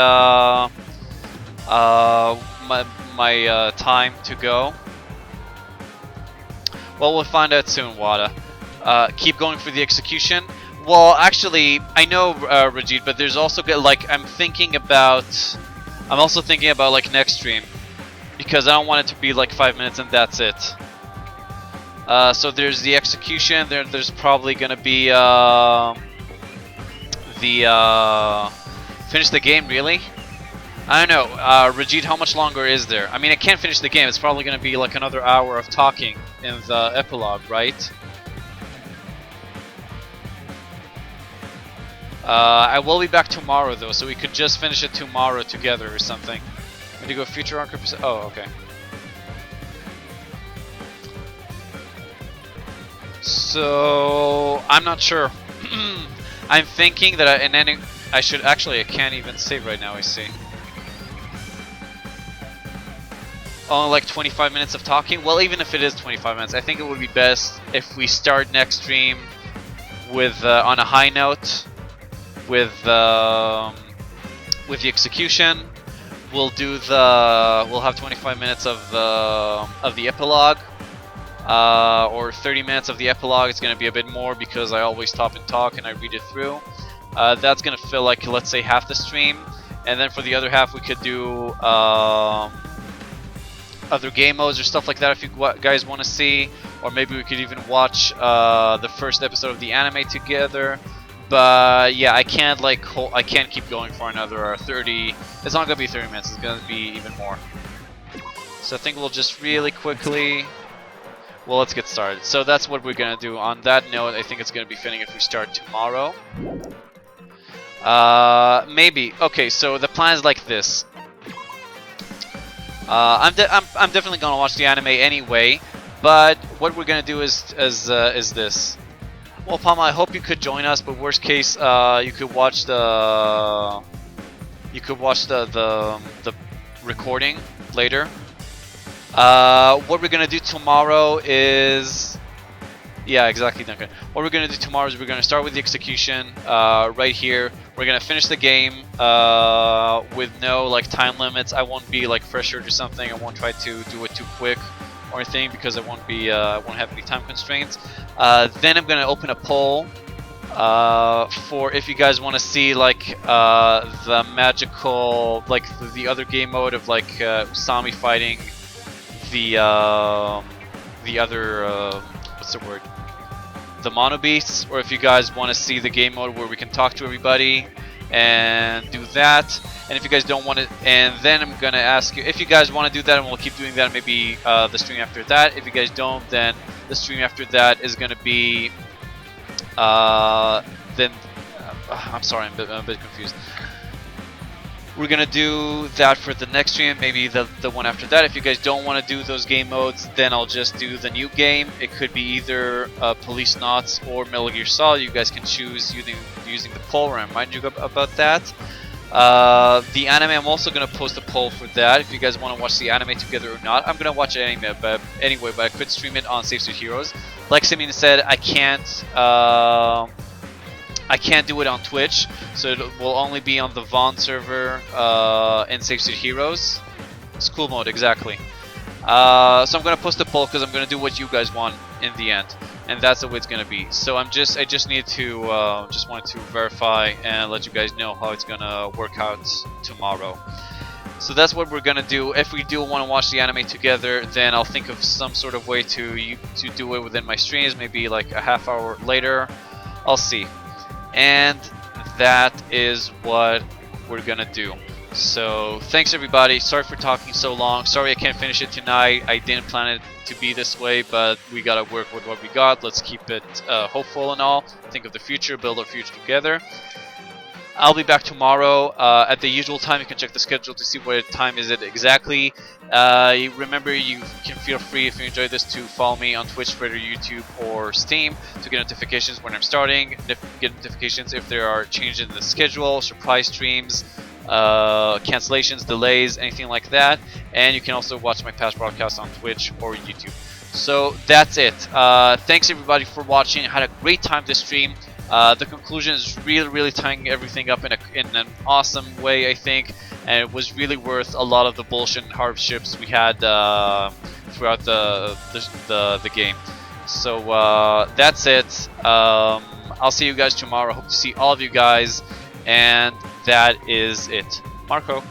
time to go. Well, we'll find out soon, Wada. Keep going for the execution. Well, actually, I know, Rajit, but there's also like I'm also thinking about like next stream, because I don't want it to be like 5 minutes and that's it. So there's the execution. There's probably gonna be finish the game. Really? I don't know, Rajit. How much longer is there? I mean, I can't finish the game. It's probably gonna be like another hour of talking in the epilogue, right? I will be back tomorrow though, so we could just finish it tomorrow together or something. Going to go future arc. Oh, okay. So I'm not sure. I'm thinking that I should actually. I can't even save right now. I see. Only like 25 minutes of talking. Well, even if it is 25 minutes, I think it would be best if we start next stream with on a high note. With the execution, we'll have 25 minutes of the epilogue, or 30 minutes of the epilogue. It's gonna be a bit more because I always stop and talk and I read it through. That's gonna fill like, let's say, half the stream, and then for the other half we could do other game modes or stuff like that if you guys want to see, or maybe we could even watch the first episode of the anime together. But yeah, I can't keep going for another 30. It's not gonna be 30 minutes. It's gonna be even more. So I think we'll just really quickly. Well, let's get started. So that's what we're gonna do. On that note, I think it's gonna be fitting if we start tomorrow. Maybe. Okay, so the plan is like this. I'm definitely gonna watch the anime anyway. But what we're gonna do is this. Well, Palma, I hope you could join us, but worst case, you could watch the recording later. What we're gonna do tomorrow is, yeah, exactly, Duncan. What we're gonna do tomorrow is we're gonna start with the execution right here. We're gonna finish the game with no like time limits. I won't be like pressured or something. I won't try to do it too quick or anything because I won't have any time constraints. Then I'm gonna open a poll for if you guys want to see like the magical, like the other game mode of like Usami fighting the other what's the word? The Mono Beasts, or if you guys want to see the game mode where we can talk to everybody and do that. And if you guys don't want it, and then I'm gonna ask you if you guys want to do that, and we'll keep doing that. Maybe the stream after that. If you guys don't, then the stream after that is gonna be I'm sorry, I'm a bit confused. We're gonna do that for the next stream, maybe the one after that. If you guys don't want to do those game modes, then I'll just do the new game. It could be either Police Knots or Metal Gear Solid. You guys can choose using the poll, or I remind you about that. The anime, I'm also gonna post a poll for that. If you guys want to watch the anime together or not, I'm gonna watch anime, but anyway, but I could stream it on Safe Street Heroes. Like Simeon said, I can't do it on Twitch, so it will only be on the Vaughn server in Safe Street Heroes. School mode, exactly. So I'm gonna post a poll because I'm gonna do what you guys want in the end, and that's the way it's gonna be. So I just need to just wanted to verify and let you guys know how it's gonna work out tomorrow. So that's what we're gonna do. If we do want to watch the anime together, then I'll think of some sort of way to do it within my streams, maybe like a half hour later. I'll see. And that is what we're gonna do. So thanks everybody. Sorry for talking so long. Sorry I can't finish it tonight. I didn't plan it to be this way, but we gotta work with what we got. Let's keep it hopeful and all. Think of the future, build our future together. I'll be back tomorrow at the usual time. You can check the schedule to see what time is it exactly. Remember, you can feel free, if you enjoyed this, to follow me on Twitch, Twitter, YouTube, or Steam to get notifications when I'm starting. Get notifications if there are changes in the schedule, surprise streams, cancellations, delays, anything like that. And you can also watch my past broadcasts on Twitch or YouTube. So that's it. Thanks everybody for watching. I had a great time this stream. The conclusion is really tying everything up in an awesome way, I think, and it was really worth a lot of the bullshit and hardships we had throughout the game. So that's it. I'll see you guys tomorrow. Hope to see all of you guys, and that is it. Marco.